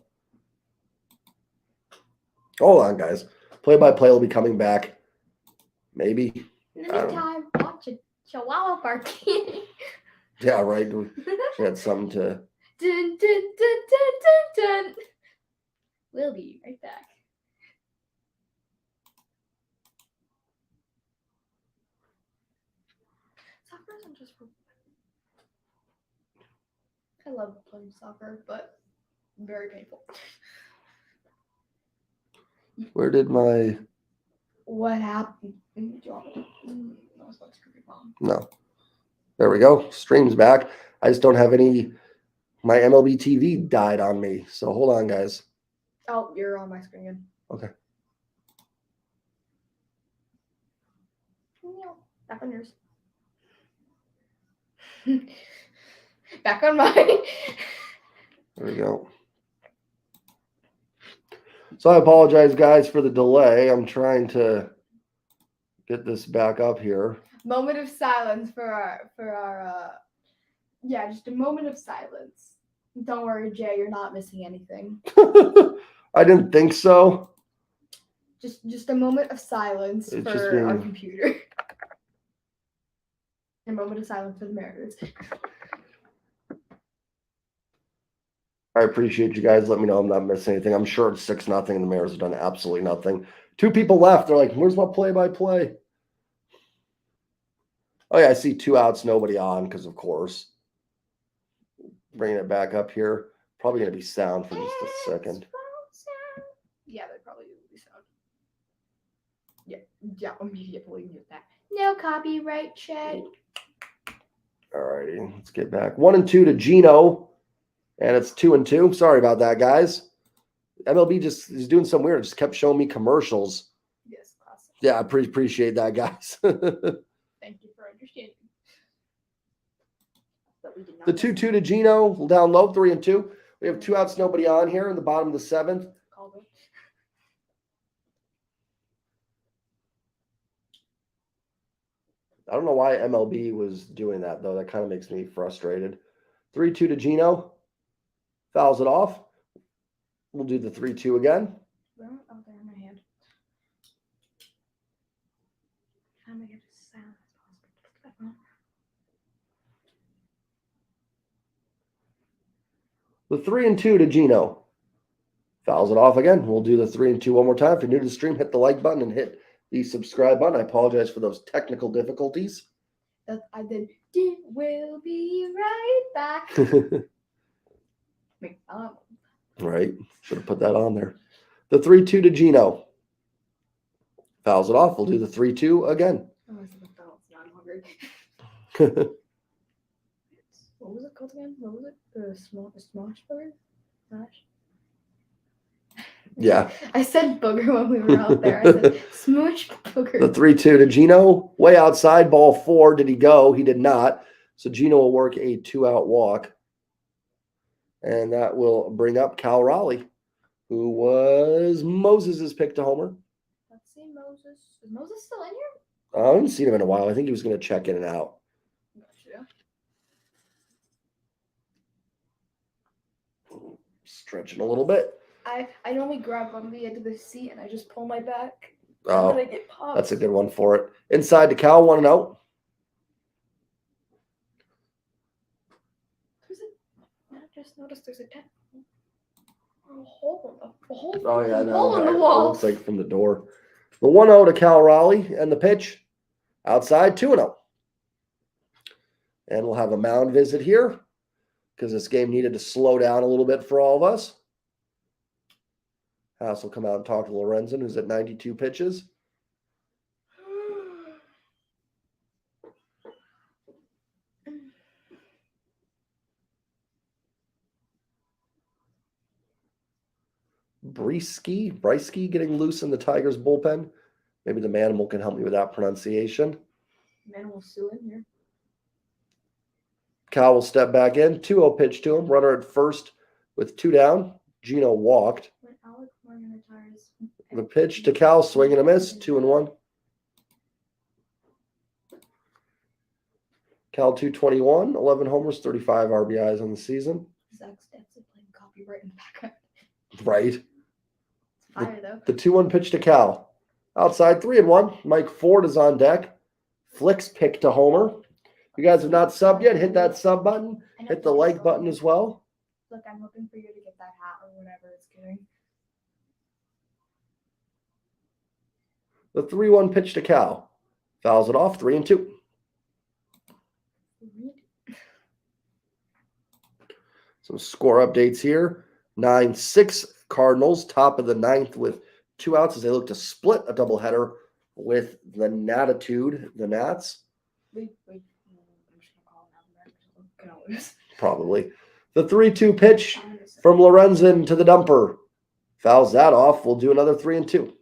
Hold on, guys. Play-by-play will be coming back. Maybe. In the meantime, watch a Chihuahua party. Yeah, right. She had something to. Dun, dun, dun, dun, dun, dun. We'll be right back. Soccer isn't just for. I love playing soccer, but very painful. Where did my? What happened? No. There we go. Stream's back. I just don't have any. My MLB TV died on me. So hold on, guys. Oh, you're on my screen again. Okay. Back on yours. Back on mine. There we go. So I apologize, guys, for the delay. I'm trying to get this back up here. Moment of silence for our just a moment of silence. Don't worry, Jay, you're not missing anything. I didn't think so. Just a moment of silence for our computer. A moment of silence for the Mariners. I appreciate you guys. Let me know I'm not missing anything. I'm sure it's 6-0 and the Mariners have done absolutely nothing. 2 people left. They're like, where's my play-by-play? Oh, yeah, I see 2 outs, nobody on, because of course. Bringing it back up here. Probably going to be sound for just a second. Yeah, they probably will be sound. Yeah, immediately mute that. No copyright check. All righty, let's get back. 1-2 to Gino. And it's 2-2. Sorry about that, guys. MLB just is doing some weird. Just kept showing me commercials. Yes, classic. Yeah, I appreciate that, guys. Thank you for understanding. But we did not. The 2-2 to Gino. Down low, 3-2. We have 2 outs, nobody on here in the bottom of the 7th. I don't know why MLB was doing that, though. That kind of makes me frustrated. 3-2 to Gino. Fouls it off. We'll do the 3-2 again. Oh, there in my hand. Trying to make it as sound as possible. The 3-2 to Gino. Fouls it off again. We'll do the 3-2 one more time. If you're new to the stream, hit the like button and hit the subscribe button. I apologize for those technical difficulties. I did. We'll be right back. Right. Should have put that on there. The 3-2 to Gino. Fouls it off. We'll do the 3-2 again. I'm hungry. What was it called again? What was it? The smash burger? Smash? Yeah. I said booger when we were out there. I said smooch booger. The 3-2 to Gino. Way outside, ball 4. Did he go? He did not. So Gino will work a 2-out walk. And that will bring up Cal Raleigh, who was Moses' pick to homer. Let's see, Moses. Is Moses still in here? I haven't seen him in a while. I think he was going to check in and out. Gotcha. Stretching a little bit. I normally grab on the edge of the seat and I just pull my back. Oh, and then I get popped. that's a good one for it. Inside to Cal, 1-0. I just noticed there's a hole in the hole. Oh, yeah, no, hole in the it wall. looks like from the door. The 1-0 to Cal Raleigh, and the pitch outside, 2-0. And we'll have a mound visit here because this game needed to slow down a little bit for all of us. Haas will come out and talk to Lorenzen, who's at 92 pitches. Brisky getting loose in the Tigers bullpen. Maybe the Manimal can help me with that pronunciation. Manimal still in here. Cal will step back in. 2-0 pitch to him. Runner at first with 2 down. Gino walked. When Alec Morgan retires. The pitch to Cal, swing and a miss. 2-1. Cal 221, 11 homers, 35 RBIs on the season. Zach Stetson playing copyright in the background. Right. Fire though. The 2-1 pitch to Cal. Outside, 3-1. Mike Ford is on deck. Flick's pick to homer. If you guys have not subbed yet, hit that sub button. Hit the like button as well. Look, I'm hoping for you to get that hat or whatever it's getting. The 3-1 pitch to Cal. Fouls it off, 3-2. Some score updates here. 9-6 Cardinals, top of the 9th with 2 outs as they look to split a doubleheader with the Natitude, the Nats. Wait. I'm just going to call him out there. Probably. The 3-2 pitch from Lorenzen to the dumper. Fouls that off. We'll do another 3-2.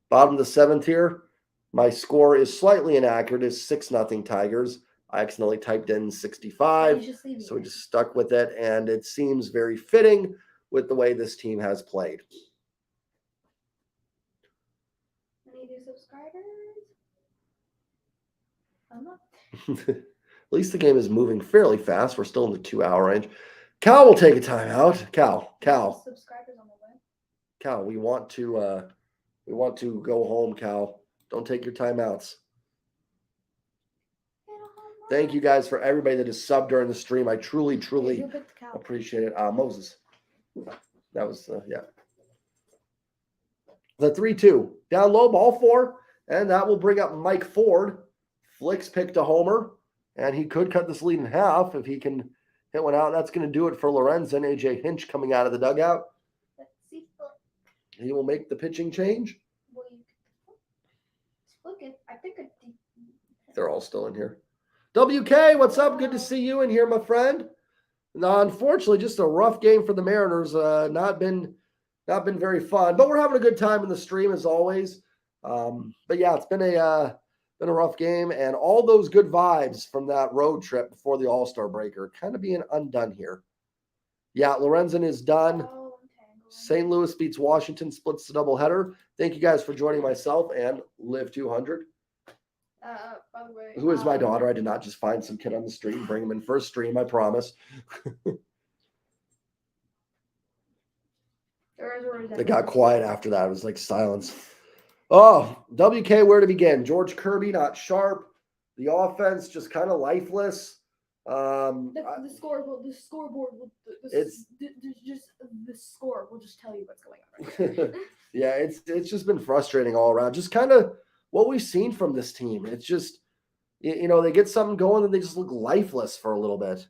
Bottom of the 7th here. My score is slightly inaccurate. It's 6-0 Tigers. I accidentally typed in 65, so we just stuck with it, and it seems very fitting with the way this team has played. Any new subscribers? I'm not. At least the game is moving fairly fast. We're still in the 2-hour range. Cal will take a timeout. Cal. Subscribers on the way. Cal, we want to go home, Cal. Don't take your timeouts. Thank you guys for everybody that has subbed during the stream. I truly appreciate it. Moses. That was, yeah. The 3-2. Down low, ball 4. And that will bring up Mike Ford. Flick's picked a homer. And he could cut this lead in half if he can hit one out. That's going to do it for Lorenzen. AJ Hinch coming out of the dugout. Let's see. He will make the pitching change. I think they're all still in here. WK, what's up? Good to see you in here, my friend. Now, unfortunately, just a rough game for the Mariners. Not been very fun, but we're having a good time in the stream as always. But yeah, it's been a rough game, and all those good vibes from that road trip before the All-Star break are kind of being undone here. Yeah, Lorenzen is done. St. Louis beats Washington, splits the doubleheader. Thank you guys for joining myself and Live 200. By the way, who is my daughter? I did not just find some kid on the street and bring him in for a stream, I promise. They got quiet after that. It was like silence. Oh, WK, where to begin? George Kirby, not sharp. The offense just kind of lifeless. The scoreboard will just tell you what's going on. Right. Yeah, it's just been frustrating all around. Just kind of what we've seen from this team. It's just, they get something going and they just look lifeless for a little bit.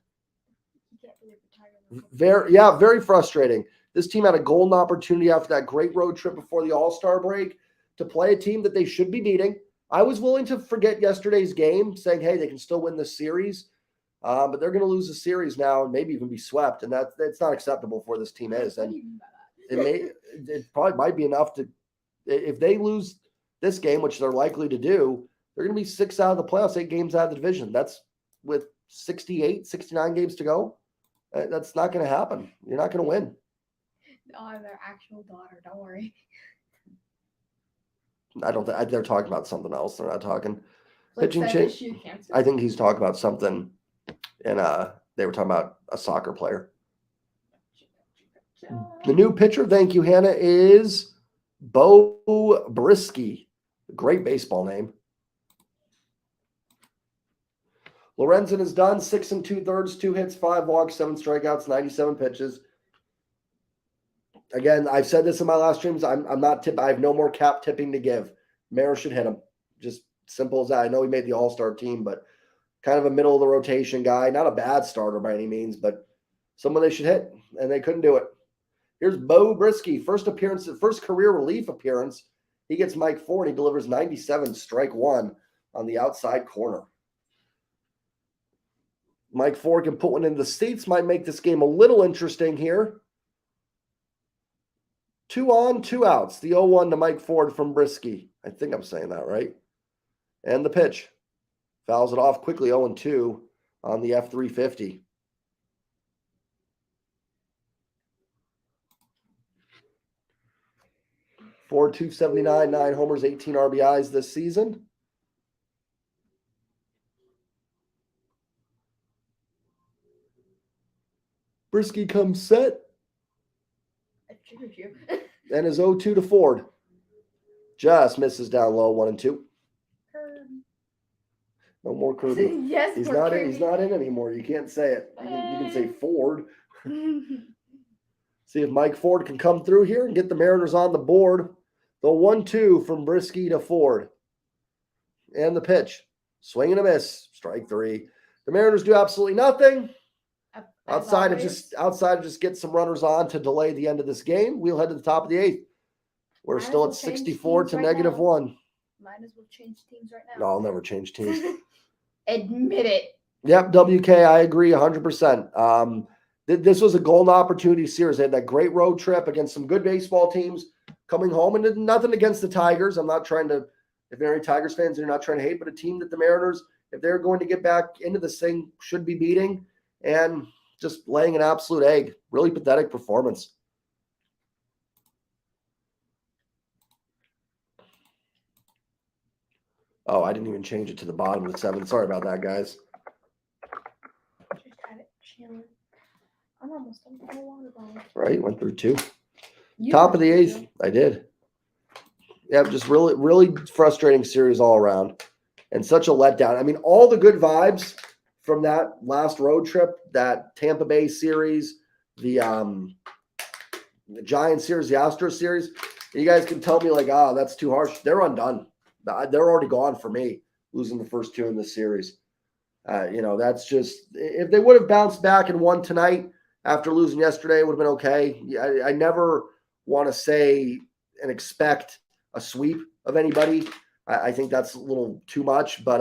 Very frustrating. This team had a golden opportunity after that great road trip before the All-Star break to play a team that they should be beating. I was willing to forget yesterday's game, saying, hey, they can still win this series. But they're going to lose the series now and maybe even be swept. And that's not acceptable for this team is. And It probably might be enough to, if they lose this game, which they're likely to do, they're going to be 6 out of the playoffs, 8 games out of the division. That's with 68, 69 games to go. That's not going to happen. You're not going to win. Oh, their actual daughter. Don't worry. I don't think they're talking about something else. They're not talking Like pitching feather change. shoe cancer. I think he's talking about something, and they were talking about a soccer player. The new pitcher, thank you, Hannah, is Bo Brisky. Great baseball name. Lorenzen is done. 6 2/3, 2 hits, 5 walks, 7 strikeouts, 97 pitches. Again, I've said this in my last streams. I'm not tip. I have no more cap tipping to give. Maris should hit him. Just simple as that. I know he made the All-Star team, but kind of a middle of the rotation guy. Not a bad starter by any means, but someone they should hit, and they couldn't do it. Here's Bo Brisky, first career relief appearance. He gets Mike Ford. He delivers 97, strike 1 on the outside corner. Mike Ford can put one in the seats. Might make this game a little interesting here. 2 on, 2 outs. The 0-1 to Mike Ford from Brisky. I think I'm saying that right. And the pitch. Fouls it off quickly, 0-2 on the F350. Ford 279, 9 homers, 18 RBIs this season. Brisky comes set. And is 0-2 to Ford. Just misses down low, 1-2. No more Kirby. Yes, He's not in anymore. You can't say it. You can say Ford. See if Mike Ford can come through here and get the Mariners on the board. The 1-2 from Brisky to Ford. And the pitch. Swing and a miss. Strike 3. The Mariners do absolutely nothing. Outside of just get some runners on to delay the end of this game. We'll head to the top of the 8th. We're still at 64 to -1. Might as well change teams right now. No, I'll never change teams. Admit it. Yep, WK, I agree 100%. This was a golden opportunity series. They had that great road trip against some good baseball teams coming home, and nothing against the Tigers. I'm not trying to, if there are any Tigers fans, they're not trying to hate, but a team that the Mariners, if they're going to get back into this thing, should be beating, and just laying an absolute egg. Really pathetic performance. Oh, I didn't even change it to the bottom of the 7. Sorry about that, guys. Just had it chilling. I'm almost done with my water bottle. Right, went through 2. Top of the 8th. I did. Yeah, just really, really frustrating series all around. And such a letdown. I mean, all the good vibes from that last road trip, that Tampa Bay series, the Giants series, the Astros series, you guys can tell me like, that's too harsh. They're undone. They're already gone for me, losing the first 2 in this series. That's just, if they would have bounced back and won tonight after losing yesterday, it would have been okay. I never want to say and expect a sweep of anybody. I think that's a little too much, but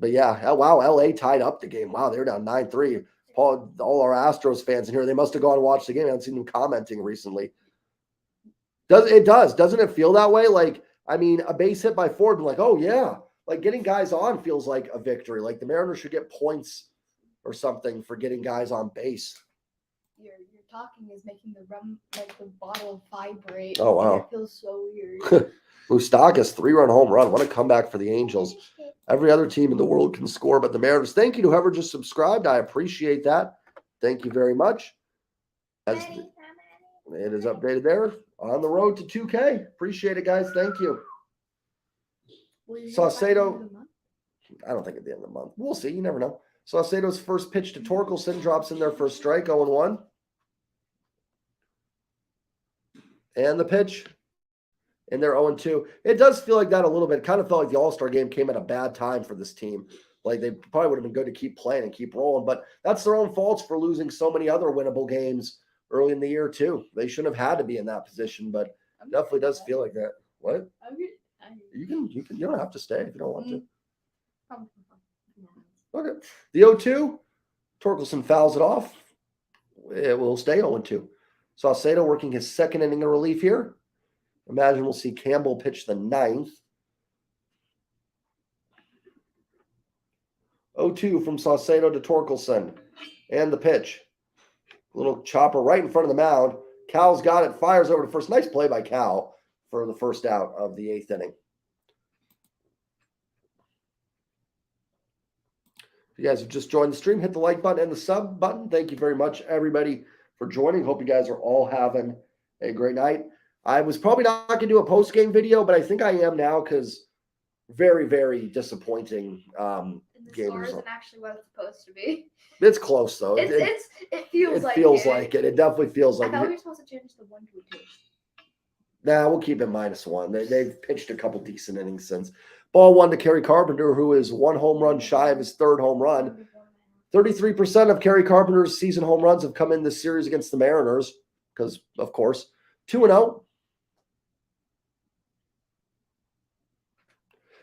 yeah. Oh, wow, LA tied up the game. Wow, they're down 9-3. Paul, all our Astros fans in here, they must have gone and watched the game. I haven't seen them commenting recently. Doesn't it feel that way? Like, I mean, a base hit by Ford, like, oh yeah, like getting guys on feels like a victory. Like the Mariners should get points or something for getting guys on base. Your talking is making the bottle vibrate. Oh wow, it feels so weird. Moustakas 3-run home run. What a comeback for the Angels. Every other team in the world can score, but the Mariners. Thank you to whoever just subscribed. I appreciate that. Thank you very much. It is updated there. On the road to 2K. Appreciate it, guys. Thank you. Saucedo. I don't think at the end of the month. We'll see. You never know. Saucedo's first pitch to Torkelson drops in there for a strike, 0-1. And the pitch. And they're 0-2. It does feel like that a little bit. It kind of felt like the All-Star game came at a bad time for this team. Like they probably would have been good to keep playing and keep rolling, but that's their own faults for losing so many other winnable games early in the year too. They shouldn't have had to be in that position, but it definitely does feel like that. What? You don't have to stay if you don't want to. Okay. The 0-2, Torkelson fouls it off. It will stay 0-2. Saucedo working his second inning of relief here. Imagine we'll see Campbell pitch the 9th. 0-2 from Saucedo to Torkelson. And the pitch. Little chopper right in front of the mound. Cal's got it, fires over to first. Nice play by Cal for the first out of the 8th inning. If you guys have just joined the stream, hit the like button and the sub button. Thank you very much, everybody, for joining. Hope you guys are all having a great night. I was probably not going to do a post-game video, but I think I am now because very, very disappointing The score isn't actually what it's supposed to be. It's close, though. It feels like it. It feels like it. It definitely feels like I thought it. we were supposed to change the 1 to a 2. Nah, we'll keep it -1. They've pitched a couple decent innings since. Ball 1 to Kerry Carpenter, who is 1 home run shy of his 3rd home run. 33% of Kerry Carpenter's season home runs have come in this series against the Mariners because, of course, 2-0.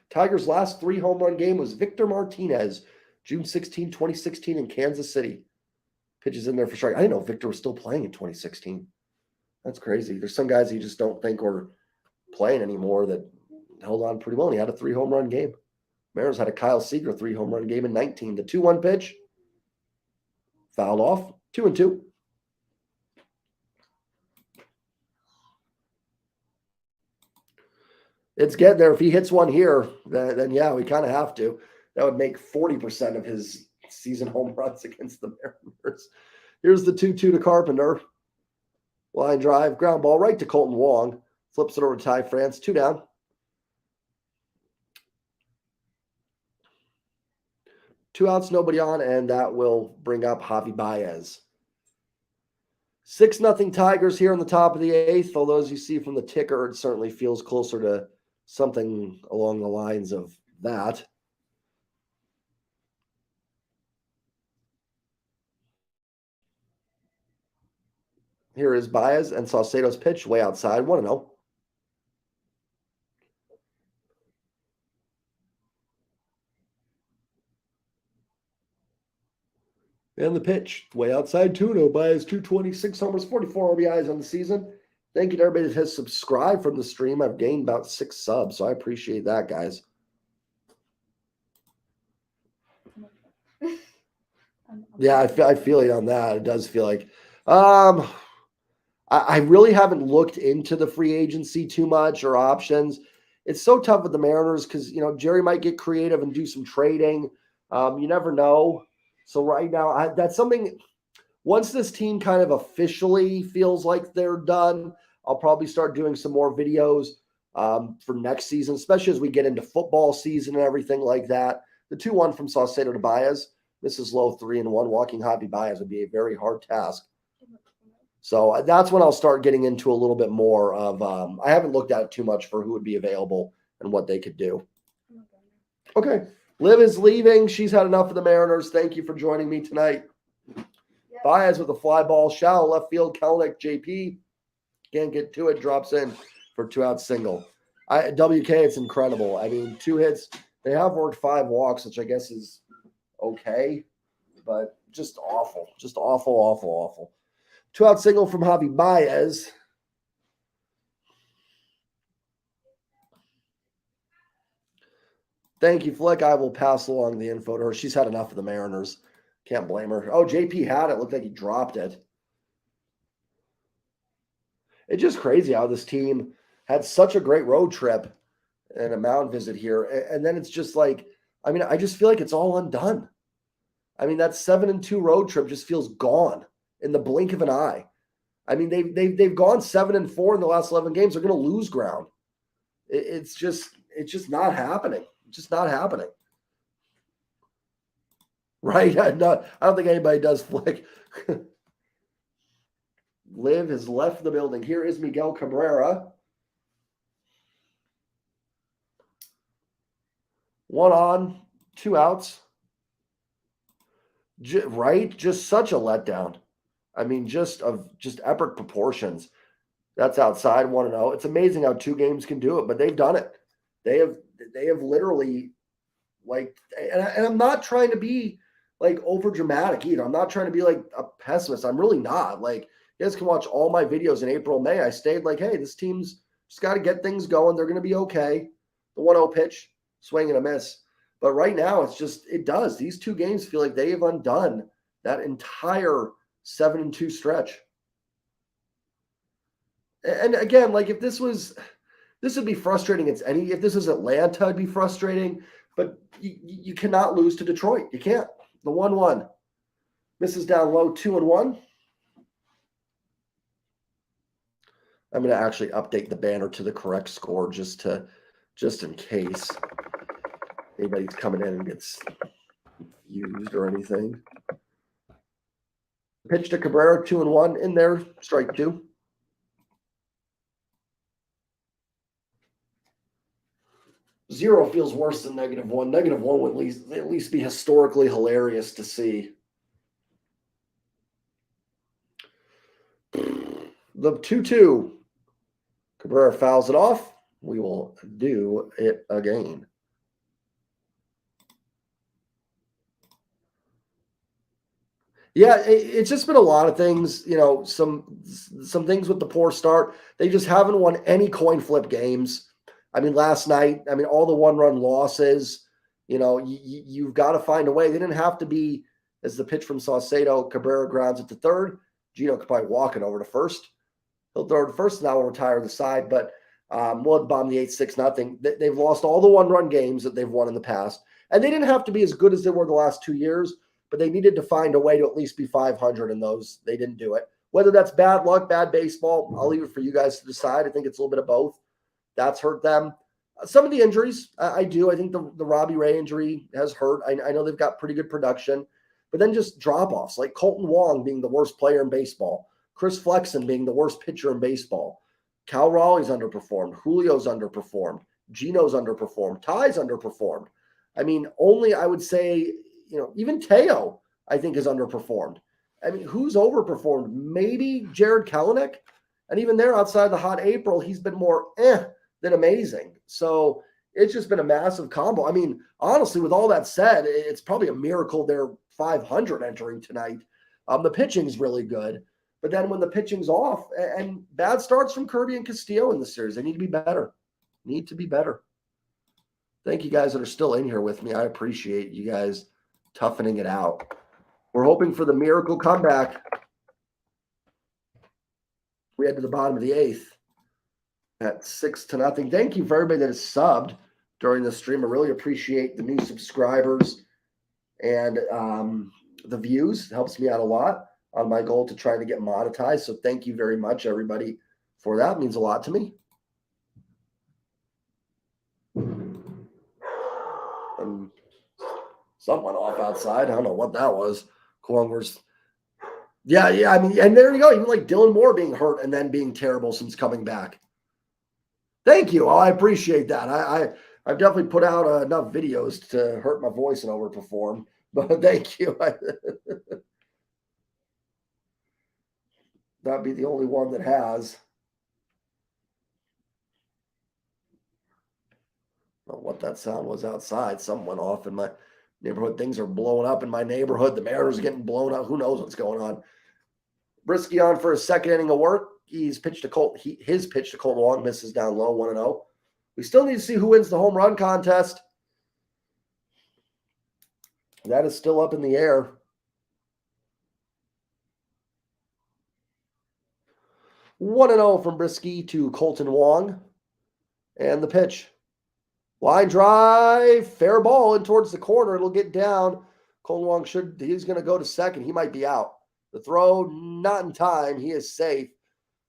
Tigers' last 3 home run game was Victor Martinez, June 16, 2016 in Kansas City. Pitches in there for strike. I didn't know Victor was still playing in 2016. That's crazy. There's some guys you just don't think are playing anymore that held on pretty well. And he had a 3 home run game. Mariners had a Kyle Seager 3 home run game in 19. The 2-1 pitch. Fouled off. 2-2. It's getting there. If he hits one here, then yeah, we kind of have to. That would make 40% of his season home runs against the Mariners. Here's the 2-2 to Carpenter. Line drive, ground ball right to Colton Wong. Flips it over to Ty France. 2 down. Two outs, nobody on, and that will bring up Javi Baez. 6-0 Tigers here on the top of the 8th. Although, as you see from the ticker, it certainly feels closer to something along the lines of that. Here is Baez and Saucedo's pitch way outside, 1-0. And the pitch, way outside, 2-0. Baez, 226 homers, 44 RBIs on the season. Thank you to everybody that has subscribed from the stream. I've gained about 6 subs, so I appreciate that, guys. Yeah, I feel you on that. It does feel like I really haven't looked into the free agency too much or options. It's so tough with the Mariners because, Jerry might get creative and do some trading. You never know. So right now, that's something, once this team kind of officially feels like they're done, I'll probably start doing some more videos for next season, especially as we get into football season and everything like that. The 2-1 from Saucedo to Baez. This is low 3-1. Walking Javi Baez would be a very hard task. So that's when I'll start getting into a little bit more of I haven't looked at it too much for who would be available and what they could do. Okay. Liv is leaving. She's had enough of the Mariners. Thank you for joining me tonight. Yep. Baez with a fly ball. Shallow left field. Kelnick, JP. Can't get to it. Drops in for 2-out single. WK, it's incredible. I mean, 2 hits. They have worked 5 walks, which I guess is okay, but just awful. Just awful, awful, awful. 2-out single from Javi Baez. Thank you, Flick. I will pass along the info to her. She's had enough of the Mariners. Can't blame her. Oh, JP had it. Looked like he dropped it. It's just crazy how this team had such a great road trip and a mound visit here. And then it's just like, I just feel like it's all undone. That 7-2 road trip just feels gone in the blink of an eye. They've gone 7-4 in the last 11 games. They're going to lose ground. It's just not happening. Just not happening. Right? I don't think anybody does Flick. Liv has left the building. Here is Miguel Cabrera. 1 on, 2 outs. Right? Just such a letdown. Just epic proportions. That's outside 1-0. It's amazing how 2 games can do it, but they've done it. They have literally, and I'm not trying to be like over dramatic either. I'm not trying to be like a pessimist. I'm really not. Like, you guys can watch all my videos in April, May. I stayed like, hey, this team's just got to get things going. They're going to be okay. The 1-0 pitch, swing and a miss. But right now, it's just, it does. These two games feel like they have undone that entire 7-2 stretch. And again, like if this would be frustrating. If this is Atlanta, it'd be frustrating. But you cannot lose to Detroit. You can't. The 1-1 misses down low, 2-1. I'm going to actually update the banner to the correct score just in case anybody's coming in and gets used or anything. Pitch to Cabrera, 2-1 in there, strike 2. Zero feels worse than -1. -1 would at least be historically hilarious to see. The 2-2. Cabrera fouls it off. We will do it again. Yeah, it's just been a lot of things, some things with the poor start. They just haven't won any coin flip games. I mean, last night, all the one-run losses, you've got to find a way. They didn't have to be, as the pitch from Saucedo, Cabrera grounds it to third. Gino could probably walk it over to first. He'll throw it to first, now we'll retire the side. But we'll bomb the 8-6-0. They've lost all the one-run games that they've won in the past. And they didn't have to be as good as they were the last 2 years, but they needed to find a way to at least be 500 in those. They didn't do it. Whether that's bad luck, bad baseball, I'll leave it for you guys to decide. I think it's a little bit of both. That's hurt them. Some of the injuries, I do. I think the Robbie Ray injury has hurt. I know they've got pretty good production, but then just drop-offs, like Colton Wong being the worst player in baseball, Chris Flexen being the worst pitcher in baseball, Cal Raleigh's underperformed, Julio's underperformed, Gino's underperformed, Ty's underperformed. Only I would say, even Teo, I think, is underperformed. Who's overperformed? Maybe Jared Kelenic. And even there, outside the hot April, he's been more than amazing. So it's just been a massive combo. Honestly, with all that said, it's probably a miracle they're 500 entering tonight. The pitching's really good. But then when the pitching's off, and bad starts from Kirby and Castillo in the series, they need to be better. Thank you guys that are still in here with me. I appreciate you guys toughening it out. We're hoping for the miracle comeback. We head to the bottom of the 8th at 6-0. Thank you for everybody that has subbed during the stream. I really appreciate the new subscribers and the views. It helps me out a lot on my goal to try to get monetized. So thank you very much, everybody, for that. It means a lot to me. Something went off outside. I don't know what that was. Kwongwer's. Yeah. And there you go. Even like Dylan Moore being hurt and then being terrible since coming back. Thank you. I appreciate that. I've definitely put out enough videos to hurt my voice and overperform, but thank you. That'd be the only one that has. I don't know what that sound was outside. Something went off in my neighborhood. Things are blowing up in my neighborhood. The Mariners are getting blown up. Who knows what's going on? Brisky on for his second inning of work. He's pitched to Colt. His pitch to Colt Wong misses down low, 1-0. We still need to see who wins the home run contest. That is still up in the air. One and 0 from Brisky to Colton Wong. And the pitch. Line drive, fair ball in towards the corner. It'll get down. Colton Wong he's going to go to second. He might be out. The throw, not in time. He is safe.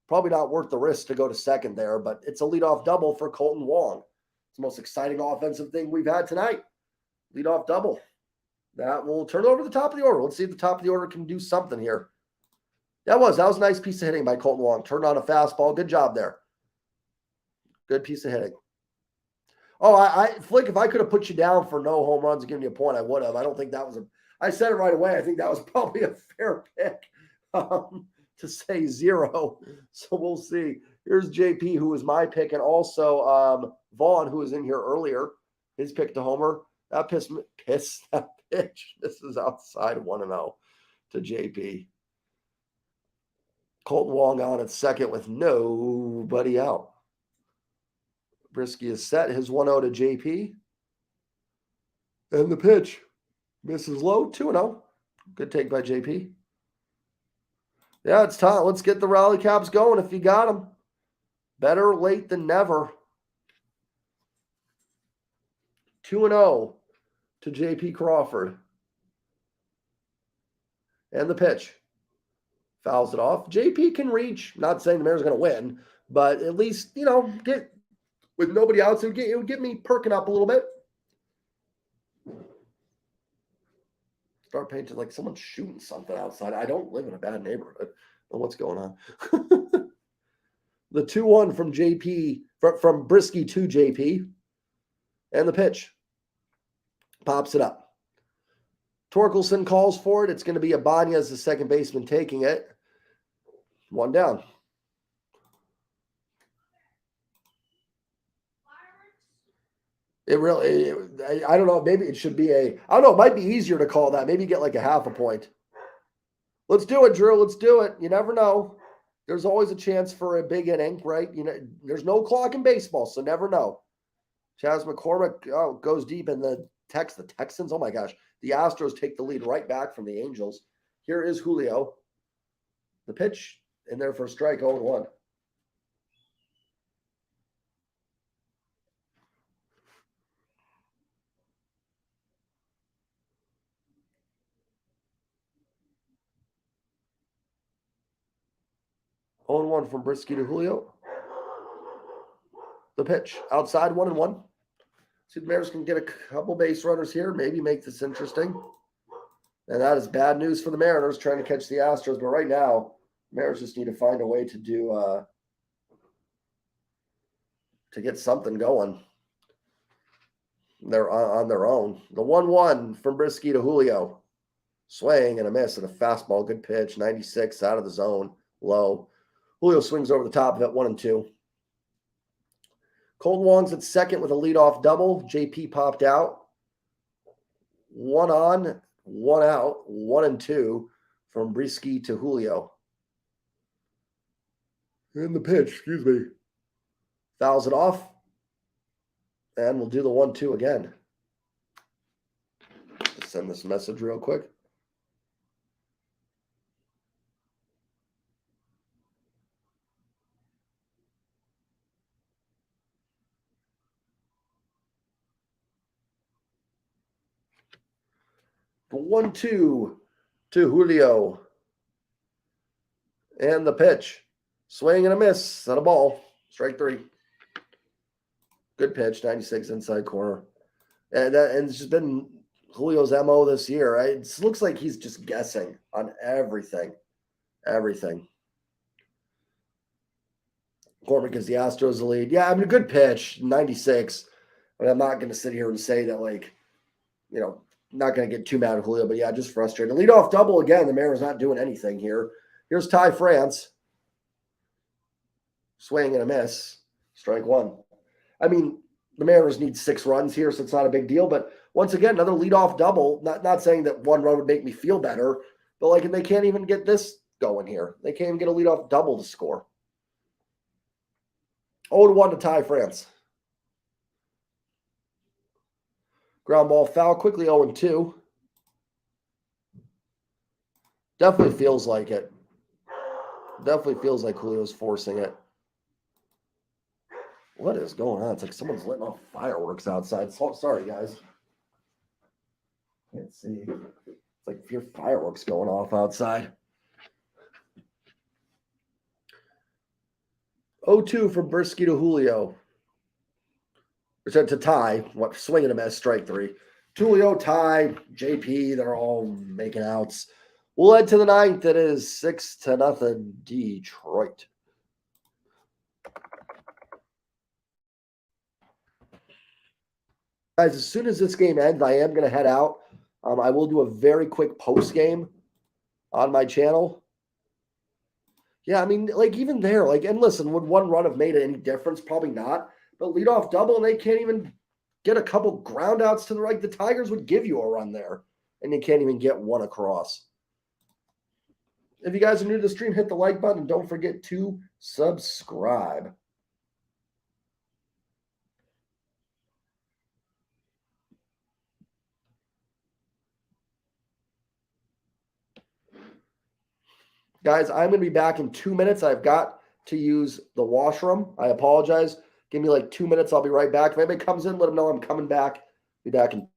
Probably not worth the risk to go to second there, but it's a leadoff double for Colton Wong. It's the most exciting offensive thing we've had tonight. Leadoff double. That will turn over the top of the order. Let's see if the top of the order can do something here. That was a nice piece of hitting by Colton Wong. Turned on a fastball. Good job there. Good piece of hitting. Oh, Flick, if I could have put you down for no home runs and given you a point, I would have. I don't think that was I said it right away. I think that was probably a fair pick to say 0. So we'll see. Here's JP, who was my pick, and also Vaughn, who was in here earlier. His pick to homer. That pitch. This is outside 1-0 to JP. Colton Wong on at second with nobody out. Brisky is set. His 1-0 to JP. And the pitch misses low, 2-0. Good take by JP. Yeah, it's time. Let's get the rally caps going if you got them. Better late than never. 2-0 to JP Crawford. And the pitch. Fouls it off. JP can reach. Not saying the Mariners are going to win, but at least, get with nobody else. It would get me perking up a little bit. Start painting like someone's shooting something outside. I don't live in a bad neighborhood. I don't know what's going on. The 2-1 from JP, from Brisky to JP. And the pitch. Pops it up. Torkelson calls for it. It's going to be Ibanez, the second baseman, taking it. 1 down. It really, I don't know. Maybe it should be I don't know. It might be easier to call that. Maybe get like a half a point. Let's do it, Drew. Let's do it. You never know. There's always a chance for a big inning, right? There's no clock in baseball, so never know. Chas McCormick goes deep in the Texans. Oh my gosh. The Astros take the lead right back from the Angels. Here is Julio. The pitch in there for a strike, 0-1. One from Brisky to Julio. The pitch outside 1-1. See, the Mariners can get a couple base runners here, maybe make this interesting. And that is bad news for the Mariners trying to catch the Astros. But right now, Mariners just need to find a way to do to get something going. They're on their own. The 1-1 from Brisky to Julio. Swing and a miss and a fastball. Good pitch. 96 out of the zone. Low. Julio swings over the top of it. 1-2. Colton Wong's at second with a leadoff double. JP popped out. 1 on, 1 out. 1-2 from Brisky to Julio. And the pitch, fouls it off. And we'll do the 1-2 again. Let's send this message real quick. The 1-2 to Julio. And the pitch. Swing and a miss at a ball. Strike 3. Good pitch, 96 inside corner. And it's just been Julio's MO this year, right? It looks like he's just guessing on everything. Everything. Corbin gives the Astros the lead. Yeah, a good pitch, 96. But I'm not going to sit here and say that, not going to get too mad at Julio, but yeah, just frustrated. Leadoff double again. The Mariners not doing anything here. Here's Ty France. Swing and a miss. Strike 1. The Mariners need 6 runs here, so it's not a big deal. But once again, another leadoff double. Not saying that 1 run would make me feel better, but they can't even get this going here. They can't even get a leadoff double to score. 0-1 to Ty France. Ground ball foul quickly, 0-2. Definitely feels like it. Definitely feels like Julio's forcing it. What is going on? It's like someone's letting off fireworks outside. Sorry, guys. Can't see. It's like your fireworks going off outside. 0-2 from Brisky to Julio. To Ty. Swing and a miss, strike 3. Julio, Ty, JP, they're all making outs. We'll head to the 9th. It is 6-0 Detroit. Guys, as soon as this game ends, I am going to head out. I will do a very quick post game on my channel. Yeah, even there, and listen, would 1 run have made any difference? Probably not. But leadoff double, and they can't even get a couple ground outs to the right. The Tigers would give you a run there. and you can't even get one across. If you guys are new to the stream, hit the like button and don't forget to subscribe. Guys, I'm going to be back in 2 minutes. I've got to use the washroom. I apologize. Give me like 2 minutes. I'll be right back. If anybody comes in, let them know I'm coming back. Be back in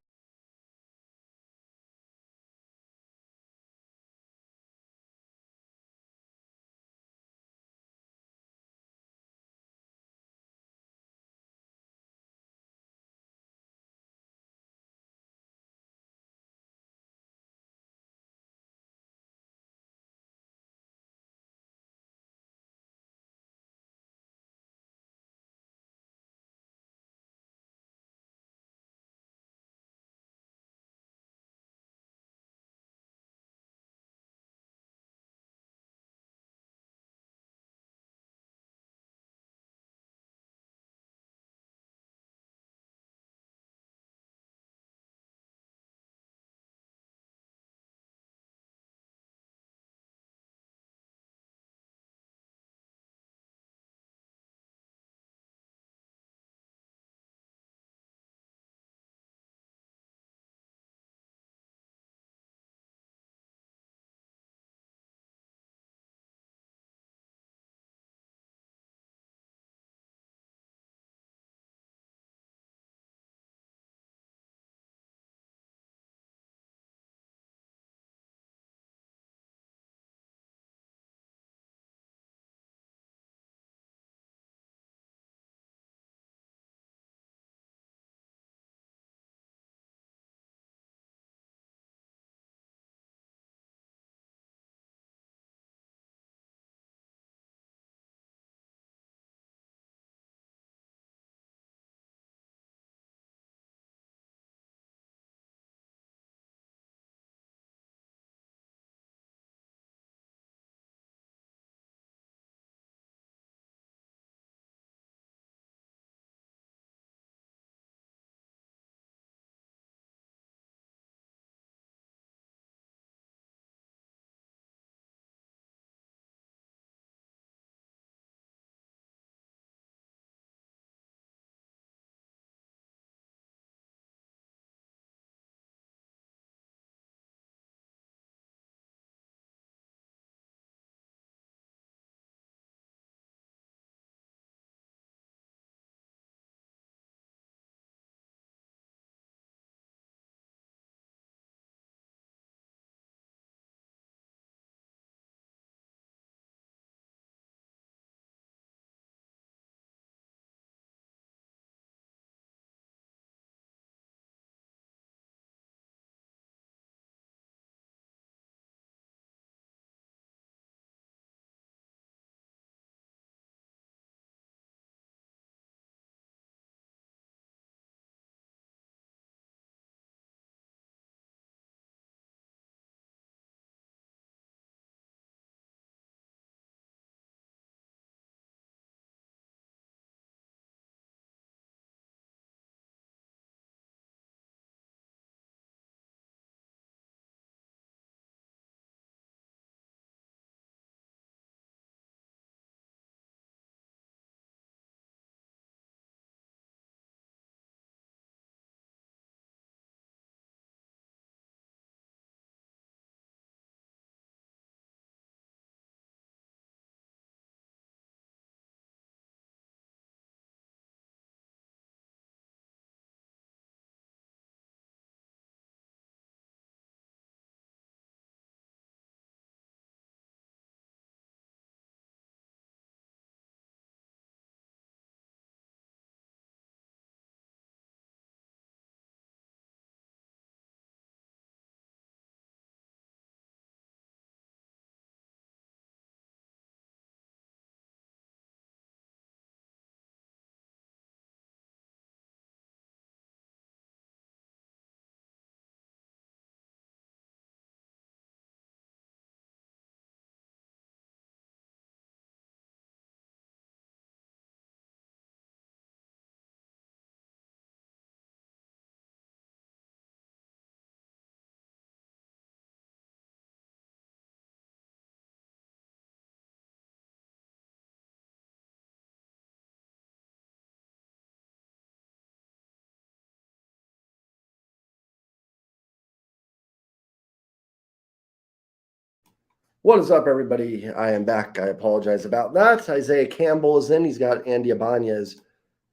What is up, everybody? I am back. I apologize about that. Isaiah Campbell is in. He's got Andy Ibanez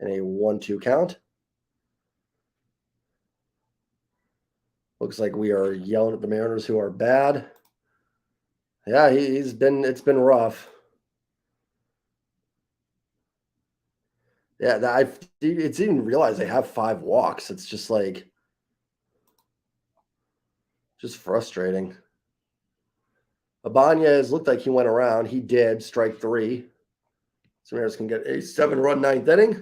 in a 1-2 count. Looks like we are yelling at the Mariners, who are bad. Yeah, it's been rough. Yeah, it's even realized they have 5 walks. It's just like, just frustrating. Ibanez looked like he went around. He did, strike 3. So Mariners can get a 7-run 9th inning.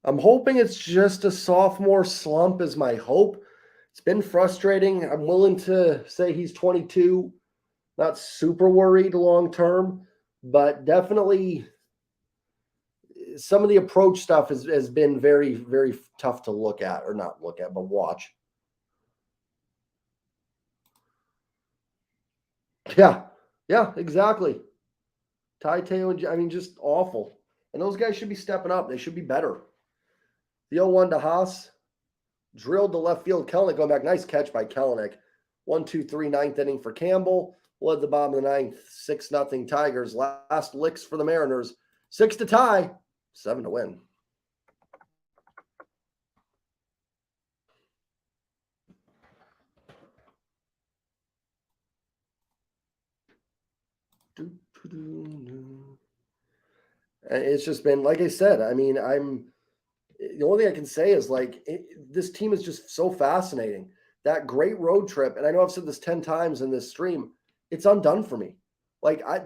I'm hoping it's just a sophomore slump is my hope. It's been frustrating. I'm willing to say he's 22. Not super worried long term, but definitely some of the approach stuff has been very, very tough to look at, or not look at, but watch. Yeah, exactly. Teo, I mean, just awful. And those guys should be stepping up. They should be better. The 0-1 to Haas. Drilled to left field. Kelenic going back. Nice catch by Kelenic. 1-2-3, 9th inning for Campbell. Led the bottom of the 9th. 6-0 Tigers. Last licks for the Mariners. 6 to tie. 7 to win. It's just been, like I said, I mean, the only thing I can say is this team is just so fascinating. That great road trip, and I know I've said this 10 times in this stream, it's undone for me.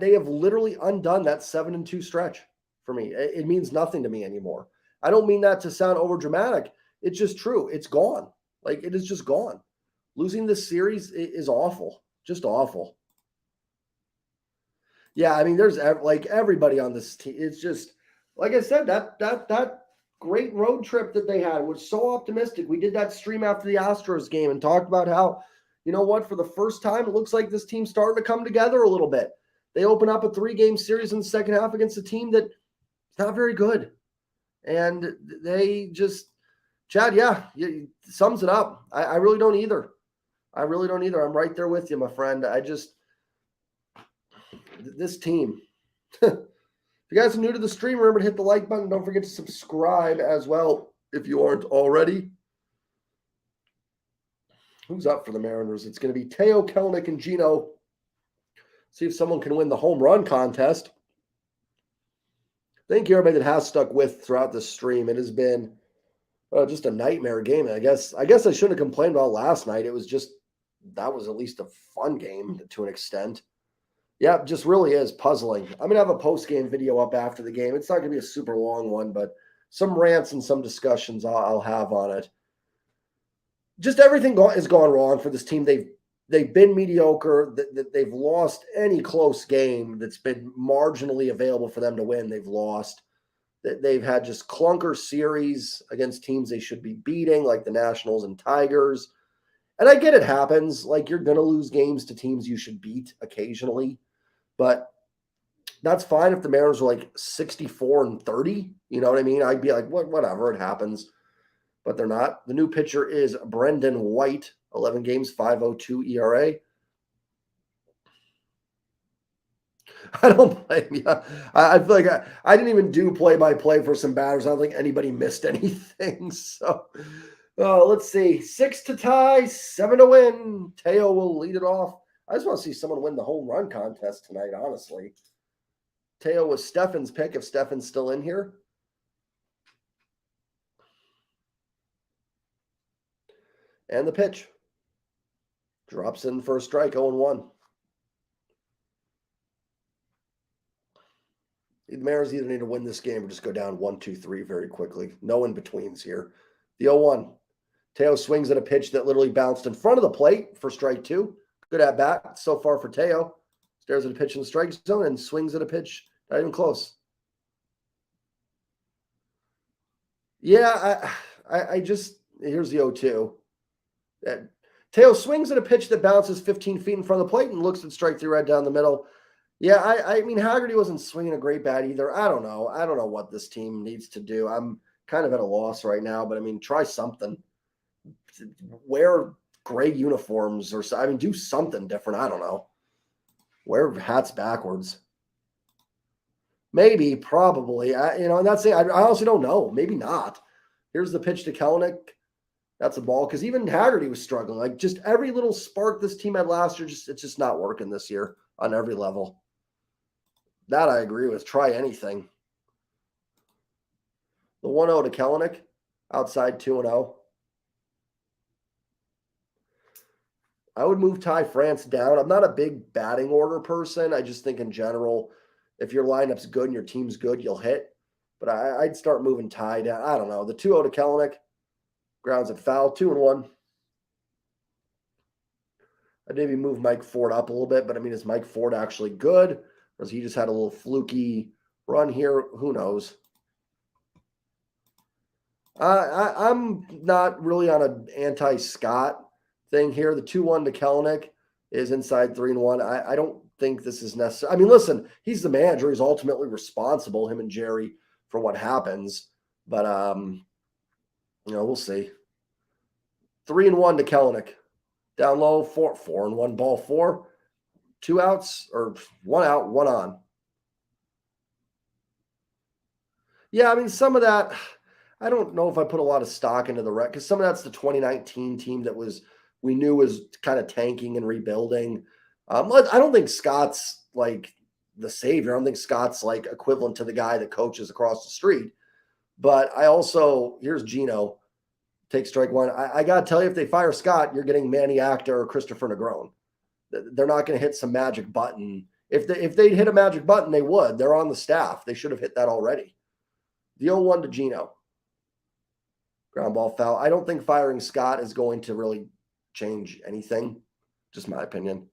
They have literally undone that 7-2 stretch for me. It means nothing to me anymore. I don't mean that to sound over dramatic. It's just true. It's gone. It is just gone. Losing this series is awful. Just awful. Yeah, I mean, there's everybody on this team. It's just, like I said, that great road trip that they had was so optimistic. We did that stream after the Astros game and talked about how, you know what, for the first time, it looks like this team's starting to come together a little bit. They open up a 3-game series in the second half against a team that's not very good. And they just, Chad, sums it up. I really don't either. I'm right there with you, my friend. This team. If you guys are new to the stream, remember to hit the like button. Don't forget to subscribe as well if you aren't already. Who's up for the Mariners? It's going to be Teo, Kelenic, and Gino. See if someone can win the home run contest. Thank you, everybody that has stuck with throughout the stream. It has been just a nightmare game. I guess I shouldn't have complained about last night. It was just, that was at least a fun game to an extent. Yeah, just really is puzzling. I'm going to have a post-game video up after the game. It's not going to be a super long one, but some rants and some discussions I'll have on it. Just everything has gone wrong for this team. They've been mediocre. They've lost any close game that's been marginally available for them to win. They've lost. They've had just clunker series against teams they should be beating, like the Nationals and Tigers. And I get it happens. You're going to lose games to teams you should beat occasionally. But that's fine if the Mariners were 64-30. You know what I mean? I'd be like, whatever, it happens. But they're not. The new pitcher is Brendan White, 11 games, 5.02 ERA. I don't blame you. I feel like I didn't even do play-by-play for some batters. I don't think anybody missed anything. So let's see. 6 to tie, 7 to win. Teo will lead it off. I just want to see someone win the home run contest tonight, honestly. Teo was Stefan's pick, if Stefan's still in here. And the pitch. Drops in for a strike, 0-1. The Mariners either need to win this game or just go down 1-2-3 very quickly. No in-betweens here. The 0-1. Teo swings at a pitch that literally bounced in front of the plate for strike 2. Good at bat so far for Teo. Stares at a pitch in the strike zone and swings at a pitch not even close. Yeah, I just, here's the 0-2. Teo swings at a pitch that bounces 15 feet in front of the plate and looks at strike 3 right down the middle. Yeah, I mean, Haggerty wasn't swinging a great bat either. I don't know what this team needs to do. I'm kind of at a loss right now, but I mean, try something. wear gray uniforms or I mean, do something different. I don't know. Wear hats backwards. Maybe, probably. And that's it. I honestly don't know. Maybe not. Here's the pitch to Kelnick. That's a ball because even Haggerty was struggling. Like just every little spark this team had last year, it's just not working this year on every level. That I agree with. Try anything. The 1-0 to Kelnick, outside 2-0. I would move Ty France down. I'm not a big batting order person. I just think in general, if your lineup's good and your team's good, you'll hit. But I'd start moving Ty down. I don't know. The 2-0 to Kelnick, grounds at foul, 2-1. I'd maybe move Mike Ford up a little bit, but I mean, is Mike Ford actually good? Or has he just had a little fluky run here? Who knows? I'm not really on an anti-Scott thing here. The 2-1 to Kelnick is inside 3-1. I don't think this is necessary. I mean, listen, he's the manager. He's ultimately responsible, him and Jerry, for what happens. But, we'll see. 3-1 to Kelnick. Down low, 4-1, ball 4. 2 outs, or 1 out, 1 on. Yeah, I mean, some of that, I don't know if I put a lot of stock into the rec because some of that's the 2019 team that we knew was kind of tanking and rebuilding. I don't think Scott's like the savior. I don't think Scott's like equivalent to the guy that coaches across the street. But here's Gino, take strike 1. I got to tell you, if they fire Scott, you're getting Manny Actor or Christopher Negron. They're not going to hit some magic button. If they'd hit a magic button, they would. They're on the staff. They should have hit that already. The 0-1 to Gino. Ground ball foul. I don't think firing Scott is going to really change anything. Just my opinion.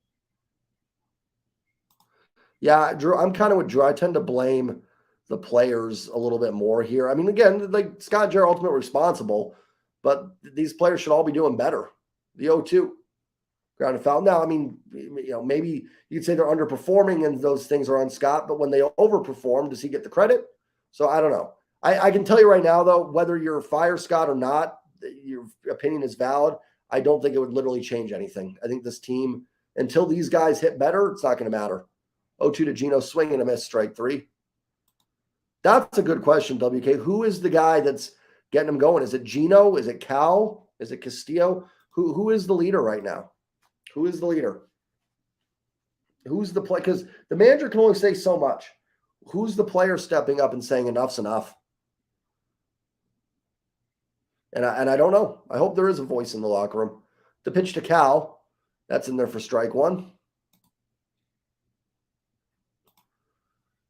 Yeah, Drew, I'm kind of with Drew. I tend to blame the players a little bit more here. I mean, again, like Scott and Jerry are ultimately responsible, but these players should all be doing better. The 0-2. Ground and foul. Now, I mean, maybe you'd say they're underperforming and those things are on Scott, but when they overperform, does he get the credit? So I don't know. I can tell you right now, though, whether you're fire Scott or not, your opinion is valid. I don't think it would literally change anything. I think this team, until these guys hit better, it's not going to matter. 0-2 to Gino, swing and a miss, strike 3. That's a good question, WK. Who is the guy that's getting them going? Is it Gino? Is it Cal? Is it Castillo? Who is the leader right now? Who is the leader? Who's the play? Because the manager can only say so much. Who's the player stepping up and saying enough's enough? And I don't know. I hope there is a voice in the locker room. The pitch to Cal, that's in there for strike 1.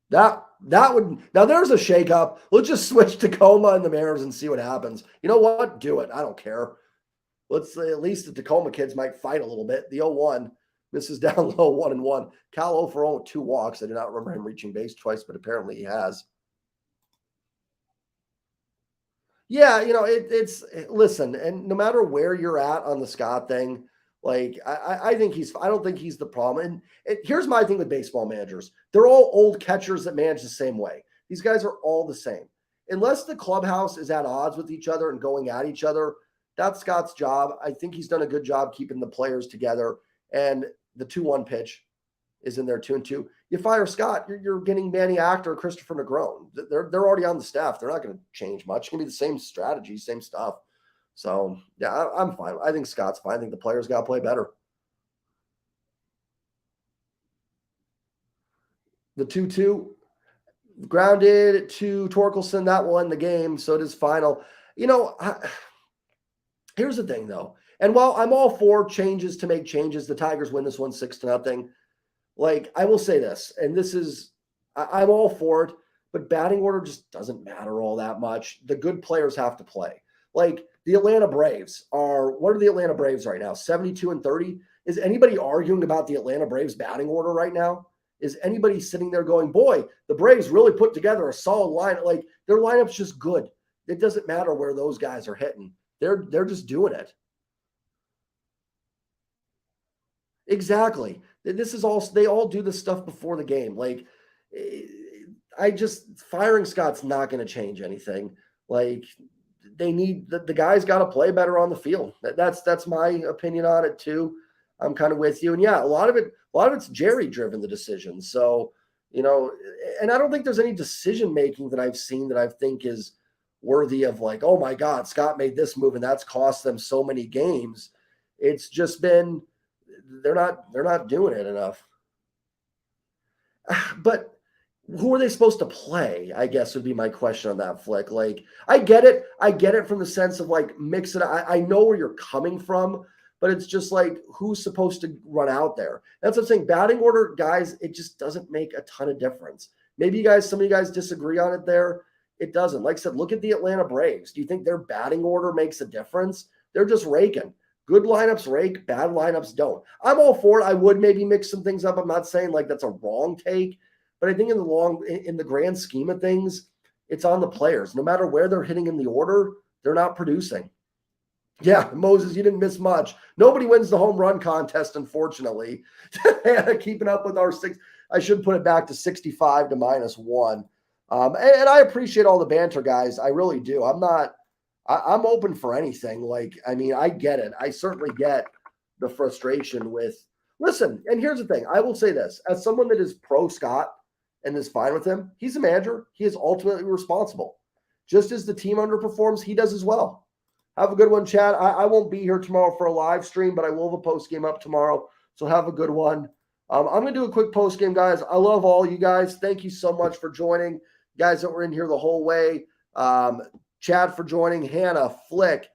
That would, now there's a shakeup. Let's just switch Tacoma and the Mariners and see what happens. You know what? Do it. I don't care. Let's say at least the Tacoma kids might fight a little bit. The 0-1 misses down low, 1-1. Cal 0 for 0 with 2 walks. I do not remember him reaching base twice, but apparently he has. Yeah, it's listen, and no matter where you're at on the Scott thing, like I think I don't think he's the problem. And here's my thing with baseball managers. They're all old catchers that manage the same way. These guys are all the same. Unless the clubhouse is at odds with each other and going at each other, that's Scott's job. I think he's done a good job keeping the players together. And the 2-1 pitch is in there, 2-2. You fire Scott, you're getting Manny Actor or Christopher Negron. They're already on the staff. They're not going to change much. It's going to be the same strategy, same stuff. So, yeah, I'm fine. I think Scott's fine. I think the players got to play better. The 2-2, grounded to Torkelson. That won the game, so it is final. Here's the thing, though. And while I'm all for changes to make changes, the Tigers win this one 6-0. Like, I will say this, and this is, I'm all for it, but batting order just doesn't matter all that much. The good players have to play. Like, the Atlanta Braves what are the Atlanta Braves right now? 72-30? Is anybody arguing about the Atlanta Braves batting order right now? Is anybody sitting there going, boy, the Braves really put together a solid line? Like, their lineup's just good. It doesn't matter where those guys are hitting. They're just doing it. Exactly. This is all, they all do this stuff before the game. Like, firing Scott's not going to change anything. Like, they need the guys got to play better on the field. That's my opinion on it too. I'm kind of with you. And yeah, a lot of it's Jerry driven, the decisions. So, and I don't think there's any decision making that I've seen that I think is worthy of like, oh my God, Scott made this move and that's cost them so many games. It's just been they're not doing it enough. But who are they supposed to play? I guess would be my question on that, Flick. Like, I get it. I get it from the sense of like mix it. I know where you're coming from, but it's just like who's supposed to run out there? That's what I'm saying. Batting order, guys, it just doesn't make a ton of difference. Maybe some of you guys disagree on it there. It doesn't. Like I said, look at the Atlanta Braves. Do you think their batting order makes a difference? They're just raking. Good lineups rake, bad lineups don't. I'm all for it. I would maybe mix some things up. I'm not saying like that's a wrong take. But I think in the grand scheme of things, it's on the players. No matter where they're hitting in the order, they're not producing. Yeah, Moses, you didn't miss much. Nobody wins the home run contest, unfortunately. Keeping up with our six, I should put it back to 65 to -1. And I appreciate all the banter, guys. I really do. I'm open for anything. Like, I mean, I get it. I certainly get the frustration with. Listen, and here's the thing. I will say this as someone that is pro Scott and is fine with him. He's a manager. He is ultimately responsible. Just as the team underperforms, he does as well. Have a good one, Chad. I won't be here tomorrow for a live stream, but I will have a post game up tomorrow. So have a good one. I'm going to do a quick post game, guys. I love all you guys. Thank you so much for joining. Guys that were in here the whole way. Chad for joining. Hannah, Flick,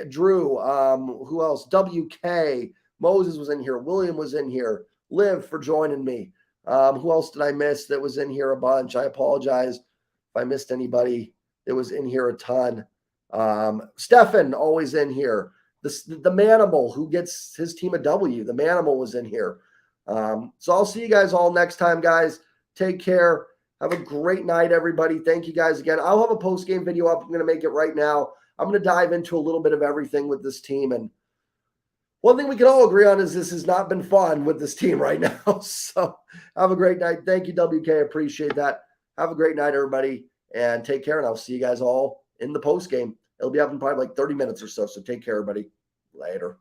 Drew, who else? WK, Moses was in here. William was in here. Liv for joining me. Who else did I miss that was in here a bunch? I apologize if I missed anybody that was in here a ton. Stefan, always in here. The Manimal who gets his team a W. The Manimal was in here. So I'll see you guys all next time, guys. Take care. Have a great night, everybody. Thank you guys again. I'll have a post-game video up. I'm going to make it right now. I'm going to dive into a little bit of everything with this team. And one thing we can all agree on is this has not been fun with this team right now. So have a great night. Thank you, WK. Appreciate that. Have a great night, everybody, and take care. And I'll see you guys all in the post game. It'll be up in probably like 30 minutes or so. So take care, everybody. Later.